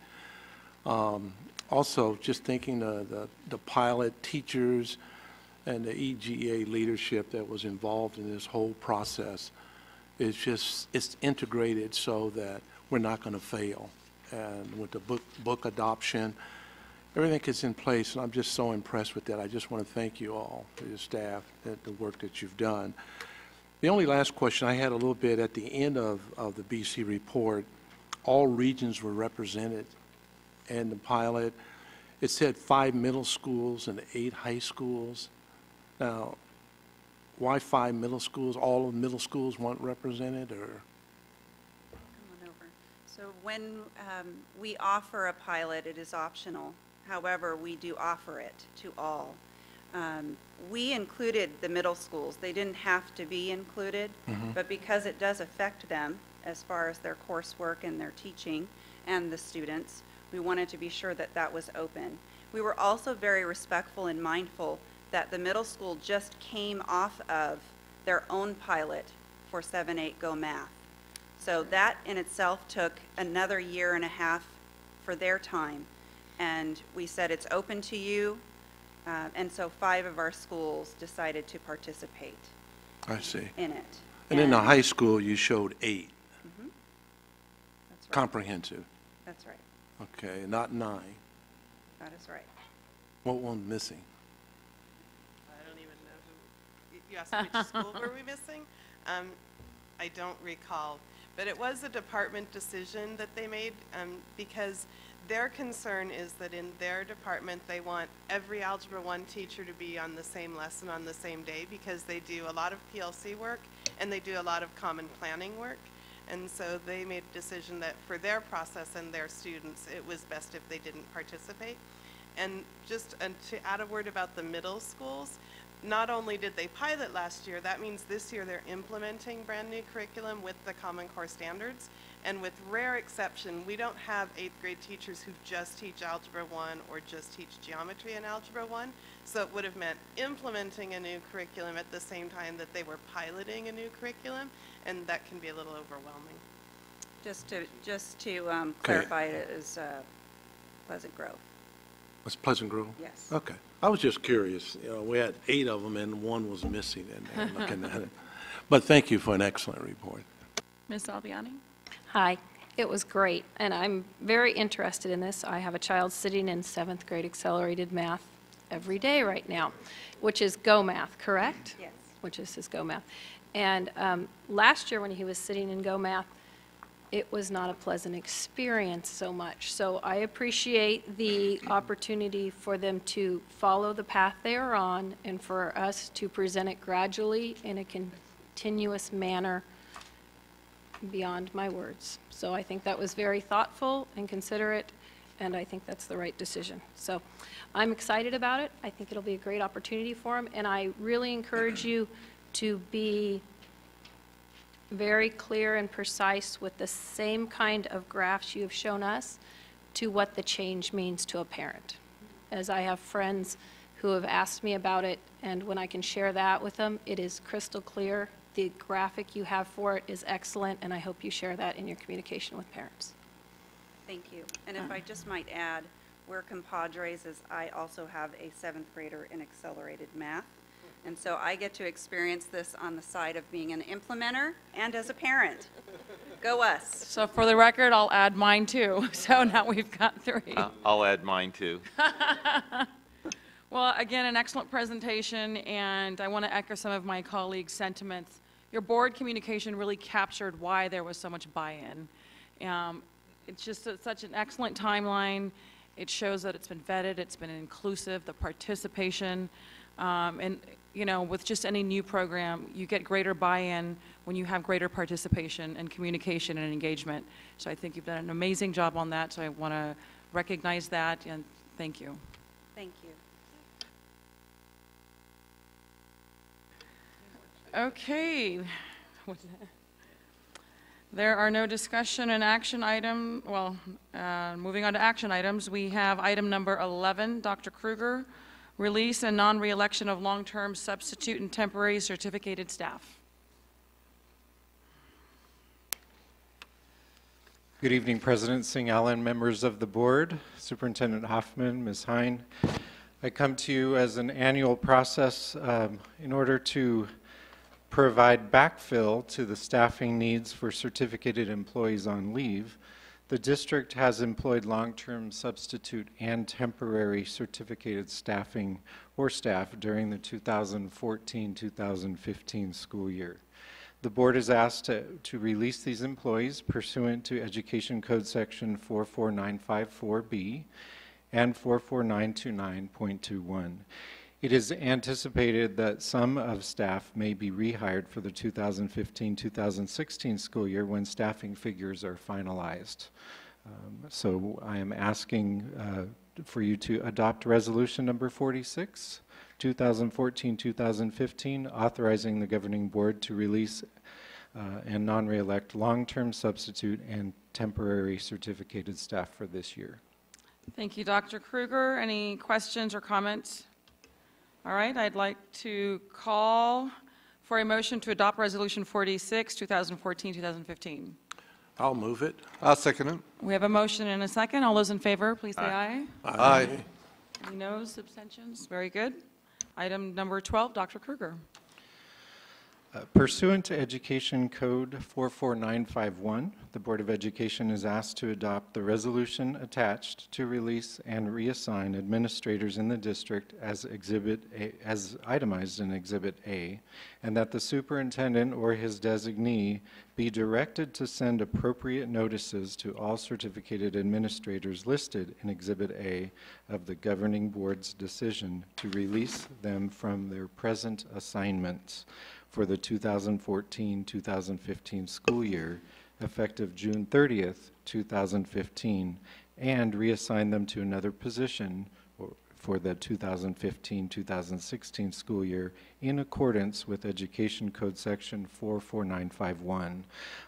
Also, just thinking the pilot teachers and the EGA leadership that was involved in this whole process, it's integrated so that we're not going to fail. And with the book adoption, everything is in place, and I'm just so impressed with that. I just want to thank you all, for your staff, the work that you've done. The only last question I had a little bit at the end of the BC report, all regions were represented in the pilot. It said 5 middle schools and 8 high schools. Now, why 5 middle schools? All of the middle schools weren't represented, or? Come on over. So when we offer a pilot, it is optional. However, we do offer it to all. We included the middle schools. They didn't have to be included, but because it does affect them as far as their coursework and their teaching and the students, We wanted to be sure that that was open. We were also very respectful and mindful that the middle school just came off of their own pilot for 7-8 Go Math. So that in itself took another year and a half for their time. And we said it's open to you. And so 5 of our schools decided to participate I see. in it. And in the high school, you showed 8. Mhm. That's right. Comprehensive. That's right. Okay, not 9. That is right. What one missing? I don't even know who, you asked which school were we missing? I don't recall, but it was a department decision that they made because their concern is that in their department they want every Algebra 1 teacher to be on the same lesson on the same day because they do a lot of PLC work and they do a lot of common planning work. And so they made a decision that for their process and their students, it was best if they didn't participate. And just to add a word about the middle schools, not only did they pilot last year, that means this year they're implementing brand new curriculum with the Common Core standards. And with rare exception, we don't have 8th grade teachers who just teach Algebra 1 or just teach geometry in Algebra 1. So it would have meant implementing a new curriculum at the same time that they were piloting a new curriculum, and that can be a little overwhelming. Just to clarify, it is Pleasant Grove. Was Pleasant Grove? Yes. Okay. I was just curious. You know, we had 8 of them and 1 was missing in there looking at it. But thank you for an excellent report. Ms. Albiani? Hi. It was great, and I'm very interested in this. I have a child sitting in 7th grade accelerated math every day right now, which is Go Math, correct? Yes. Which is his Go Math. And last year when he was sitting in Go Math, it was not a pleasant experience so much. So I appreciate the opportunity for them to follow the path they are on and for us to present it gradually in a continuous manner beyond my words. So I think that was very thoughtful and considerate, and I think that's the right decision. So I'm excited about it. I think it'll be a great opportunity for them, and I really encourage you to be very clear and precise with the same kind of graphs you have shown us to what the change means to a parent. As I have friends who have asked me about it, and when I can share that with them, it is crystal clear. The graphic you have for it is excellent, and I hope you share that in your communication with parents. Thank you. And if I just might add, we're compadres as I also have a 7th grader in accelerated math. And so I get to experience this on the side of being an implementer and as a parent. Go us. So for the record, I'll add mine too. So now we've got 3. I'll add mine too. Well, again, an excellent presentation, and I want to echo some of my colleagues' sentiments. Your board communication really captured why there was so much buy-in. It's just such an excellent timeline. It shows that it's been vetted, it's been inclusive, the participation, and you know, with just any new program, you get greater buy-in when you have greater participation and communication and engagement. So I think you've done an amazing job on that, so I want to recognize that and thank you. Thank you. Okay. There are no discussion and action item. Well, moving on to action items, we have item number 11, Dr. Kruger, release and non-reelection of long-term substitute and temporary certificated staff. Good evening, President Singh Allen, members of the board, Superintendent Hoffman, Ms. Hine. I come to you as an annual process in order to provide backfill to the staffing needs for certificated employees on leave. The district has employed long-term substitute and temporary certificated staffing or staff during the 2014-2015 school year. The board is asked to release these employees pursuant to Education Code Section 44954B and 44929.21. It is anticipated that some of staff may be rehired for the 2015-2016 school year when staffing figures are finalized. So I am asking for you to adopt resolution number 46, 2014-2015, authorizing the governing board to release and non-reelect long-term substitute and temporary certificated staff for this year. Thank you, Dr. Kruger. Any questions or comments? All right, I'd like to call for a motion to adopt Resolution 46, 2014-2015. I'll move it. I'll second it. We have a motion and a second. All those in favor, please say aye. Aye. Any noes, abstentions? Very good. Item number 12, Dr. Kruger. Pursuant to Education Code 44951, the Board of Education is asked to adopt the resolution attached to release and reassign administrators in the district as itemized in Exhibit A, and that the superintendent or his designee be directed to send appropriate notices to all certificated administrators listed in Exhibit A of the governing board's decision to release them from their present assignments for the 2014-2015 school year, effective June 30th, 2015, and reassign them to another position for the 2015-2016 school year in accordance with Education Code Section 44951.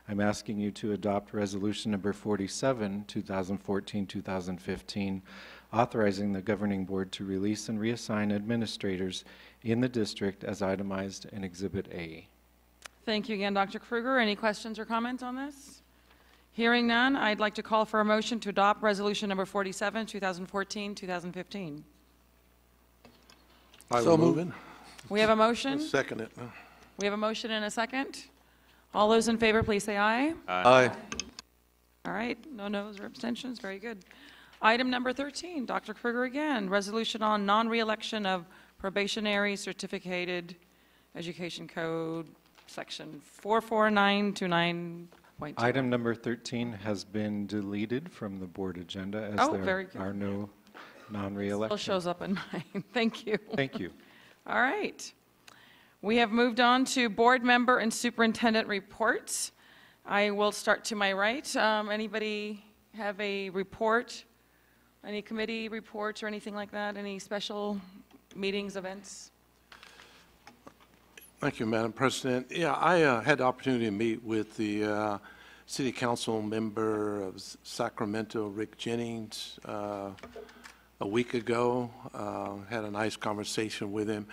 I'm asking you to adopt Resolution Number 47, 2014-2015, authorizing the governing board to release and reassign administrators in the district as itemized in Exhibit A. Thank you again, Dr. Kruger. Any questions or comments on this? Hearing none, I'd like to call for a motion to adopt Resolution Number 47, 2014-2015. I will move it. We have a motion. Second it. We have a motion and a second. All those in favor, please say aye. Aye. All right, no noes or abstentions. Very good. Item number 13, Dr. Kruger again, resolution on non-reelection of probationary certificated education code section 44929.2. Item number 13 has been deleted from the board agenda as very there good. are no Still non-reelections. shows up in mine. Thank you. Thank you. All right. We have moved on to board member and superintendent reports. I will start to my right. Anybody have a report? Any committee reports or anything like that? Any special meetings, events? Thank you, Madam President. Yeah, I had the opportunity to meet with the City Council member of Sacramento, Rick Jennings, a week ago. Had a nice conversation with him.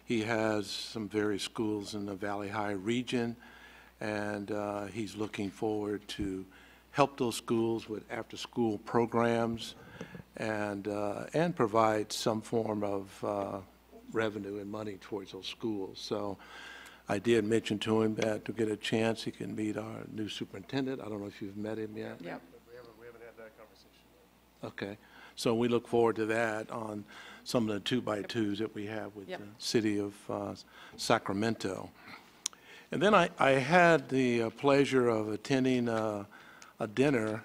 He has some various schools in the Valley High region, and he's looking forward to help those schools with after-school programs and provide some form of revenue and money towards those schools. So I did mention to him that to get a chance, he can meet our new superintendent. I don't know if you've met him yet. Yep. We haven't had that conversation. Okay. So we look forward to that on some of the 2x2s that we have with Yep. the city of Sacramento. And then I had the pleasure of attending a dinner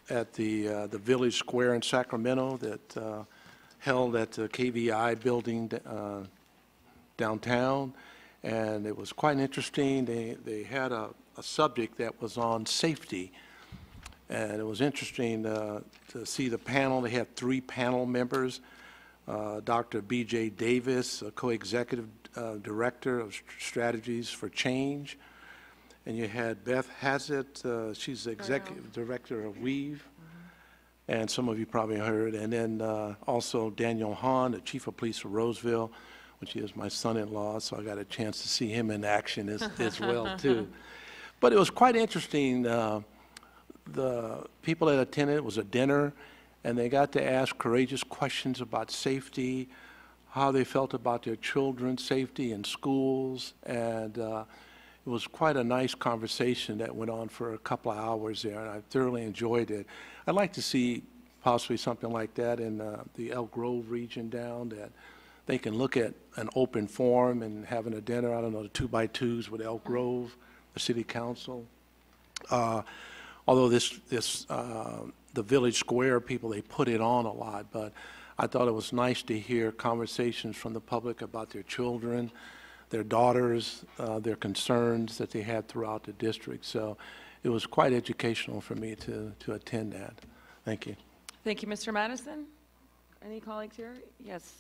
at the Village Square in Sacramento that held at the KVI building downtown, and it was quite interesting. They had a subject that was on safety, and it was interesting to see the panel. They had 3 panel members, Dr. B.J. Davis, a co-executive director of strategies for change, and you had Beth Hassett, she's the executive director of Weave, and some of you probably heard, and then also Daniel Hahn, the chief of police of Roseville, which is my son-in-law, so I got a chance to see him in action as well, too. But it was quite interesting. The people that attended, it was a dinner, and they got to ask courageous questions about safety, how they felt about their children's safety in schools, and it was quite a nice conversation that went on for a couple of hours there, and I thoroughly enjoyed it. I'd like to see possibly something like that in the Elk Grove region down, that they can look at an open forum and having a dinner, I don't know, the 2x2s with Elk Grove, the city council. Although the Village Square people, they put it on a lot, but I thought it was nice to hear conversations from the public about their children, their daughters, their concerns that they had throughout the district. So it was quite educational for me to attend that. Thank you. Thank you, Mr. Madison. Any colleagues here? Yes.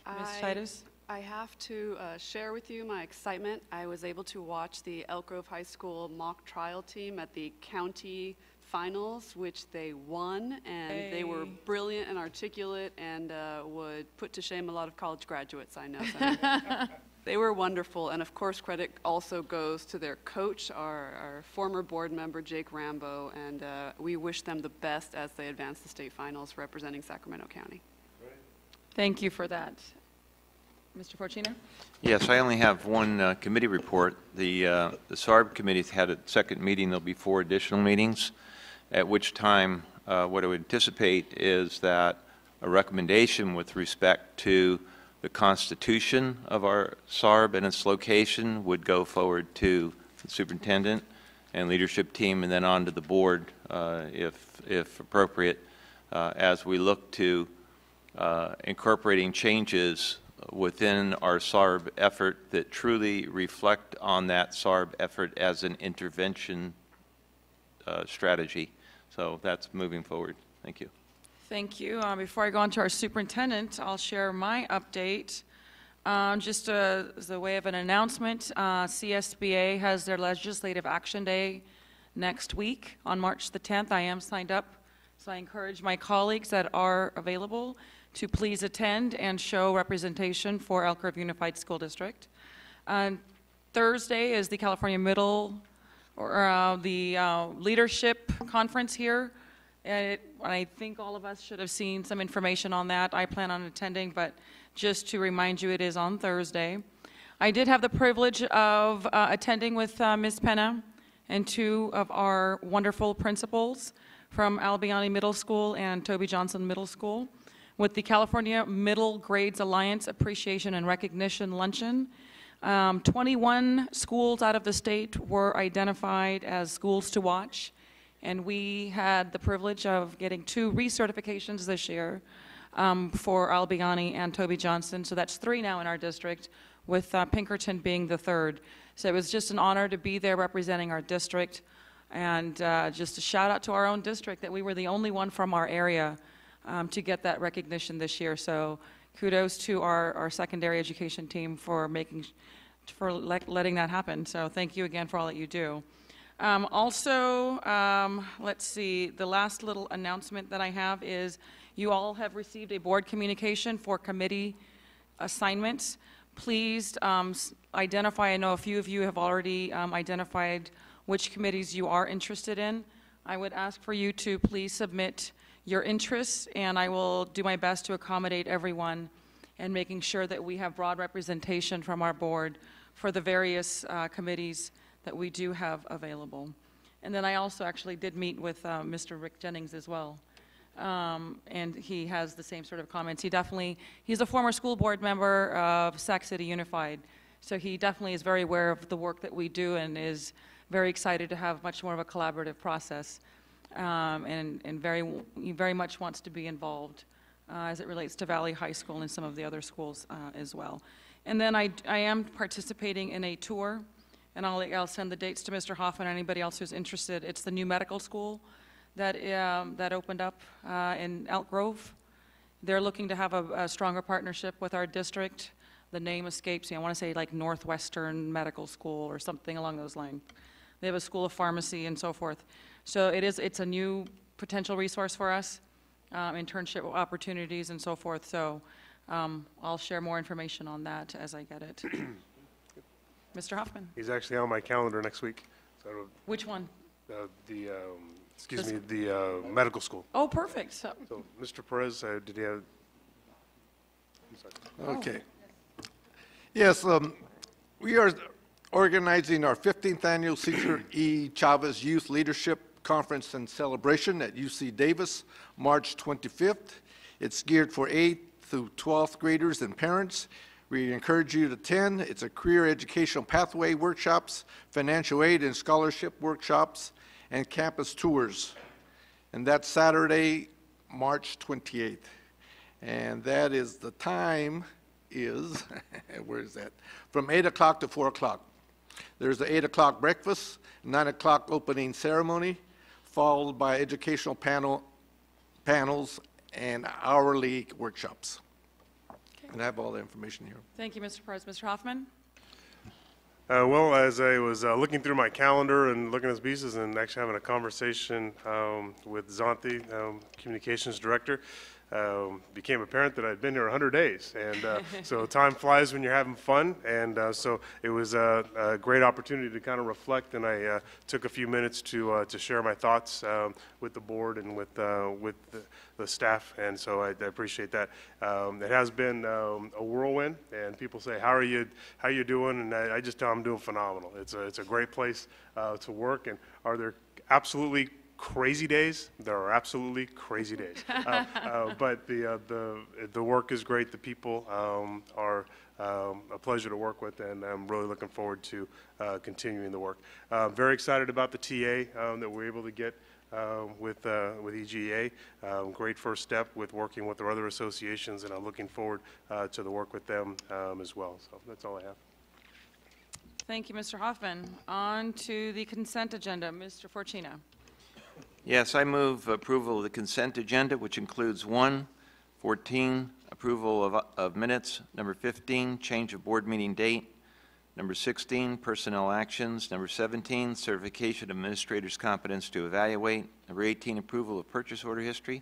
Ms. Titus? I have to share with you my excitement. I was able to watch the Elk Grove High School mock trial team at the county finals, which they won, and they were brilliant and articulate and would put to shame a lot of college graduates, I know. So they were wonderful, and of course credit also goes to their coach, our former board member, Jake Rambo, and we wish them the best as they advance the state finals representing Sacramento County. Thank you for that. Mr. Fortino? Yes, I only have one committee report. The SARB committee's had a second meeting. There'll be 4 additional meetings, at which time what I would anticipate is that a recommendation with respect to the constitution of our SARB and its location would go forward to the superintendent and leadership team, and then on to the board if appropriate, as we look to incorporating changes within our SARB effort that truly reflect on that SARB effort as an intervention strategy. So that's moving forward. Thank you. Thank you. Before I go on to our superintendent, I'll share my update. Just as a way of an announcement, CSBA has their Legislative Action Day next week on March the 10th. I am signed up, so I encourage my colleagues that are available to please attend and show representation for Elk Grove Unified School District. Thursday is the California Middle, or the Leadership Conference here. I think all of us should have seen some information on that. I plan on attending, but just to remind you, it is on Thursday. I did have the privilege of attending with Ms. Penna and 2 of our wonderful principals from Albiani Middle School and Toby Johnson Middle School with the California Middle Grades Alliance Appreciation and Recognition Luncheon. 21 schools out of the state were identified as schools to watch, and we had the privilege of getting 2 recertifications this year for Albiani and Toby Johnson. So that's 3 now in our district, with Pinkerton being the 3rd. So it was just an honor to be there representing our district, and just a shout out to our own district that we were the only one from our area to get that recognition this year. So kudos to our secondary education team for letting that happen. So thank you again for all that you do. Let's see, the last little announcement that I have is you all have received a board communication for committee assignments. Please identify, I know a few of you have already identified which committees you are interested in. I would ask for you to please submit your interests, and I will do my best to accommodate everyone and making sure that we have broad representation from our board for the various committees that we do have available. And then I also actually did meet with Mr. Rick Jennings as well, and he has the same sort of comments. He's a former school board member of Sac City Unified, so he definitely is very aware of the work that we do and is very excited to have much more of a collaborative process. And he very much wants to be involved as it relates to Valley High School and some of the other schools as well. And then I am participating in a tour, and I'll send the dates to Mr. Hoffman and anybody else who's interested. It's the new medical school that opened up in Elk Grove. They're looking to have a stronger partnership with our district. The name escapes me. I want to say like Northwestern Medical School or something along those lines. They have a school of pharmacy and so forth. So it's a new potential resource for us, internship opportunities and so forth. So I'll share more information on that as I get it. Mr. Hoffman. He's actually on my calendar next week. So which one? The medical school. Oh, perfect. So Mr. Perez, did he have? Okay. Yes, we are organizing our 15th annual Cesar E. Chavez Youth Leadership Conference and Celebration at UC Davis, March 25th. It's geared for 8th through 12th graders and parents. We encourage you to attend. It's a career educational pathway workshops, financial aid and scholarship workshops, and campus tours. And that's Saturday, March 28th. And that is the time is, where is that? From 8 o'clock to 4 o'clock. There's the 8 o'clock breakfast, 9 o'clock opening ceremony, followed by educational panels and hourly workshops. Okay. And I have all the information here. Thank you, Mr. Perez. Mr. Hoffman? Well, as I was looking through my calendar and looking at these pieces and actually having a conversation with Zanthi, Communications Director, became apparent that I'd been here 100 days. And so time flies when you're having fun. And so it was a great opportunity to kind of reflect. And I took a few minutes to share my thoughts with the board and with the staff. And so I appreciate that. It has been a whirlwind. And people say, how are you doing? And I just tell them I'm doing phenomenal. It's a great place to work. And are there absolutely crazy days? There are absolutely crazy days. But the work is great. The people are a pleasure to work with, and I'm really looking forward to continuing the work. Very excited about the TA that we're able to get with EGA. Great first step with working with our other associations, and I'm looking forward to the work with them as well. So that's all I have. Thank you, Mr. Hoffman. On to the consent agenda. Mr. Forcina. Yes, I move approval of the consent agenda, which includes 1, 14, approval of minutes, number 15, change of board meeting date, number 16, personnel actions, number 17, certification of administrator's competence to evaluate, number 18, approval of purchase order history,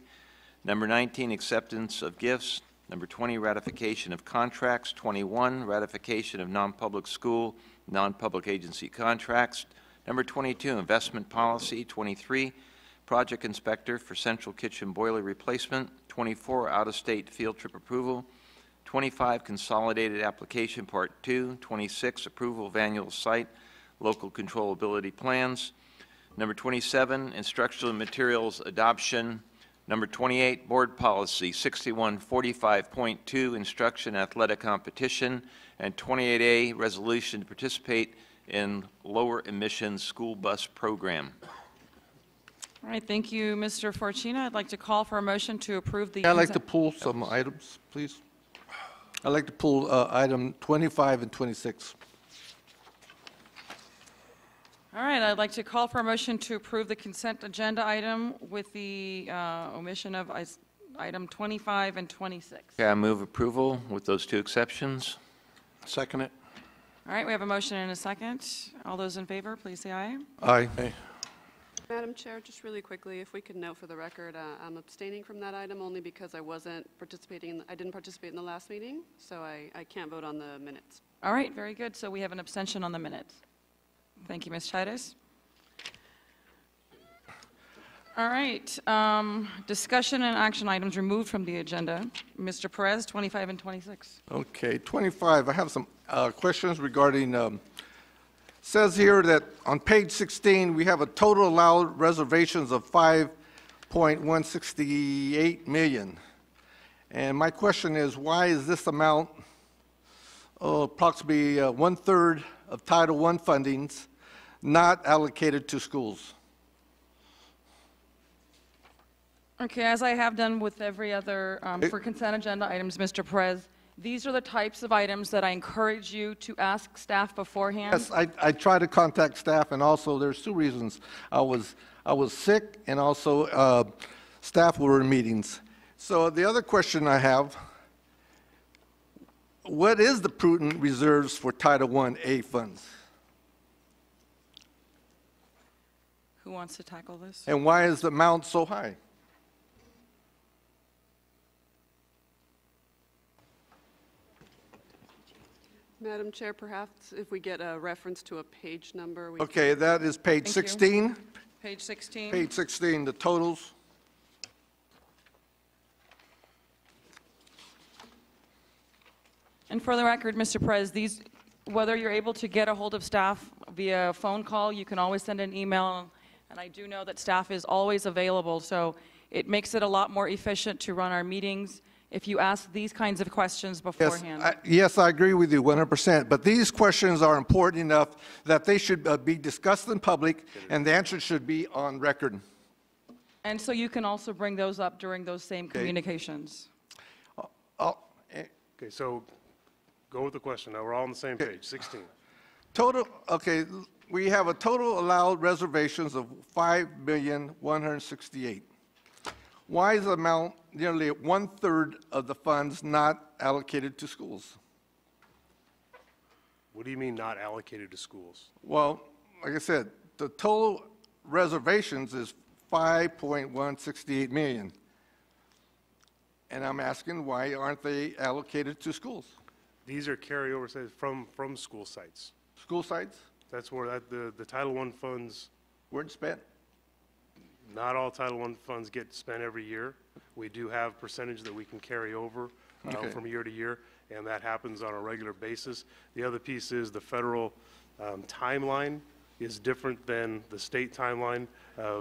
number 19, acceptance of gifts, number 20, ratification of contracts, 21, ratification of non-public school, non-public agency contracts, number 22, investment policy, 23, project inspector for central kitchen boiler replacement, 24, out-of-state field trip approval, 25, consolidated application part 2, 26, approval of annual site local controllability plans, number 27, instructional materials adoption, number 28, board policy 6145.2, instruction athletic competition, and 28A, resolution to participate in lower emissions school bus program. All right, thank you, Mr. Forcina. I'd like to call for a motion to approve the... I'd like to pull some items, please. I'd like to pull item 25 and 26. All right, I'd like to call for a motion to approve the consent agenda item with the omission of item 25 and 26. Okay, I move approval with those 2 exceptions. Second it. All right, we have a motion and a second. All those in favor, please say aye. Aye. Madam Chair, just really quickly, if we could note for the record, I'm abstaining from that item only because I wasn't participating, I didn't participate in the last meeting, so I can't vote on the minutes. All right, very good. So we have an abstention on the minutes. Thank you, Ms. Chidas. All right, discussion and action items removed from the agenda. Mr. Perez, 25 and 26. Okay, 25, I have some questions regarding, says here that on page 16, we have a total allowed reservations of 5.168 million. And my question is, why is this amount approximately 1/3 of Title I fundings not allocated to schools? Okay, as I have done with every other, for consent agenda items, Mr. Perez, these are the types of items that I encourage you to ask staff beforehand. Yes, I tried to contact staff, and also there's 2 reasons. I was sick, and also staff were in meetings. So the other question I have, what is the prudent reserves for Title I-A funds? Who wants to tackle this? And why is the amount so high? Madam Chair, perhaps if we get a reference to a page number. Okay, that is page 16. Page 16. Page 16, the totals. And for the record, Mr. Perez, these, whether you're able to get a hold of staff via phone call, you can always send an email, and I do know that staff is always available, so it makes it a lot more efficient to run our meetings if you ask these kinds of questions beforehand. Yes, I agree with you 100%, but these questions are important enough that they should be discussed in public, and the answer should be on record. And so you can also bring those up during those same communications. Okay, so go with the question. Now we're all on the same page, 16. Total, okay, we have a total allowed reservations of 5,168,000. Why is the amount nearly 1/3 of the funds not allocated to schools? What do you mean not allocated to schools? Well, like I said, the total reservations is 5.168 million. And I'm asking, why aren't they allocated to schools? These are carryover from school sites. School sites? That's where the Title I funds. Weren't spent? Not all Title I funds get spent every year. We do have percentage that we can carry over Okay. from year to year, and that happens on a regular basis. The other piece is the federal timeline is different than the state timeline.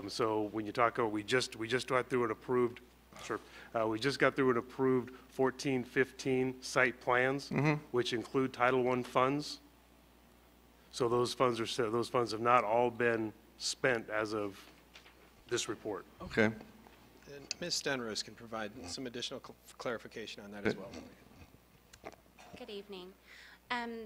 So when you talk about, we just got through an approved, sure, we just got through an approved 14-15 site plans, which include Title I funds. So those funds have not all been spent as of this report. Okay. And Ms. Stenrose can provide some additional clarification on that as well. Good evening.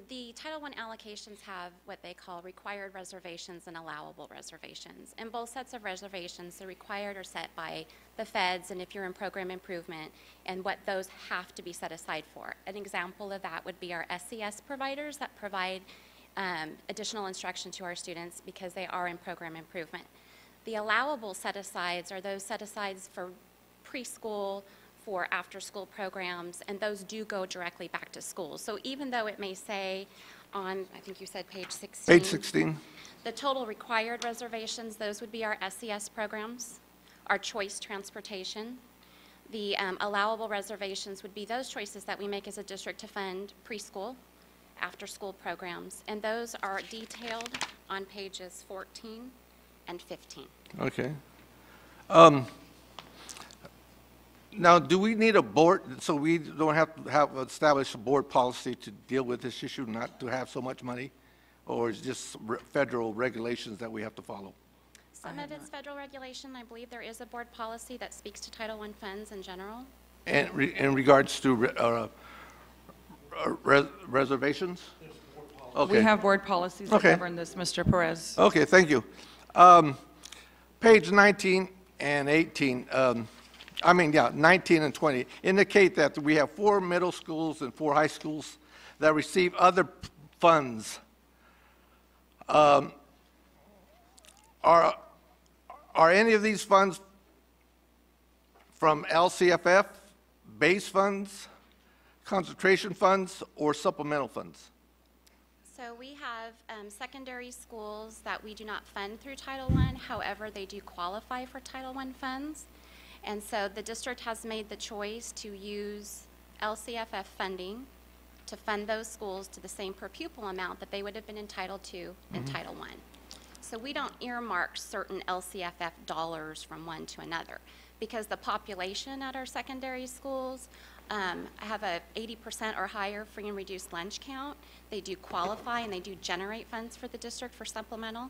The Title I allocations have what they call required reservations and allowable reservations. In both sets of reservations, the required are set by the feds, and if you're in program improvement, and what those have to be set aside for. An example of that would be our SES providers that provide additional instruction to our students because they are in program improvement. The allowable set-asides are those set-asides for preschool, for after-school programs, and those do go directly back to schools. So even though it may say on, I think you said page 16. Page 16. The total required reservations, those would be our SES programs, our choice transportation. The allowable reservations would be those choices that we make as a district to fund preschool, after-school programs, and those are detailed on pages 14 and 15. Okay. Now, do we need a board, so we don't have to have established a board policy to deal with this issue, not to have so much money? Or is it just federal regulations that we have to follow? Some of it's federal regulation. I believe there is a board policy that speaks to Title I funds in general. And in regards to reservations? Okay. We have board policies that Okay. govern this, Mr. Perez. Okay, thank you. Page 19 and 18, 19 and 20 indicate that we have 4 middle schools and 4 high schools that receive other funds. Are any of these funds from LCFF, base funds, concentration funds, or supplemental funds? So we have secondary schools that we do not fund through Title I. However, they do qualify for Title I funds. And so the district has made the choice to use LCFF funding to fund those schools to the same per pupil amount that they would have been entitled to in Title I. So we don't earmark certain LCFF dollars from one to another because the population at our secondary schools have a 80% or higher free and reduced lunch count. They do qualify and they do generate funds for the district for supplemental,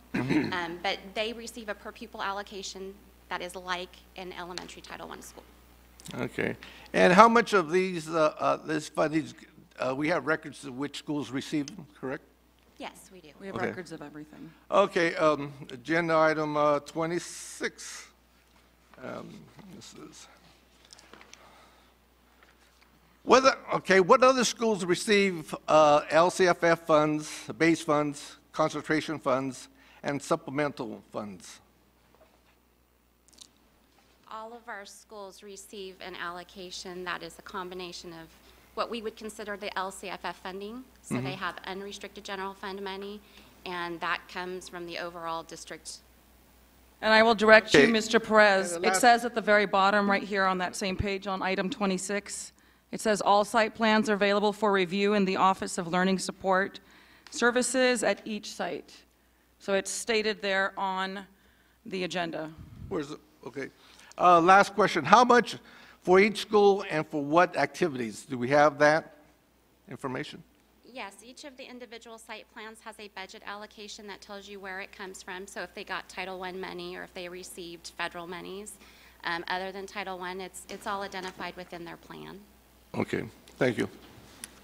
but they receive a per pupil allocation that is like an elementary Title I school. Okay. And how much of these, this funding, we have records of which schools receive them, correct? Yes, we do. We have Okay. records of everything. Okay, agenda item 26. This is, what other schools receive LCFF funds, base funds, concentration funds, and supplemental funds? All of our schools receive an allocation that is a combination of what we would consider the LCFF funding. So they have unrestricted general fund money, and that comes from the overall district. And I will direct you, Okay. Mr. Perez. And the It last- says at the very bottom, right here on that same page on item 26, it says all site plans are available for review in the Office of Learning Support Services at each site. So it's stated there on the agenda. Where's it? Okay. Last question. How much for each school and for what activities? Do we have that information? Yes, each of the individual site plans has a budget allocation that tells you where it comes from. So if they got Title I money or if they received federal monies, other than Title I, it's all identified within their plan. Okay, thank you.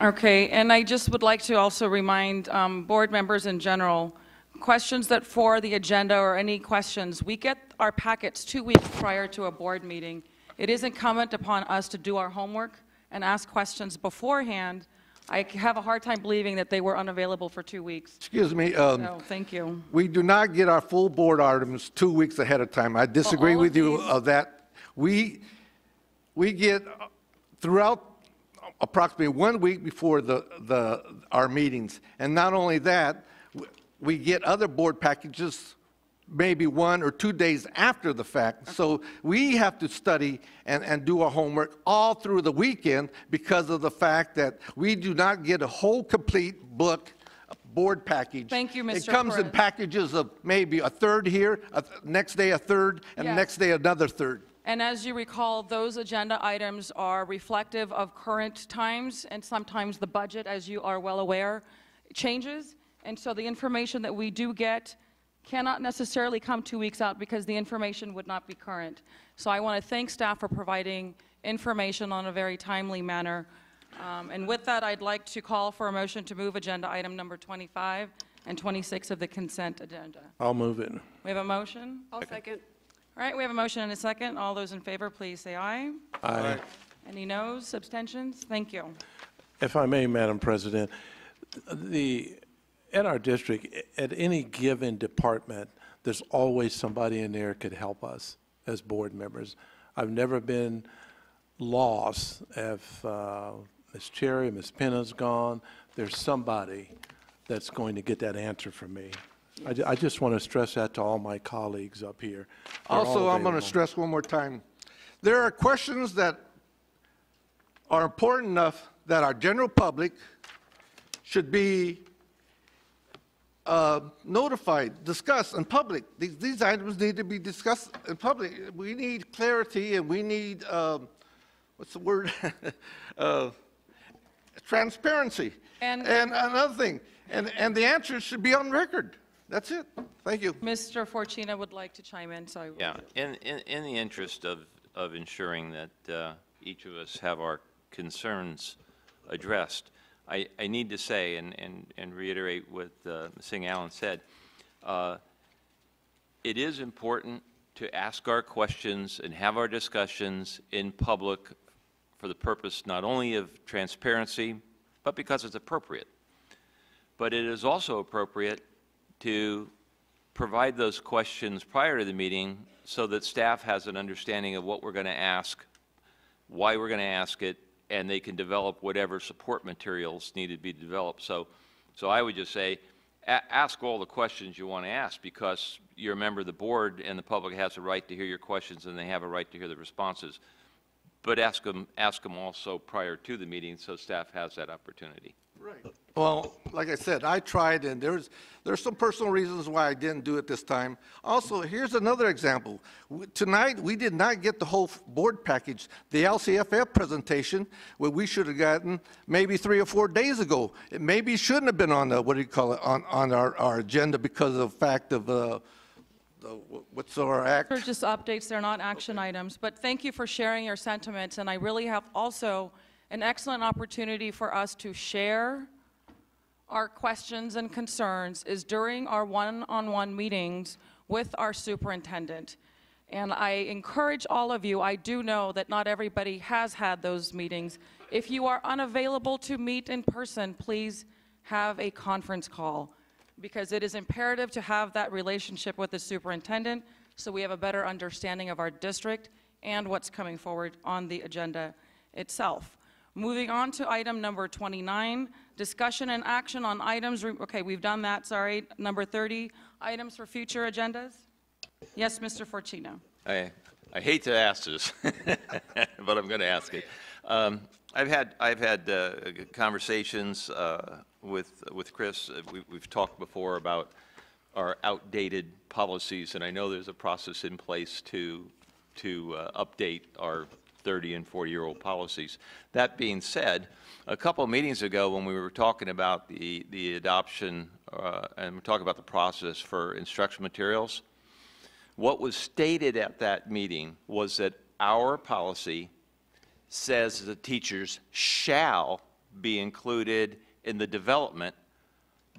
Okay, and I just would like to also remind board members in general, questions that for the agenda or any questions, we get our packets 2 weeks prior to a board meeting. it is incumbent upon us to do our homework and ask questions beforehand. I have a hard time believing that they were unavailable for 2 weeks. Excuse me. So, thank you. We do not get our full board items 2 weeks ahead of time. I disagree with you of that. We get throughout approximately 1 week before our meetings. And not only that, we get other board packages maybe 1 or 2 days after the fact. So we have to study and do our homework all through the weekend because of the fact that we do not get a whole complete book board package. Thank you, Mr. It comes in Perez. packages of maybe a third here, next day a third, and the Yes. next day another third. And as you recall, those agenda items are reflective of current times, and sometimes the budget, as you are well aware, changes. And so the information that we do get cannot necessarily come 2 weeks out because the information would not be current. So I want to thank staff for providing information on a very timely manner. And with that, I'd like to call for a motion to move agenda item number 25 and 26 of the consent agenda. I'll move it. We have a motion? I'll second. All right, we have a motion and a second. All those in favor, please say aye. Aye. Any noes, abstentions? Thank you. If I may, Madam President, in our district, at any given department, there's always somebody in there could help us as board members. I've never been lost if Ms. Cherry, Ms. Penna's gone. There's somebody that's going to get that answer from me. I just want to stress that to all my colleagues up here. They're all Also, I'm going to available. stress one more time. There are questions that are important enough that our general public should be notified, discussed in public. These items need to be discussed in public. We need clarity and we need, what's the word? Transparency. And another thing, and the answers should be on record. That's it. Thank you. Mr. Forcina would like to chime in, so I will. Yeah, in the interest of ensuring that each of us have our concerns addressed, I need to say and reiterate what Ms. Singh Allen said. It is important to ask our questions and have our discussions in public for the purpose not only of transparency, but because it's appropriate. But it is also appropriate to provide those questions prior to the meeting so that staff has an understanding of what we're going to ask, why we're going to ask it, and they can develop whatever support materials need to be developed. So I would just say, ask all the questions you want to ask because you're a member of the board and the public has a right to hear your questions and they have a right to hear the responses. But ask them also prior to the meeting so staff has that opportunity. Right. Well, like I said, I tried, and there's some personal reasons why I didn't do it this time. Also, here's another example. Tonight, we did not get the whole board package. The LCFF presentation, what we should have gotten maybe 3 or 4 days ago. It maybe shouldn't have been on the, what do you call it, on our agenda because of the fact of what's our act? They're just updates, they're not action items. But thank you for sharing your sentiments, and I really have also an excellent opportunity for us to share our questions and concerns is during our one-on-one meetings with our superintendent. And I encourage all of you, I do know that not everybody has had those meetings. If you are unavailable to meet in person, please have a conference call because it is imperative to have that relationship with the superintendent so we have a better understanding of our district and what's coming forward on the agenda itself. Moving on to item number 29, discussion and action on items, okay, we've done that, sorry. Number 30, items for future agendas. Yes, Mr. Forcina. I hate to ask this, but I'm going to ask it. I've had conversations with Chris. We've talked before about our outdated policies, and I know there's a process in place to update our 30 and 40-year-old policies. That being said, a couple of meetings ago when we were talking about the adoption and we're talking about the process for instruction materials, what was stated at that meeting was that our policy says the teachers shall be included in the development,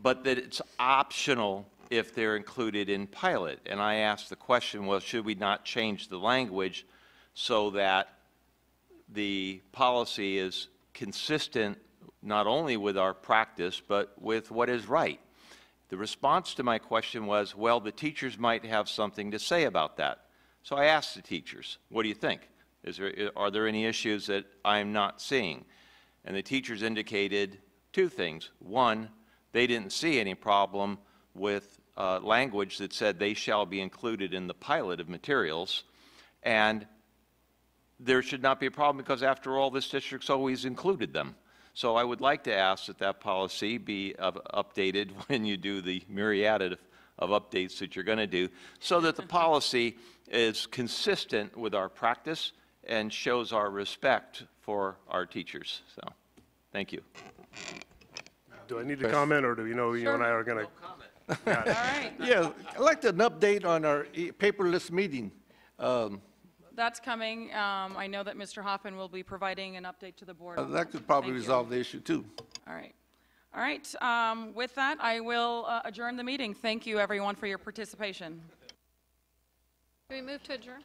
but that it's optional if they're included in pilot. And I asked the question, well, should we not change the language so that the policy is consistent not only with our practice, but with what is right. The response to my question was, well, the teachers might have something to say about that. So I asked the teachers, what do you think? Are there any issues that I'm not seeing? And the teachers indicated two things. One, they didn't see any problem with language that said they shall be included in the pilot of materials, and there should not be a problem because, after all, this district's always included them. So I would like to ask that that policy be updated when you do the myriad of updates that you're going to do, so that the policy is consistent with our practice and shows our respect for our teachers. So, thank you. Do I need to comment, or do you know you and I are going to? All right. Yeah, I'd like an update on our paperless meeting. That's coming. I know that Mr. Hoffman will be providing an update to the board. That could probably Thank you. resolve the issue, too. All right. All right. With that, I will adjourn the meeting. Thank you, everyone, for your participation. Can we move to adjourn?